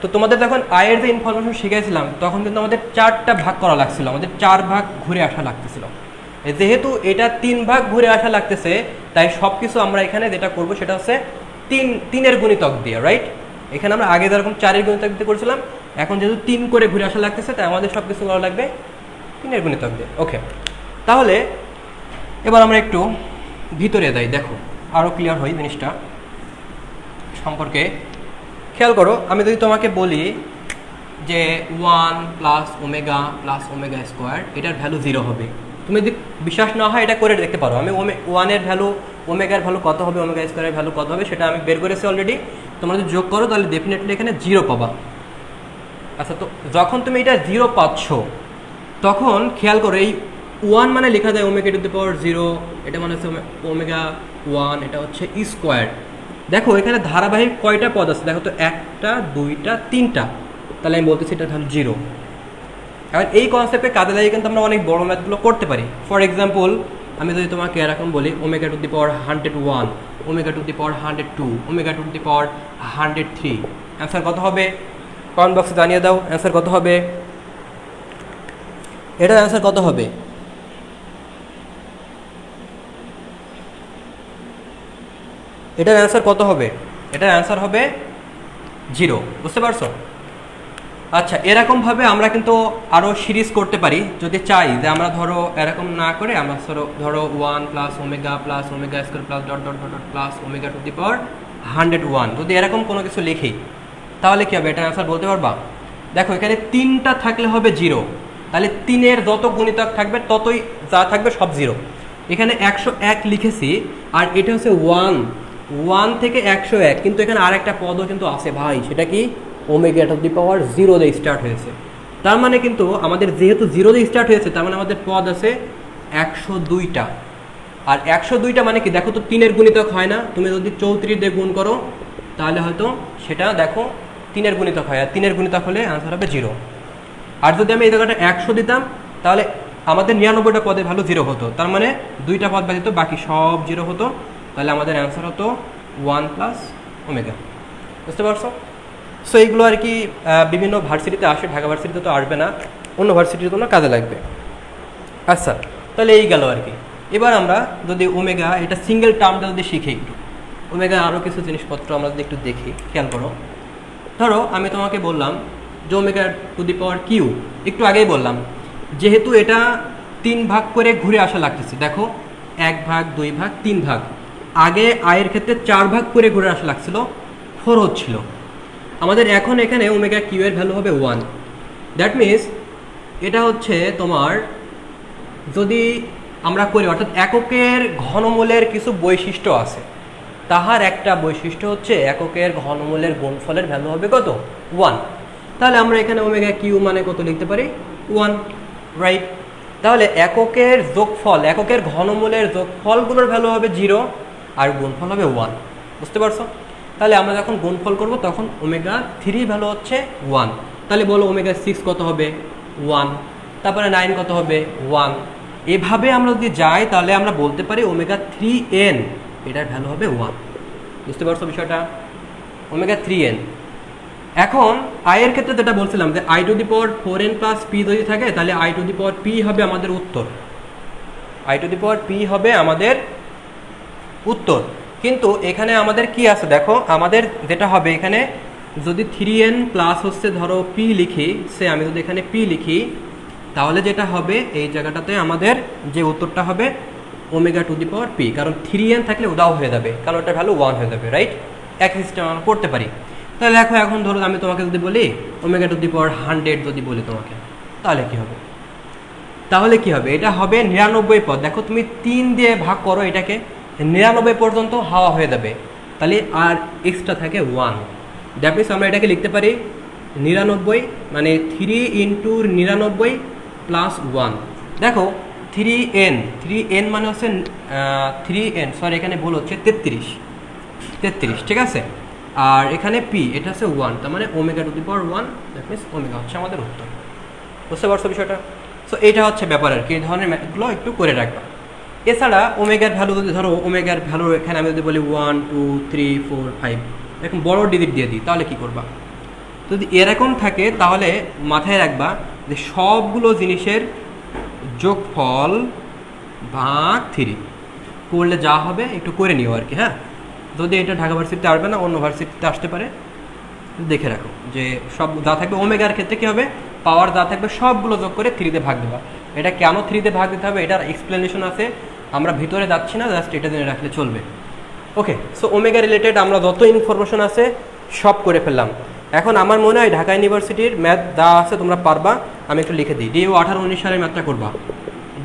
তো তোমাদের যখন আয়ের যে ইনফরমেশন শিখেছিলাম তখন কিন্তু আমাদের 4টা ভাগ করা লাগছিল, আমাদের 4 ভাগ ঘুরে আসা লাগতেছিল। যেহেতু এটা 3 ভাগ ঘুরে আসা লাগতেছে, তাই সব কিছু আমরা এখানে যেটা করব সেটা হচ্ছে 3-এর গুণিতক দিয়ে, রাইট? এখানে আমরা আগে যেরকম 4-এর গুণিতক দিয়ে করেছিলাম, এখন যেহেতু 3 করে ঘুরে আসা লাগতেছে, তাই আমাদের সব কিছু করা লাগবে 3-এর গুণিতক দিয়ে। ওকে, তাহলে এবার আমরা একটু ভিতরে যাই, দেখো আরও ক্লিয়ার হয় জিনিসটা সম্পর্কে। খেয়াল করো, আমি যদি তোমাকে বলি যে 1 + ওমেগা স্কোয়ার এটার ভ্যালু 0 হবে, তুমি যদি বিশ্বাস না হয় এটা করে দেখতে পারো। আমি 1-এর ভ্যালু, ওমেগার ভ্যালু কত হবে, ওমেগা স্কোয়ারের ভ্যালু কত হবে সেটা আমি বের করেছি অলরেডি। তোমরা যদি যোগ করো তাহলে ডেফিনেটলি এখানে 0 পাবা। আচ্ছা, তো যখন তুমি এটা 0 পাচ্ছ তখন খেয়াল করো, এই 1 মানে লেখা যায় ω²0, এটা মানে হচ্ছে ω1, এটা হচ্ছে স্কোয়ার। দেখো এখানে ধারাবাহিক কয়টা পদ আছে, দেখো তো 1টা 2টা 3টা, তাহলে আমি বলতেছি এটা ভ্যালু 0। এখন এই কনসেপ্টে কাজে লাগিয়ে কিন্তু আমরা অনেক বড় ম্যাথগুলো করতে পারি। ফর এক্সাম্পল, আমি যদি তোমাকে এরকম বলি ω⁴101, ω⁴102, ω⁴103, অ্যান্সার কত হবে? কমেন্ট বক্সে জানিয়ে দাও অ্যান্সার কত হবে। এটার অ্যান্সার কত হবে? এটার অ্যান্সার কত হবে? এটার অ্যান্সার হবে 0, বুঝতে পারছো? আচ্ছা, এরকমভাবে আমরা কিন্তু আরও সিরিজ করতে পারি যদি চাই যে আমরা ধরো এরকম না করে আমরা ধরো 1 + ওমেগা স্কোয়ার +ω² যদি এরকম কোনো কিছু লিখি তাহলে কি হবে, এটার অ্যান্সার বলতে পারবা? দেখো এখানে 3টা থাকলে হবে 0, তাহলে 3-এর যত গুণিতক থাকবে ততই যা থাকবে সব 0। এখানে 101 লিখেছি, আর এটা হচ্ছে 1 থেকে 101, কিন্তু এখানে আরেকটা পদও কিন্তু আছে ভাই, সেটা কি ω⁴0 দিয়ে স্টার্ট হয়েছে। তার মানে কিন্তু আমাদের যেহেতু 0 দিয়ে স্টার্ট হয়েছে, তার মানে আমাদের পদ আছে 102টা। আর 102টা মানে কি, দেখো তো 3-এর গুণিতক হয় না, তুমি যদি 34 দিয়ে গুণ করো তাহলে হয়তো সেটা দেখো 3-এর গুণিতক হয়, আর 3-এর গুণিতক হলে আনসার হবে 0। আর যদি আমি এই জায়গাটা 100 দিতাম তাহলে আমাদের 99টা পদের ভ্যালু 0 হতো, তার মানে 2টা পদ ব্যতীত বাকি সব 0 হতো, তাহলে আমাদের অ্যান্সার হতো 1 + ওমেগা। বুঝতে পারছো? সো এইগুলো আর কি বিভিন্ন ভার্সিটিতে আসে, ঢাকা ভার্সিটিতে তো আসবে না, অন্য ভার্সিটির জন্য কাজে লাগবে। আচ্ছা, তাহলে এই গেল আর কি। এবার আমরা যদি ওমেগা এটা সিঙ্গেল টার্মটা যদি শিখি একটু, ওমেগা আরও কিছু জিনিসপত্র আমরা যদি একটু দেখি, খেয়াল করো। ধরো আমি তোমাকে বললাম যে ω⁴Q, একটু আগেই বললাম যেহেতু এটা 3 ভাগ করে ঘুরে আসা লাগতেছে, দেখো 1 ভাগ 2 ভাগ 3 ভাগ, আগে আয়ের ক্ষেত্রে 4 ভাগ করে ঘুরে আসা লাগছিল, 4 হচ্ছিল। আমাদের এখন এখানে ω⁴Q এর ভ্যালু হবে 1, দ্যাট মিনস এটা হচ্ছে তোমার যদি আমরা করি, অর্থাৎ এককের ঘনমূলের কিছু বৈশিষ্ট্য আছে, তাহার একটা বৈশিষ্ট্য হচ্ছে এককের ঘনমূলের গুণফলের ভ্যালু হবে কত? 1। তাহলে আমরা এখানে ω⁴Q মানে কত লিখতে পারি? 1, রাইট? তাহলে এককের যোগফল, এককের ঘনমূলের যোগফলগুলোর ভ্যালু হবে 0 আর গুণফল হবে 1, বুঝতে পারছো? তাহলে আমরা যখন গুণফল করব তখন ω3 ভ্যালু হচ্ছে 1, তাহলে বলো ω6 কত হবে? 1, তারপরে 9 কত হবে? 1। এভাবে আমরা যদি যাই তাহলে আমরা বলতে পারি ω3n এটার ভ্যালু হবে 1, বুঝতে পারছো বিষয়টা? ω3n। এখন আয়ের ক্ষেত্রে যেটা বলছিলাম যে i⁴n + p যদি থাকে তাহলে i⁴p হবে আমাদের উত্তর, i⁴p হবে আমাদের উত্তর। কিন্তু এখানে আমাদের কি আছে দেখো, আমাদের যেটা হবে এখানে যদি 3n প্লাস হচ্ছে ধরো পি লিখি, সে আমি যদি এখানে পি লিখি, তাহলে যেটা হবে এই জায়গাটাতে আমাদের যে উত্তরটা হবে omega two the power P, কারণ 3n থাকলে উদাও হয়ে যাবে, কারণ ওটার ভ্যালু 1 হয়ে যাবে, রাইট? একই সিস্টেম আমরা করতে পারি। তাহলে দেখো এখন ধরো আমি তোমাকে যদি বলি ওমেগা টু দি পাওয়ার 100 যদি বলি তোমাকে, তাহলে কি হবে? তাহলে কি হবে? এটা হবে 99 পদ। দেখো তুমি 3 দিয়ে ভাগ করো এটাকে, 99 পর্যন্ত হাওয়া হয়ে যাবে, তাহলে আর এক্সট্রা থাকে 1। দ্যাট মিনস আমরা এটাকে লিখতে পারি 99 মানে 3 ইন্টু 99 প্লাস 1। দেখো 3n মানে হচ্ছে 3n, সরি এখানে ভুল হচ্ছে 33, ঠিক আছে? আর এখানে পি এটা হচ্ছে 1, তার মানে omega two the power 1, that means omega হচ্ছে আমাদের উত্তর। বুঝতে পারছো বিষয়টা? সো এটা হচ্ছে ব্যাপার আর কি, এই ধরনের ম্যাথগুলো একটু করে রাখবা। এছাড়া ওমেগার ভ্যালু যদি ধরো ওমেগার ভ্যালু এখানে আমি যদি বলি 1 2 3 4 5 এরকম বড় ডিজিট দিয়ে দিই, তাহলে কি করবা? যদি এরকম থাকে তাহলে মাথায় রাখবা যে সবগুলো জিনিসের যোগফল ভাগ 3 করলে যা হবে একটু করে নিও আর কি। হ্যাঁ, যদি এটা ঢাকা ভার্সিটিতে আসবে না, অন্য ভার্সিটিতে আসতে পারে, দেখে রাখো যে সব যা থাকবে ওমেগার ক্ষেত্রে কী হবে, পাওয়ার যা থাকবে সবগুলো যোগ করে 3 ভাগ দেবা। এটা কেন 3 ভাগ দিতে হবে এটার এক্সপ্লেনেশন আছে, আমরা ভিতরে যাচ্ছি না, জাস্ট এটা জেনে রাখলে চলবে। ওকে, সো ওমেগা রিলেটেড আমরা যত ইনফরমেশন আছে সব করে ফেললাম। এখন আমার মনে হয় ঢাকা ইউনিভার্সিটির ম্যাথ যা আছে তোমরা পারবা, আমি একটু লিখে দিই। DU 18-19 সালে ম্যাথটা করবা।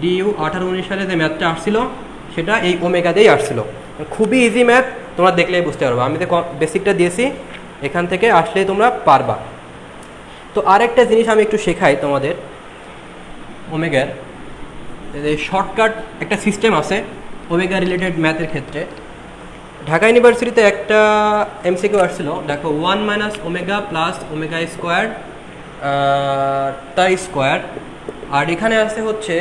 DU 18-19 সালে যে ম্যাথটা আসছিল সেটা এই ওমেগা দিয়েই আসছিল। খুবই ইজি ম্যাথ, তোমরা দেখলেই বুঝতে পারবা। আমি তো বেসিকটা দিয়েছি, এখান থেকে আসলেই তোমরা পারবা। তো আরেকটা জিনিস আমি একটু শেখাই তোমাদের, ওমেগার শর্টকাট একটা সিস্টেম আছে ওমেগা রিলেটেড ম্যাথের ক্ষেত্রে। ঢাকা ইউনিভার্সিটিতে একটা MCQ আসছিল, দেখো 1 minus omega plus omega square তার স্কোয়ার, আর এখানে আছে হচ্ছে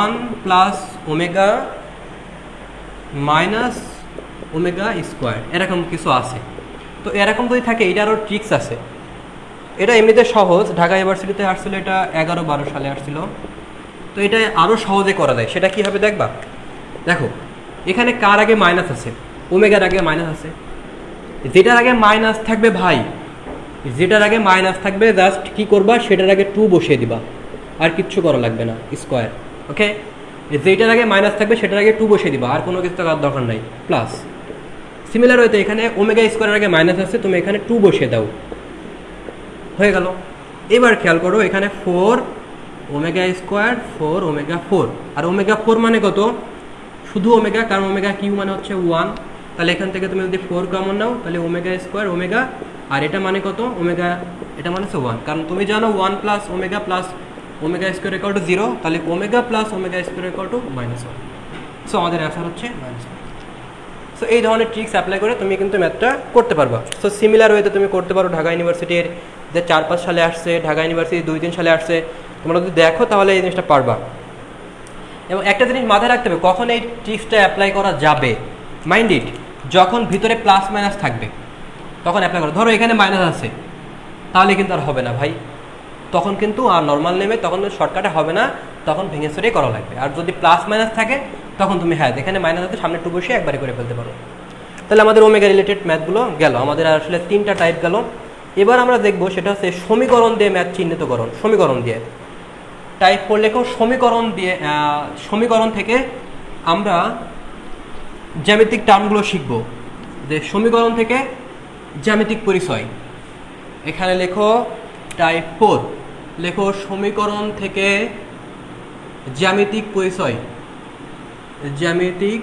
1 plus omega minus omega square, এরকম কিছু আছে। তো এরকম যদি থাকে এটারও ট্রিক্স আছে। এটা এমনিতে সহজ, ঢাকা ইউনিভার্সিটিতে আসছিল, এটা 11-12 সালে আসছিল। তো এটা আরও সহজে করা যায়, সেটা কীভাবে দেখবা? দেখো এখানে কার আগে মাইনাস আছে, ওমেগার আগে মাইনাস আছে, যেটার আগে মাইনাস থাকবে ভাই, যেটার আগে মাইনাস থাকবে জাস্ট কি করবা, সেটার আগে 2 বসিয়ে দিবা, আর কিচ্ছু করা লাগবে না, স্কোয়ার। ওকে, যেটার আগে মাইনাস থাকবে সেটার আগে 2 বসিয়ে দিবা, আর কোনো কিছু করার দরকার নাই, প্লাস। সিমিলার হয়তো এখানে ওমেগা স্কোয়ারের আগে মাইনাস আছে, তুমি এখানে 2 বসিয়ে দাও, হয়ে গেল। এবার খেয়াল করো এখানে 4 ওমেগা স্কোয়ার 4 ওমেগা 4, আর ওমেগা 4 মানে কত? শুধু ওমেগা, কারণ ওমেগা কিউ মানে হচ্ছে 1, তাহলে এখান থেকে তুমি যদি 4 কমন নাও তাহলে ওমেগা স্কোয়ার ওমেগা, আর এটা মানে কত? ওমেগা, এটা মানে হচ্ছে 1, কারণ তুমি জানো 1 plus omega square equal to 0, তাহলে omega plus omega square equal to -1। So আমাদের অ্যান্সার হচ্ছে -1। সো এই ধরনের ট্রিক্স অ্যাপ্লাই করে তুমি কিন্তু ম্যাথটা করতে পারবা। সো সিমিলার ওয়েতে তুমি করতে পারো ঢাকা ইউনিভার্সিটির যে 4-5 সালে আসছে, ঢাকা ইউনিভার্সিটি 2-3 সালে আসছে, তোমরা যদি দেখো তাহলে এই জিনিসটা পারবা। এবং একটা জিনিস মাথায় রাখতে হবে, কখন এই ট্রিক্সটা অ্যাপ্লাই করা যাবে, মাইন্ড ইট, যখন ভিতরে প্লাস মাইনাস থাকবে তখন অ্যাপ্লাই করো। ধরো এখানে মাইনাস আছে, তাহলে কিন্তু আর হবে না ভাই, তখন কিন্তু আর নর্মাল নেমে তখন শর্টকাটে হবে না, তখন ভেঙে সরে করা লাগবে। আর যদি প্লাস মাইনাস থাকে তখন তুমি হ্যাঁ এখানে মাইনাস আছে সামনে 2 বসে একবারে করে ফেলতে পারো। তাহলে আমাদের ওমেগা রিলেটেড ম্যাথগুলো গেল, আমাদের আসলে 3টা টাইপ গেল। এবার আমরা দেখবো সেটা হচ্ছে সমীকরণ দিয়ে ম্যাথ চিহ্নিতকরণ। সমীকরণ দিয়ে টাইপ 4 লেখো, সমীকরণ দিয়ে, সমীকরণ থেকে আমরা জ্যামিতিক টার্মগুলো শিখবো, যে সমীকরণ থেকে জ্যামিতিক পরিচয়। এখানে লেখো টাইপ 4, লেখো সমীকরণ থেকে জ্যামিতিক পরিচয়, জ্যামিতিক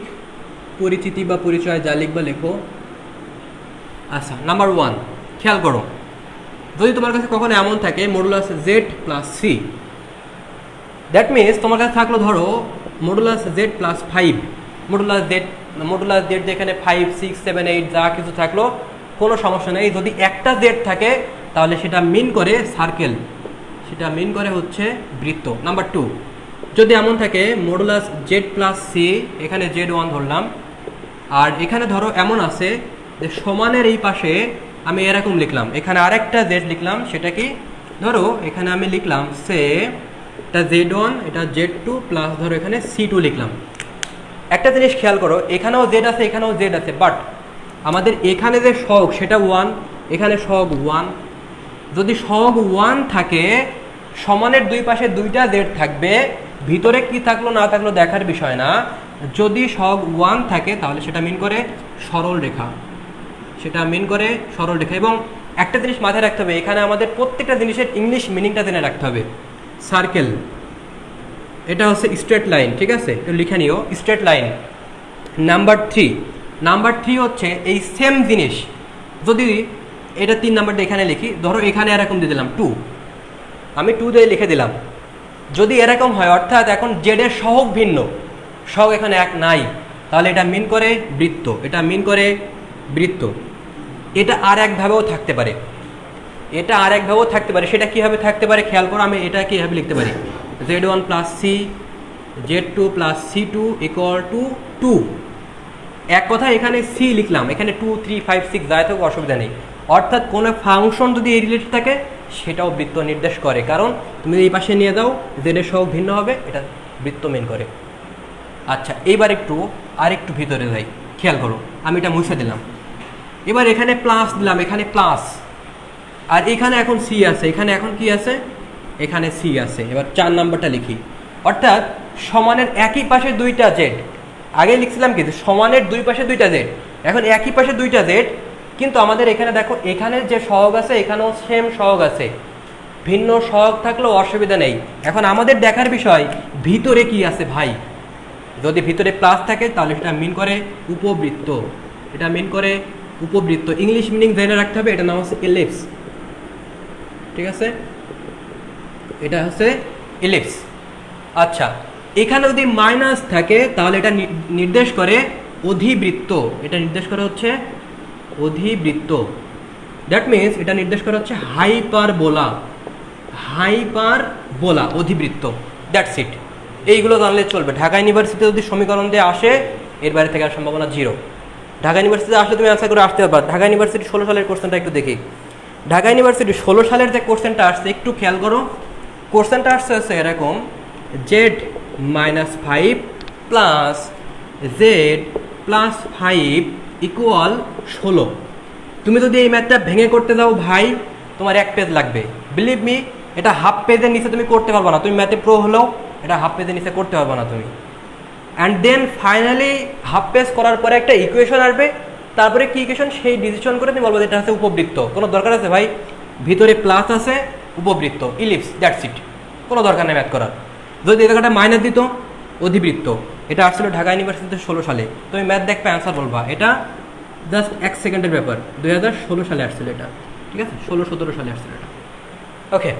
পরিচিতি বা পরিচয় যা লিখবা লেখো। আচ্ছা, নাম্বার 1 খেয়াল করো, যদি তোমার কাছে কখনো এমন থাকে modulus z plus c, that means তোমার কাছে থাকলো ধরো modulus z plus 5, modulus z যেখানে 5 6 7 8 যা কিছু থাকলো কোনো সমস্যা নেই। যদি একটা z থাকে তাহলে সেটা মিন করে সার্কেল, সেটা মিন করে হচ্ছে বৃত্ত। নাম্বার 2, যদি এমন থাকে মডুলাস z প্লাস সি, এখানে z1 ধরলাম, আর এখানে ধরো এমন আছে যে সমানের এই পাশে আমি এরকম লিখলাম, এখানে আরেকটা z লিখলাম, সেটা কি ধরো এখানে আমি লিখলাম সে এটা z1 এটা z2 প্লাস ধরো এখানে c2 লিখলাম, একটা জিনিস খেয়াল করো, এখানেও জেড আছে, এখানেও জেড আছে, বাট আমাদের এখানে যে সহগ সেটা 1, এখানে সহগ 1। যদি সহগ 1 থাকে, সমানের দুই পাশে দুইটা জেড থাকবে, ভিতরে কি থাকলো না থাকলো দেখার বিষয় না। যদি সহগ 1 থাকে তাহলে সেটা মিন করে সরল রেখা, সেটা মিন করে সরল রেখা। এবং একটা জিনিস মাথায় রাখতে হবে, এখানে আমাদের প্রত্যেকটা জিনিসের ইংলিশ মিনিংটা জেনে রাখতে হবে। সার্কেল, এটা হচ্ছে স্ট্রেট লাইন, ঠিক আছে, একটু লিখে নিও, স্ট্রেট লাইন। নাম্বার 3 হচ্ছে এই সেম জিনিস, যদি এটা 3 নাম্বারটা এখানে লিখি, ধরো এখানে এরকম দিয়ে দিলাম 2, আমি 2 দিয়ে লিখে দিলাম। যদি এরকম হয়, অর্থাৎ এখন জেডের সহগ ভিন্ন, সহগ এখানে এক নাই, তাহলে এটা মিন করে বৃত্ত, এটা মিন করে বৃত্ত। এটা আর একভাবেও থাকতে পারে, এটা আর একভাবেও থাকতে পারে। সেটা কীভাবে থাকতে পারে খেয়াল করো, আমি এটা কীভাবে লিখতে পারি, z1 plus c z2 plus c2 equal to 2। এক কথা এখানে সি লিখলাম, এখানে 2, 3, 5, 6 যায় থাকুক, অসুবিধা নেই। অর্থাৎ কোনো ফাংশন যদি এই রিলেটেড থাকে সেটাও বৃত্ত নির্দেশ করে, কারণ তুমি এই পাশে নিয়ে যাও, জেডের সহগ ভিন্ন হবে, এটা বৃত্ত মেন করে। আচ্ছা, এইবার আরেকটু ভিতরে যাই, খেয়াল করো, আমি এটা মুছে দিলাম। এবার এখানে প্লাস দিলাম, এখানে প্লাস, আর এখানে এখন সি আছে, এখানে এখন কি আছে, এখানে সি আছে। এবার 4 নাম্বারটা লিখি, অর্থাৎ সমানের একই পাশে দুইটা জেড। আগে লিখছিলাম কি সমানের দুই পাশে দুইটা জেড, এখন একই পাশে দুইটা জেড, কিন্তু আমাদের এখানে দেখো, এখানে যে সহগ আছে এখানেও সেম সহগ আছে, ভিন্ন সহগ থাকলেও অসুবিধা নেই। এখন আমাদের দেখার বিষয় ভিতরে কি আছে ভাই। যদি ভিতরে প্লাস থাকে তাহলে সেটা মিন করে উপবৃত্ত, এটা মিন করে উপবৃত্ত। ইংলিশ মিনিং জেনে রাখতে হবে, এটা নাম হচ্ছে ইলিপস, ঠিক আছে, এটা হচ্ছে ইলিপস। আচ্ছা, এখানে যদি মাইনাস থাকে তাহলে এটা নির্দেশ করে অধিবৃত্ত, এটা নির্দেশ করে হচ্ছে অধিবৃত্ত। দ্যাট মিনস এটা নির্দেশ করে হচ্ছে হাইপারবোলা, হাইপারবোলা অধিবৃত্ত। That's it. এইগুলো জানলে চলবে। ঢাকা ইউনিভার্সিটিতে যদি সমীকরণ দিয়ে আসে, এর বাইরে থেকে আর সম্ভাবনা 0। ঢাকা ইউনিভার্সিটিতে আসলে তুমি অ্যান্সার করে আসতে পারবা। ঢাকা ইউনিভার্সিটি 16 সালের কোশ্চেনটা একটু দেখি। ঢাকা ইউনিভার্সিটি 16 সালের যে কোশ্চেনটা আসছে একটু খেয়াল করো। কোশ্চেনটা আসছে এরকম, z-5 প্লাস z+5 ইকুয়াল 16। তুমি যদি এই ম্যাথটা ভেঙে করতে দাও ভাই, তোমার 1 পেজ লাগবে। বিলিভ মি, এটা হাফ পেজের নিচে তুমি করতে পারবে না। তুমি ম্যাথে প্রো হলেও এটা হাফ পেজের নিচে করতে পারবে না তুমি। And then finally half page করার পরে একটা ইকুয়েশন আসবে, তারপরে কি ইকুয়েশন সেই ডিসিশন করে তুমি বলবো এটা হচ্ছে উপবৃত্ত। কোনো দরকার আছে ভাই? ভিতরে প্লাস আছে, উপবৃত্ত, ইলিপস, দ্যাটস ইট। কোনো দরকার নেই ম্যাথ করার। যদি এই জায়গাটা মাইনাস দিত, অধিবৃত্ত। এটা আসছিল ঢাকা ইউনিভার্সিটিতে 16 সালে। তুমি ম্যাথ দেখবে, অ্যান্সার বলবা। এটা জাস্ট 1 সেকেন্ডের ব্যাপার। 2016 সালে আসছিল এটা, ঠিক আছে, 16-17 সালে আসছিল এটা। ওকে,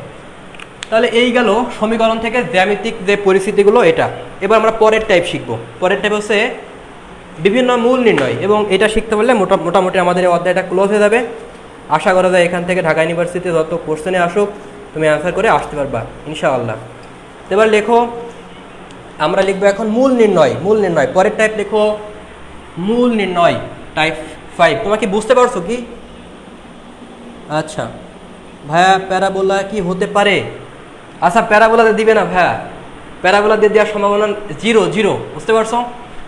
তাহলে এই গেল সমীকরণ থেকে জ্যামিতিক যে পরিস্থিতিগুলো এটা। এবার আমরা পরের টাইপ শিখবো। পরের টাইপ হচ্ছে বিভিন্ন মূল নির্ণয়, এবং এটা শিখতে পারলে মোটামুটি আমাদের এই অধ্যায়টা ক্লোজ হয়ে যাবে। আশা করা যায় এখান থেকে ঢাকা ইউনিভার্সিটিতে যত কোশ্চেনে আসুক তুমি অ্যান্সার করে আসতে পারবা ইনশাআল্লাহ। এবার লেখো, আমরা লিখবো এখন মূল নির্ণয়। মূল নির্ণয় পরের টাইপ লেখো, মূল নির্ণয় টাইপ 5। তোমাকে বুঝতে পারছো কি? আচ্ছা ভাইয়া, প্যারাবোলা কি হতে পারে? আচ্ছা, প্যারাবোলাতে দিবে না ভাইয়া, প্যারাবোলা দিয়ে দেওয়ার সম্ভাবনা 0। বুঝতে পারছো?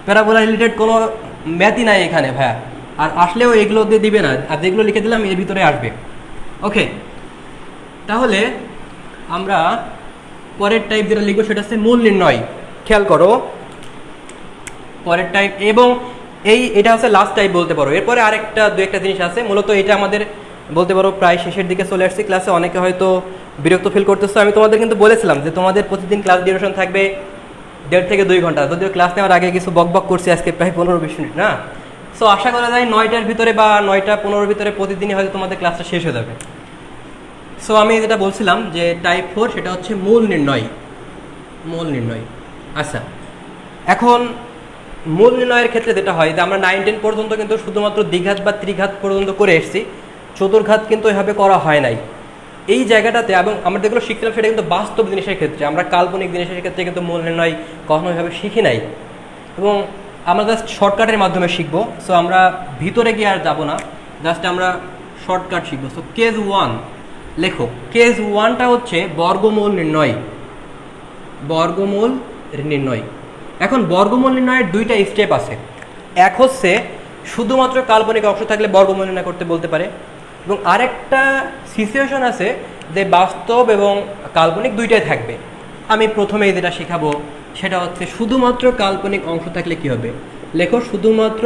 প্যারাবোলা রিলেটেড কোনো ম্যাথই নাই এখানে ভাইয়া, আর আসলেও এগুলো দিয়ে দিবে না। আর যেগুলো লিখে দিলাম এর ভিতরে আসবে। ওকে, তাহলে আমরা পরের টাইপ যেটা লিখবো সেটা হচ্ছে মূল নির্ণয়। খেয়াল করো পরের টাইপ, এবং এটা হচ্ছে লাস্ট টাইপ বলতে পারো। এরপরে আরেকটা দু একটা জিনিস আছে। মূলত এটা আমাদের বলতে পারো প্রায় শেষের দিকে চলে আসছে ক্লাসে। অনেকে হয়তো বিরক্ত ফিল করতেছো। আমি তোমাদের কিন্তু বলেছিলাম যে তোমাদের প্রতিদিন ক্লাস ডিউরেশন থাকবে 1.5 থেকে 2 ঘন্টা। যদিও ক্লাস নেওয়ার আগে কিছু বক করছি আজকে প্রায় 15-20 মিনিট না। সো আশা করা যায় 9টার ভিতরে বা 9টা-15 ভিতরে প্রতিদিনই হয়তো তোমাদের ক্লাসটা শেষ হয়ে যাবে। সো আমি যেটা বলছিলাম যে টাইপ 4 সেটা হচ্ছে মূল নির্ণয়। মূল নির্ণয়। আচ্ছা, এখন মূল নির্ণয়ের ক্ষেত্রে যেটা হয় যে আমরা 9-10 পর্যন্ত কিন্তু শুধুমাত্র দ্বিঘাত বা ত্রিঘাত পর্যন্ত করে এসেছি, চতুর্ঘাত কিন্তু এভাবে করা হয় নাই এই জায়গাটাতে। এবং আমরা যেগুলো শিখছিলাম সেটা কিন্তু বাস্তব জিনিসের ক্ষেত্রে, আমরা কাল্পনিক জিনিসের ক্ষেত্রে কিন্তু মূল নির্ণয় কখনো এভাবে শিখি নাই, এবং আমরা জাস্ট শর্টকাটের মাধ্যমে শিখবো। সো আমরা ভিতরে গিয়ে আর যাবো না, জাস্ট আমরা শর্টকাট শিখবো। সো কেস 1 লেখো। কেস 1টা হচ্ছে বর্গমূল নির্ণয়। বর্গমূল নির্ণয়। এখন বর্গমূল নির্ণয়ের দুইটা স্টেপ আছে। এক হচ্ছে শুধুমাত্র কাল্পনিক অংশ থাকলে বর্গমূল নির্ণয় করতে বলতে পারে, এবং আরেকটা সিচুয়েশন আছে যে বাস্তব এবং কাল্পনিক দুইটাই থাকবে। আমি প্রথমেই যেটা শেখাবো সেটা হচ্ছে শুধুমাত্র কাল্পনিক অংশ থাকলে কি হবে। লেখো শুধুমাত্র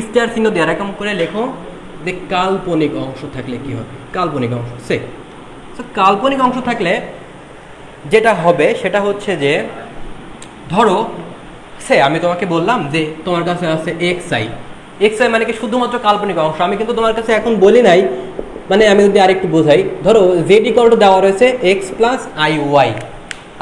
স্টার চিহ্ন দিয়ে এরকম করে লেখো যে কাল্পনিক অংশ থাকলে কি হবে। কাল্পনিক অংশ কাল্পনিক অংশ থাকলে যেটা হবে সেটা হচ্ছে যে ধরো আমি তোমাকে বললাম যে তোমার কাছে আছে এক্স আই মানে কি শুধুমাত্র কাল্পনিক অংশ। আমি কিন্তু তোমার কাছে এখন বলি নাই, মানে আমি যদি আরেকটু বোঝাই, ধরো জেড ইকুয়াল টু দেওয়া রয়েছে এক্স প্লাস আই ওয়াই।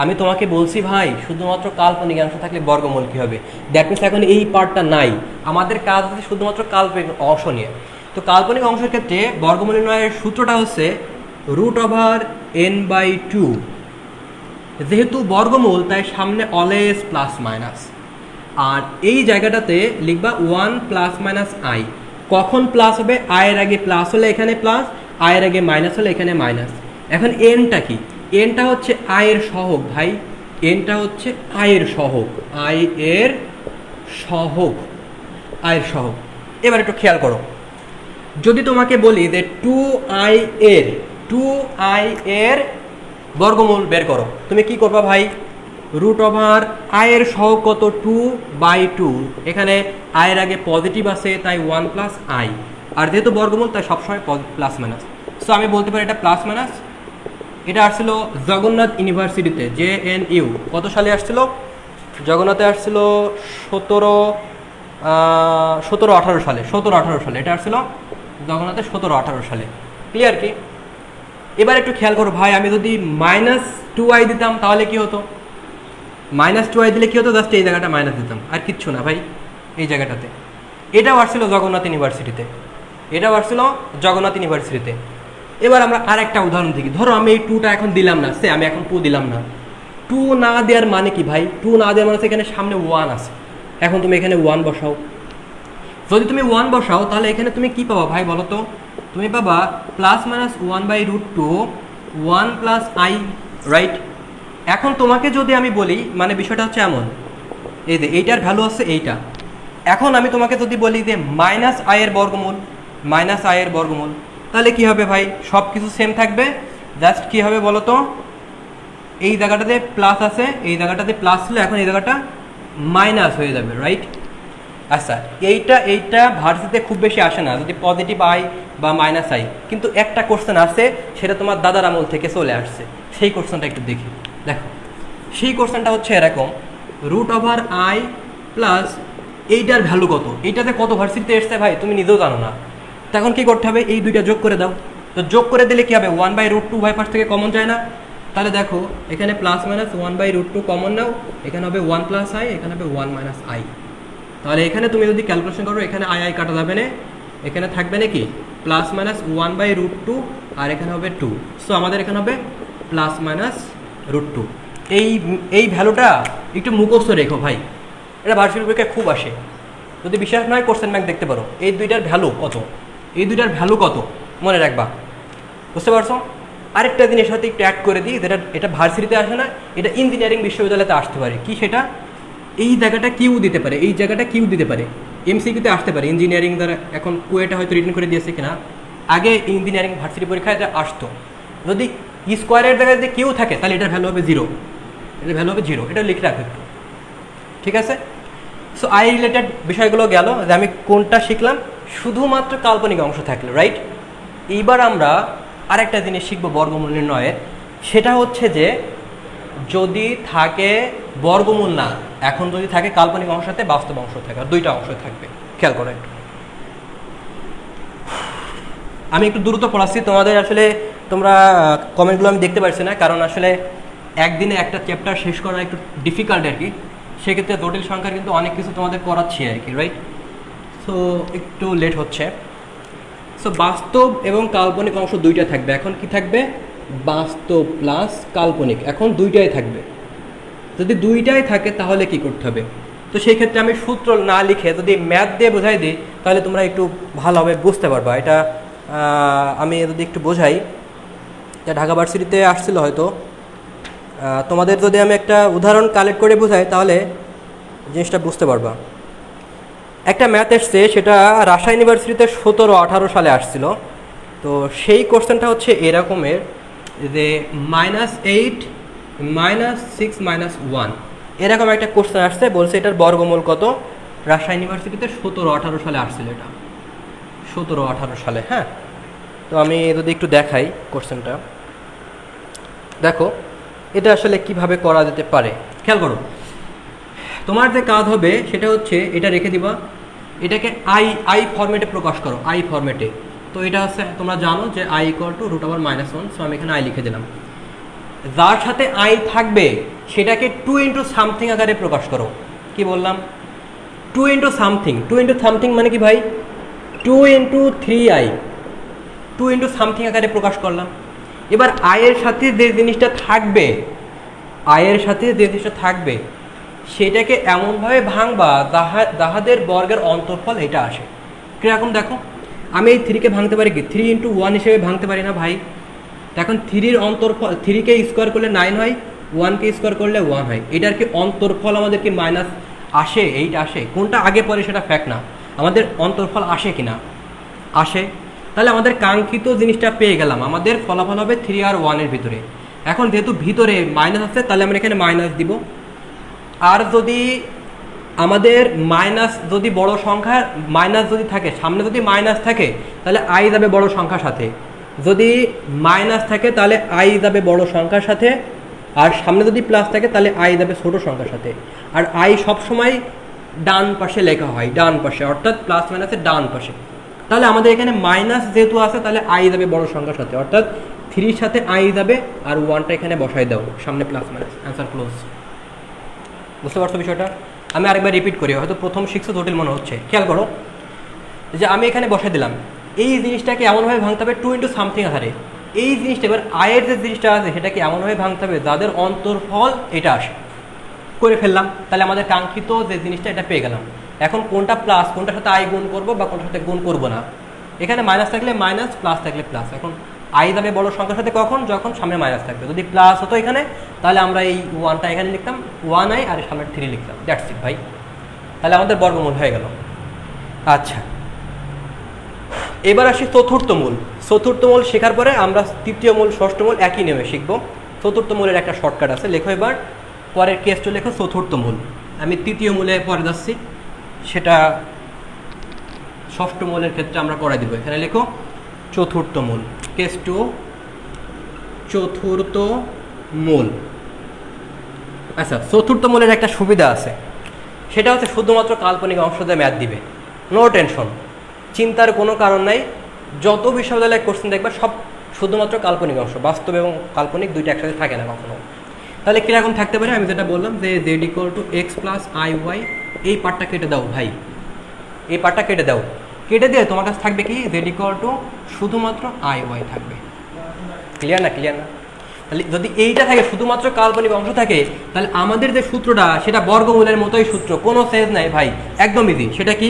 আমি তোমাকে বলছি ভাই শুধুমাত্র কাল্পনিক অংশ থাকলে বর্গমূল কি হবে। দ্যাট মিনস এখন এই পার্টটা নাই, আমাদের কাজ হচ্ছে শুধুমাত্র কাল্পনিক অংশ নিয়ে। তো কাল্পনিক অংশের ক্ষেত্রে বর্গমূল নির্ণয়ের সূত্রটা হচ্ছে √n/2। যেহেতু বর্গমূল তাই সামনে অলওয়েজ প্লাস মাইনাস, আর এই জায়গাটাতে লিখবা 1 ± i। কখন প্লাস হবে? আয়ের আগে প্লাস হলে এখানে প্লাস, আয়ের আগে মাইনাস হলে এখানে মাইনাস। এখন এনটা কি? এনটা হচ্ছে আয়ের সহগ ভাই, এনটা হচ্ছে আয়ের সহগ, আয়ের সহগ। এবার একটু খেয়াল করো, যদি তোমাকে বলি যে 2i এর বর্গমূল বের করো, তুমি কি করবা ভাই? আয়ের সহগ কত? 2/2। এখানে আয়ের আগে পজিটিভ আছে তাই 1 + i, আর যেহেতু বর্গমূল তাই সবসময় প্লাস মাইনাস। সো আমি বলতে পারি এটা প্লাস মাইনাস। এটা আসছিল জগন্নাথ ইউনিভার্সিটিতে, JNU। কত সালে আসছিল? জগন্নাথে আসছিল 17-18 সালে। এটা আসছিল জগন্নাথে 17-18 সালে। ক্লিয়ার কি? এবার একটু খেয়াল করো ভাই, আমি যদি -2i দিতাম তাহলে কি হতো? -2i দিলে কি হতো? জাস্ট এই জায়গাটা মাইনাস দিতাম, আর কিচ্ছু না ভাই। এই জায়গাটাতে এটাও আসছিল জগন্নাথ ইউনিভার্সিটিতে, এবার আমরা আর একটা উদাহরণ দেখি। ধরো আমি এই 2টা এখন দিলাম না, আমি এখন 2 দিলাম না। 2 না দেওয়ার মানে কি ভাই? 2 না দেওয়ার মানে এখানে সামনে 1 আছে। এখন তুমি এখানে 1 বসাও। যদি তুমি 1 বসাও তাহলে এখানে তুমি কি পাবা ভাই বলো তো? তুমি পাবা +-1/√2 1 + i, রাইট? এখন তোমাকে যদি আমি বলি, মানে বিষয়টা হচ্ছে এমন, এই যে এইটার ভ্যালু আছে এইটা। এখন আমি তোমাকে যদি বলি যে -i এর বর্গমূল, তাহলে কি হবে ভাই? সব কিছু সেম থাকবে, জাস্ট কি হবে বলো তো? এই জায়গাটাতে প্লাস আছে, এই জায়গাটাতে প্লাস ছিল, এখন এই জায়গাটা মাইনাস হয়ে যাবে, রাইট? আচ্ছা, এইটা ভার্সিতে খুব বেশি আসে না, যদি পজিটিভ i বা -i, কিন্তু একটা কোশ্চেন আছে, সেটা তোমার দাদার আমল থেকে চলে আসছে। সেই কোশ্চেনটা একটু দেখো। সেই কোশ্চেনটা হচ্ছে এরকম, √i প্লাস এইটার ভ্যালু কত? এইটাতে কত ভার্সিটিতে এসছে ভাই তুমি নিজেও জানো না। তখন কি করতে হবে? এই দুইটা যোগ করে দাও। তো যোগ করে দিলে কি হবে? 1/√2 ভাই পাশ থেকে কমন যায় না? তাহলে দেখো এখানে +-1/√2 কমন নাও, এখানে হবে 1 + i, এখানে হবে 1 - i। তাহলে এখানে তুমি যদি ক্যালকুলেশন করো, এখানে i কাটা যাবে না, এখানে থাকবে নাকি +-1/√2, আর এখানে হবে 2। সো আমাদের এখানে হবে +-√2। এই ভ্যালুটা একটু মুখস্থ রেখো ভাই, এটা ভার্সিটি পরীক্ষায় খুব আসে। যদি বিশ্বাস নয় কোশ্চেন ব্যাংক দেখতে পারো, এই দুইটার ভ্যালু কত মনে রাখবা। বুঝতে পারছো? আরেকটা জিনিস সাথে একটু অ্যাড করে দিই, এটা ভার্সিটিতে আসে না, এটা ইঞ্জিনিয়ারিং বিশ্ববিদ্যালয়তে আসতে পারে। কি সেটা? এই জায়গাটা কিউ দিতে পারে, এমসিকিউতে আসতে পারে। ইঞ্জিনিয়ারিং দ্বারা এখন কুয়েটা হয়তো রিটার্ন করে দিয়েছে কিনা, আগে ইঞ্জিনিয়ারিং ভার্সিটি পরীক্ষায় এটা আসতো। যদি স্কোয়ারের জায়গায় যদি কিউ থাকে তাহলে এটার ভ্যালু হবে 0, এটা লিখে রাখো একটু, ঠিক আছে? সো আই রিলেটেড বিষয়গুলো গেল, যে আমি কোনটা শিখলাম, শুধুমাত্র কাল্পনিক অংশ থাকলে, রাইট? এইবার আমরা আরেকটা জিনিস শিখবো বর্গমূল নির্ণয়ের, সেটা হচ্ছে যে যদি থাকে বর্গমূল না, এখন যদি থাকে কাল্পনিক অংশ সাথে বাস্তব অংশ থাকে, আর দুইটা অংশ থাকবে। খেয়াল করো একটু, আমি একটু দ্রুত পড়াচ্ছি, তোমাদের আসলে তোমরা কমেন্টগুলো আমি দেখতে পারছি না, কারণ আসলে একদিনে একটা চ্যাপ্টার শেষ করা একটু ডিফিকাল্ট আর কি। সেক্ষেত্রে জটিল সংখ্যার কিন্তু অনেক কিছু তোমাদের করাচ্ছি আর কি, রাইট? সো একটু লেট হচ্ছে। সো বাস্তব এবং কাল্পনিক অংশ দুইটা থাকবে। এখন কি থাকবে? বাস্তব প্লাস কাল্পনিক, এখন দুইটাই থাকবে। যদি দুইটাই থাকে তাহলে কি করতে হবে? তো সেই ক্ষেত্রে আমি সূত্র না লিখে যদি ম্যাথ দিয়ে বোঝাই দিই তাহলে তোমরা একটু ভালোভাবে বুঝতে পারবা। এটা আমি যদি একটু বোঝাই, এটা ঢাকা ভার্সিটিতে আসছিল হয়তো, তোমাদের যদি আমি একটা উদাহরণ কালেক্ট করে বোঝাই তাহলে জিনিসটা বুঝতে পারবা। একটা ম্যাথ এসছে, সেটা রাজশাহী ইউনিভার্সিটিতে 17-18 সালে আসছিল। তো সেই কোশ্চেনটা হচ্ছে এরকমের যে -8 -6 -1 এরকম একটা কোশ্চেন আসছে, বলছে এটার বর্গমূল কত। রাজশাহী ইউনিভার্সিটিতে 17-18 সালে আসছিল, এটা 17-18 সালে। হ্যাঁ, তো আমি যদি একটু দেখাই কোশ্চেনটা, দেখো এটা আসলে কিভাবে করা যেতে পারে। খেয়াল করো, তোমার যে কাজ হবে সেটা হচ্ছে এটা রেখে দিবা, এটাকে আই ফরম্যাটে প্রকাশ করো, আই ফরম্যাটে। তো এটা হচ্ছে তোমরা জানো যে i = √1, সো আমি এখানে i লিখে দিলাম। যার সাথে i থাকবে সেটাকে 2 ইন্টু সামথিং আকারে প্রকাশ করো। কি বললাম? 2 ইন্টু সামথিং। 2 ইন্টু সামথিং মানে কি ভাই? 2 ইন্টু 3i, 2 ইন্টু সামথিং আকারে প্রকাশ করলাম। এবার i এর সাথে যে জিনিসটা থাকবে, i এর সাথে যে জিনিসটা থাকবে সেটাকে এমনভাবে ভাঙবা যাহাদের বর্গের অন্তর্ফল এটা আসে। কিরকম দেখো, আমি এই 3 কে ভাঙতে পারি কি 3 ইন্টু 1 হিসেবে ভাঙতে পারি না ভাই? এখন 3-র অন্তর্ফল, 3 কে স্কোয়ার করলে 9 হয়, 1 কে স্কোয়ার করলে 1 হয়। এটার কি অন্তর্ফল আমাদের কি মাইনাস আসে? 8 আসে। কোনটা আগে পরে সেটা ফ্যাক্ট না, আমাদের অন্তর্ফল আসে কিনা, আসে। তাহলে আমাদের কাঙ্ক্ষিত জিনিসটা পেয়ে গেলাম, আমাদের ফলাফল হবে 3 আর 1 এর ভিতরে। এখন যেহেতু ভিতরে মাইনাস আছে তাহলে আমরা এখানে মাইনাস দিব। আর যদি আমাদের মাইনাস যদি বড় সংখ্যা, মাইনাস যদি থাকে সামনে, যদি মাইনাস থাকে তাহলে i যাবে বড় সংখ্যার সাথে। যদি মাইনাস থাকে তাহলে i যাবে বড় সংখ্যার সাথে, আর সামনে যদি প্লাস থাকে তাহলে i যাবে ছোট সংখ্যার সাথে। আর i সবসময় ডান পাশে লেখা হয়, ডান পাশে, অর্থাৎ প্লাস মাইনাসের ডান পাশে। তাহলে আমাদের এখানে মাইনাস যেহেতু আছে তাহলে i যাবে বড় সংখ্যার সাথে, অর্থাৎ 3 এর সাথে i যাবে, আর 1টা এখানে বসাই দাও সামনে প্লাস মাইনাস, অ্যান্সার ক্লোজ। বুঝতে পারছো বিষয়টা? আমি আরেকবার রিপিট করি, হয়তো প্রথম শিখছো জটিল মনে হচ্ছে। খেয়াল করো যে আমি এখানে বসে দিলাম, এই জিনিসটাকে এমনভাবে ভাঙতে হবে 2 ইন্টু সামথিং আকারে। এই জিনিসটা এবার আয়ের যে জিনিসটা আছে সেটাকে এমনভাবে ভাঙতে হবে যাদের অন্তর্ফল এটা আসে। করে ফেললাম, তাহলে আমাদের কাঙ্ক্ষিত যে জিনিসটা এটা পেয়ে গেলাম। এখন কোনটা প্লাস, কোনটার সাথে i গুণ করবো বা কোনটার সাথে গুণ করবো না। এখানে মাইনাস থাকলে মাইনাস, প্লাস থাকলে প্লাস। এখন i যাবে বড় সংখ্যার সাথে কখন? যখন সামনে মাইনাস থাকবে। যদি প্লাস হতো এখানে তাহলে আমরা এই 1টা এখানে লিখতাম 1i, আর সামনে 3 লিখতাম। দ্যাটস ইট ভাই, তাহলে আমাদের বর্গমূল হয়ে গেল। আচ্ছা, এবার আসি চতুর্থ মূল। চতুর্থ মূল শেখার পরে আমরা তৃতীয় মূল, ষষ্ঠ মূল একই নেমে শিখবো। চতুর্থ মূলের একটা শর্টকাট আছে, লেখো এবার পরের কেসটা লেখো চতুর্থ মূল। আমি তৃতীয় মূলে পরে যাচ্ছি, সেটা ষষ্ঠ মূলের ক্ষেত্রে আমরা করে দিব। এখানে লেখো চতুর্থ মূল, কেস 2 চতুর্থ মূল। আচ্ছা, চতুর্থ মূলের একটা সুবিধা আছে, সেটা হচ্ছে শুধুমাত্র কাল্পনিক অংশ দিয়ে ম্যাথ দিবে। নো টেনশন, চিন্তার কোনো কারণ নাই। যত বিশ্ববিদ্যালয়ে কোশ্চেন দেখবে সব শুধুমাত্র কাল্পনিক অংশ, বাস্তব এবং কাল্পনিক দুইটা একসাথে থাকে না কখনো। তাহলে কীরকম থাকতে পারে? আমি যেটা বললাম যে z = x + iy, এই পার্টটা কেটে দাও ভাই, এই পার্টটা কেটে দাও। কেটে দিয়ে তোমার কাছে থাকবে কি? z = শুধুমাত্র iy থাকবে। ক্লিয়ার না? ক্লিয়ার না? তাহলে যদি এইটা থাকে, শুধুমাত্র কাল্পনিক অংশ থাকে, তাহলে আমাদের যে সূত্রটা সেটা বর্গমূলের মতোই সূত্র, কোনো চেঞ্জ নাই ভাই, একদম ইজি। সেটা কি?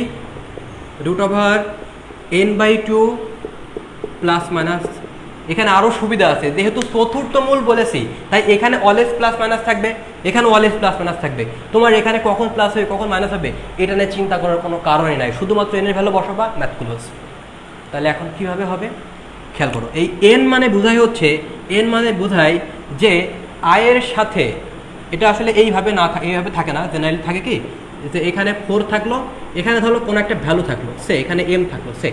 √n/2 plus minus. এখানে আরও সুবিধা আছে, যেহেতু চতুর্থ মূল বলেছি তাই এখানে অলওয়েজ প্লাস মাইনাস থাকবে, এখানে অলওয়েজ প্লাস মাইনাস থাকবে। তোমার এখানে কখন প্লাস হবে কখন মাইনাস হবে এটা নিয়ে চিন্তা করার কোনো কারণই নাই, শুধুমাত্র এনের ভ্যালু বসাবা, ম্যাথ ক্লোজ। তাহলে এখন কীভাবে হবে খেয়াল করো। এই এন মানে বোঝাই হচ্ছে, এন মানে বোঝায় যে আয়ের সাথে, এটা আসলে এইভাবে না, এইভাবে থাকে না, জেনারেলি থাকে কি যে এখানে 4 থাকলো, এখানে ধরো কোনো একটা ভ্যালু থাকলো সে, এখানে এম থাকলো সে,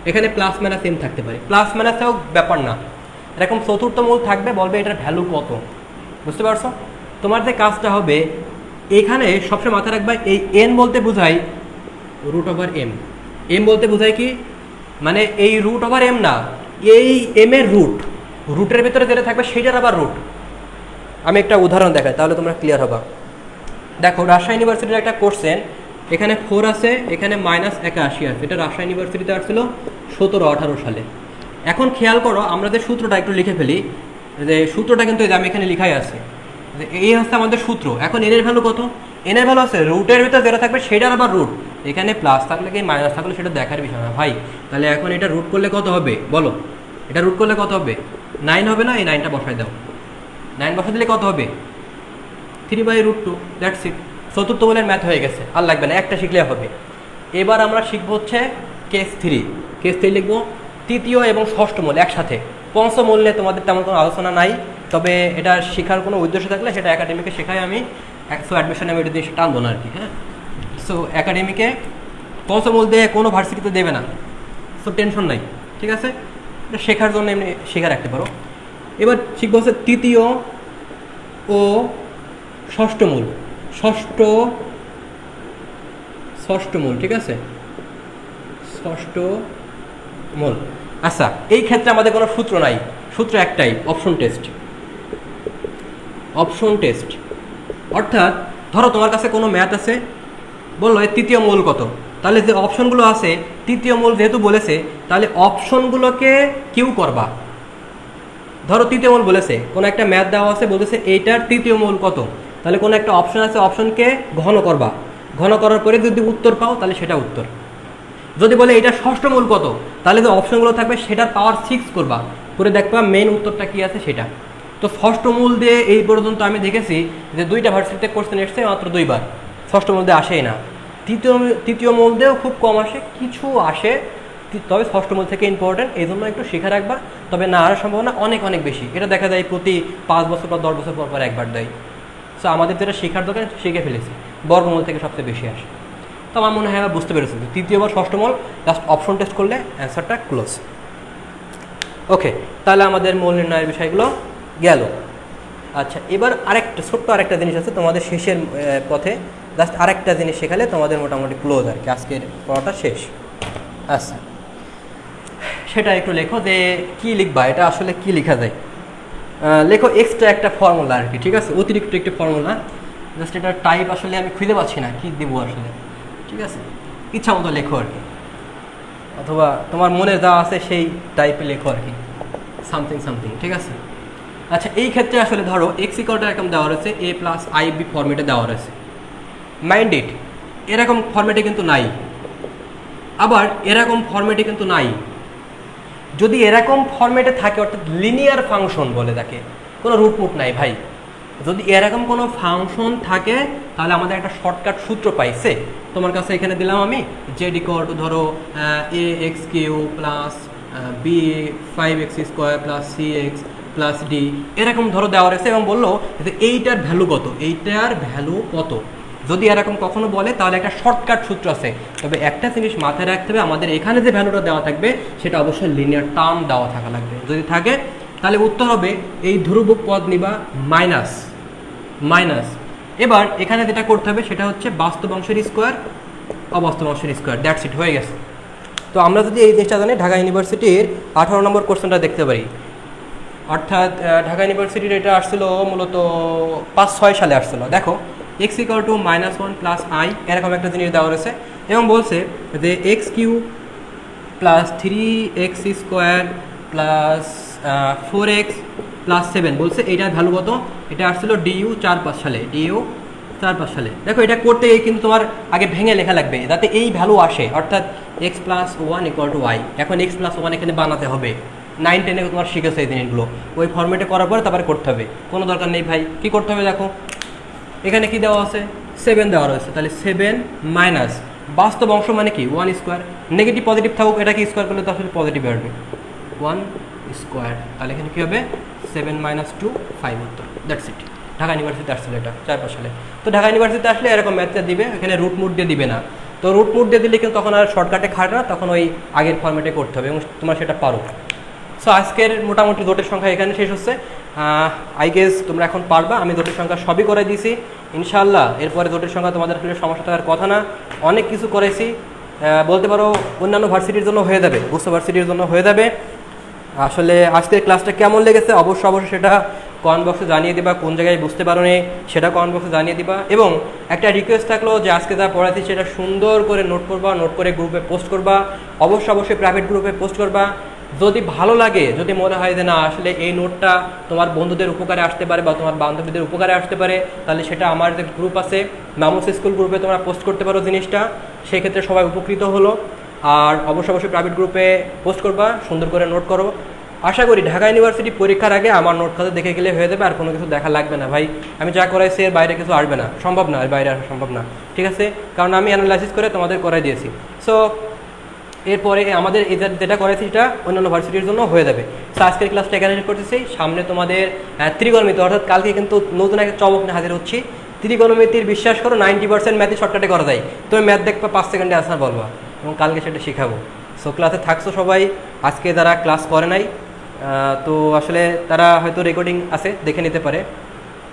এখানে প্লাস মাইনাস এম থাকতে পারে। প্লাস মাইনাসেও ব্যাপার না, এরকম চতুর্থ মূল থাকবে, বলবে এটার ভ্যালু কত। বুঝতে পারছো? তোমার যে কাজটা হবে এখানে সবসময় মাথায় রাখবা, এই এন বলতে বোঝায় √m। এম বলতে বোঝায় কি? মানে এই √m না, এই এম এর রুটের ভিতরে যেটা থাকবে সেটার আবার রুট। আমি একটা উদাহরণ দেখাই তাহলে তোমরা ক্লিয়ার হবা। দেখো, রাজশাহী ইউনিভার্সিটির একটা কোশ্চেন, এখানে 4 আছে, এখানে -81 আছে। এটা রাজশাহী ইউনিভার্সিটিতে আসছিল 17-18 সালে। এখন খেয়াল করো, আমরা যে সূত্রটা একটু লিখে ফেলি, যে সূত্রটা কিন্তু আমি এখানে লিখাই আছে, যে এই হচ্ছে আমাদের সূত্র। এখন এনের ভ্যালু কত? এনের ভ্যালু আছে রুটের ভিতরে যেটা থাকবে সেটার আবার রুট। এখানে প্লাস থাকলে কি মাইনাস থাকলে সেটা দেখার বিষয় না ভাই। তাহলে এখন এটা রুট করলে কত হবে বলো? এটা রুট করলে কত হবে? 9 হবে না? এই 9টা বসাই দাও। 9 বসাই দিলে কত হবে? 3/√2, দ্যাটস ইট। চতুর্থ মূলের ম্যাথ হয়ে গেছে, আর লাগবে না, একটা শিখলে হবে। এবার আমরা শিখবো হচ্ছে কেস 3। কেস 3 লিখবো তৃতীয় এবং ষষ্ঠ মূল একসাথে। পঞ্চম মূল নিয়ে তোমাদের তেমন কোনো আলোচনা নাই, তবে এটা শেখার কোনো উদ্দেশ্য থাকলে সেটা একাডেমিকে শেখাই আমি। অ্যাডমিশনে আমি এটা দিয়ে টানবো না আর কি। হ্যাঁ, সো একাডেমিকে পঞ্চম মূল দিয়ে কোনো ভার্সিটিতে দেবে না, সো টেনশন নাই, ঠিক আছে? এটা শেখার জন্য এমনি শেখা রাখতে পারো। এবার শিখবো হচ্ছে তৃতীয় ও ষষ্ঠ মূল। ষষ্ঠ মূল, ঠিক আছে? ষষ্ঠ মূল। আচ্ছা, এই ক্ষেত্রে আমাদের কোনো সূত্র নাই, সূত্র একটাই, অপশন টেস্ট। অপশন টেস্ট অর্থাৎ ধরো তোমার কাছে কোনো ম্যাথ আছে, বললো এর তৃতীয় মূল কত, তাহলে যে অপশনগুলো আছে তৃতীয় মূল যেহেতু বলেছে, তাহলে অপশনগুলোকে কিউ করবা। ধরো তৃতীয় মূল বলেছে, কোনো একটা ম্যাথ দেওয়া আছে, বলেছে এইটার তৃতীয় মূল কত, তাহলে কোনো একটা অপশন আছে, অপশনকে ঘন করবা। ঘন করার পরে যদি উত্তর পাও তাহলে সেটা উত্তর। যদি বলে এটা ষষ্ঠ মূল কত, তাহলে যে অপশনগুলো থাকবে সেটার পাওয়ার 6 করবা, করে দেখবা মেন উত্তরটা কি আছে সেটা। তো ষষ্ঠ মূল দিয়ে এই পর্যন্ত আমি দেখেছি যে 2টা ভার্সিটিতে কোশ্চেন এসছে মাত্র 2বার, ষষ্ঠ মূল দিয়ে আসেই না। তৃতীয় মূল দিয়েও খুব কম আসে, কিছু আসে, তবে ষষ্ঠ মূল থেকে ইম্পর্টেন্ট, এই জন্য একটু শেখা রাখবা। তবে না আসার সম্ভাবনা অনেক অনেক বেশি, এটা দেখা যায় প্রতি 5 বছর বা 10 বছর পর পর একবার দেয়। সো আমাদের যেটা শেখার দরকার শিখে ফেলেছি, বর্গমূল থেকে সবচেয়ে বেশি আসে। তো আমার মনে হয় বুঝতে পেরেছি, তৃতীয় বা ষষ্ঠ মূল জাস্ট অপশন টেস্ট করলে অ্যান্সারটা ক্লোজ। ওকে, তাহলে আমাদের মূল নির্ণয়ের বিষয়গুলো গেল। আচ্ছা, এবার ছোট্ট আরেকটা জিনিস আছে তোমাদের শেষের পথে, জাস্ট আরেকটা জিনিস শেখালে তোমাদের মোটামুটি ক্লোজ আর কি, আজকের পড়াটা শেষ। আচ্ছা, সেটা একটু লেখো যে কি লিখবা, এটা আসলে কি লেখা যায়। লেখো এক্সট্রা একটা ফর্মুলা আর কি, ঠিক আছে? অতিরিক্ত একটা ফর্মুলা, জাস্ট এটার টাইপ আসলে আমি খুঁজে পাচ্ছি না কি দেবো আসলে, ঠিক আছে? ইচ্ছা মতো লেখো আর কি, অথবা তোমার মনে যা আছে সেই টাইপে লেখো আর কি, সামথিং, ঠিক আছে? আচ্ছা, এই ক্ষেত্রে আসলে ধরো এক্স ইকুয়াল টু এরকম দেওয়া রয়েছে, এ প্লাস আই বি ফর্মেটে দেওয়া রয়েছে। মাইন্ড ইট, এরকম ফর্মেটে কিন্তু নাই, আবার এরকম ফর্মেটে কিন্তু নাই। যদি এরকম ফর্মেটে থাকে, অর্থাৎ লিনিয়ার ফাংশন বলে তাকে, কোনো রুটমুট নাই ভাই। যদি এরকম কোনো ফাংশন থাকে তাহলে আমাদের একটা শর্টকাট সূত্র পাইছে, তোমার কাছে এখানে দিলাম আমি, জেড ইকুয়াল টু ধরো A X cube plus B 5x square plus C X plus D, এরকম ধরো দেওয়া রয়েছে, এবং বললো যে এইটার ভ্যালু কত, এইটার ভ্যালু কত। যদি এরকম কখনো বলে তাহলে একটা শর্টকাট সূত্র আছে, তবে একটা জিনিস মাথায় রাখতে হবে, আমাদের এখানে যে ভ্যালুটা দেওয়া থাকবে সেটা অবশ্যই লিনিয়ার টার্ম দেওয়া থাকা লাগবে। যদি থাকে তাহলে উত্তর হবে এই ধ্রুবক পদ নিবা মাইনাস। এবার এখানে যেটা করতে হবে সেটা হচ্ছে বাস্তব অংশের স্কোয়ার অবাস্তব অংশের স্কোয়ার, দ্যাটস ইট, হয়ে গেছে। তো আমরা যদি এই জিনিসটা জানি, ঢাকা ইউনিভার্সিটির 18 নম্বর কোশ্চেনটা দেখতে পারি, অর্থাৎ ঢাকা ইউনিভার্সিটির এটা আসছিল মূলত 5-6 সালে আসছিল। দেখো x equal to -1 plus i, এরকম একটা জিনিস দেওয়া রয়েছে, এবং বলছে যে x cube plus 3x square plus 4x plus 7, বলছে এইটার ভ্যালু কত, এটা আসছিল ডিইউ 4-5 সালে। দেখো এটা করতে কিন্তু তোমার আগে ভেঙে লেখা লাগবে যাতে এই ভ্যালু আসে, অর্থাৎ x plus 1 equal to y. এখন এক্স প্লাস 1 এখানে বানাতে হবে, 9-10 তোমার শিখেছে এই জিনিসগুলো, ওই ফর্মেটে করার পরে তারপরে করতে হবে, কোনো দরকার নেই ভাই। কি করতে হবে দেখো, এখানে কি দেওয়া আছে, 7 দেওয়া রয়েছে, তাহলে 7 মাইনাস বাস্তব অংশ মানে কি 1 স্কোয়ার, নেগেটিভ পজিটিভ থাকুক, এটাকে স্কোয়ার করলে তো আসলে পজিটিভ আসবে, 1 স্কোয়ার, তাহলে এখানে কী হবে 7 - 2 5 উত্তর, দ্যাটস ইট। ঢাকা ইউনিভার্সিটি আসছিল এটা 4-5 সালে। তো ঢাকা ইউনিভার্সিটি আসলে এরকম ম্যাথটা দিবে, এখানে রুট দিয়ে দিবে না। তো রুট দিয়ে দিলে কিন্তু তখন আর শর্টকাটে খাটে না, তখন ওই আগের ফর্মেটে করতে হবে, এবং তোমরা সেটা পারো। সো আজকের মোটামুটি জোটের সংখ্যা এখানে শেষ হচ্ছে। আই গেস তোমরা এখন পারবা, আমি জোটের সংখ্যা সবই করে দিয়েছি ইনশাআল্লাহ। এরপরে জোটের সংখ্যা তোমাদের আসলে সমস্যা থাকার কথা না, অনেক কিছু করেছি, বলতে পারো অন্যান্য ভার্সিটির জন্য হয়ে যাবে, বুস্ট ভার্সিটির জন্য হয়ে যাবে। আসলে আজকের ক্লাসটা কেমন লেগেছে অবশ্যই সেটা কমেন্ট বক্সে জানিয়ে দিবা, কোন জায়গায় বুঝতে পারো নি সেটা কমেন্ট বক্সে জানিয়ে দিবা। এবং একটা রিকোয়েস্ট থাকলো যে আজকে যা পড়াচ্ছি সেটা সুন্দর করে নোট করবা, নোট করে গ্রুপে পোস্ট করবা, অবশ্যই প্রাইভেট গ্রুপে পোস্ট করবা। যদি ভালো লাগে, যদি মনে হয় যে না আসলে এই নোটটা তোমার বন্ধুদের উপকারে আসতে পারে বা তোমার বান্ধবীদের উপকারে আসতে পারে, তাহলে সেটা আমার যে গ্রুপ আছে মামুস স্কুল গ্রুপে তোমরা পোস্ট করতে পারো জিনিসটা, সেক্ষেত্রে সবাই উপকৃত হলো। আর অবশ্যই প্রাইভেট গ্রুপে পোস্ট করবা, সুন্দর করে নোট করো। আশা করি ঢাকা ইউনিভার্সিটি পরীক্ষার আগে আমার নোট খাতা দেখে গেলে হয়ে যাবে, আর কোনো কিছু দেখা লাগবে না ভাই। আমি যা করাইছি এর বাইরে কিছু আসবে না, সম্ভব না, এর বাইরে আসা সম্ভব না, ঠিক আছে? কারণ আমি অ্যানালাইসিস করে তোমাদের করাই দিয়েছি। সো এরপরে আমাদের যেটা করেছি সেটা অন্যান্য ভার্সিটির জন্য হয়ে যাবে। সো আজকের ক্লাসটা এখানে শেষ করতেছি। সামনে তোমাদের ত্রিকোণমিতি, অর্থাৎ কালকে কিন্তু নতুন একটা চমক নিয়ে হাজির হচ্ছি। ত্রিকোণমিতির বিশ্বাস করো 90% ম্যাথই শর্টকাটে করা যায়। তুমি ম্যাথ দেখবা 5 সেকেন্ডে আনসার বলবা, এবং কালকে সেটা শেখাবো। সো ক্লাসে থাকছো সবাই। আজকে যারা ক্লাস করে নাই তো আসলে তারা হয়তো রেকর্ডিং আছে, দেখে নিতে পারে,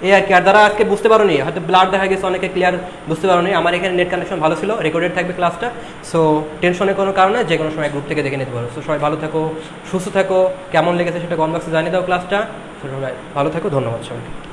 এই আর কি। আর যারা আজকে বুঝতে পারো নি, হয়তো ব্লার দেখা গেছে, অনেকে ক্লিয়ার বুঝতে পারো নি, আমার এখানে নেট কানেকশন ভালো ছিল, রেকর্ডেড থাকবে ক্লাসটা। সো টেনশনের কোনো কারণে যে কোনো সময় গ্রুপ থেকে দেখে নিতে পারো। সো সবাই ভালো থাকো, সুস্থ থাকো, কেমন লেগেছে সেটা কমেন্ট বক্সে জানিয়ে দাও ক্লাসটা। সো সবাই ভালো থাকো, ধন্যবাদ সবাইকে।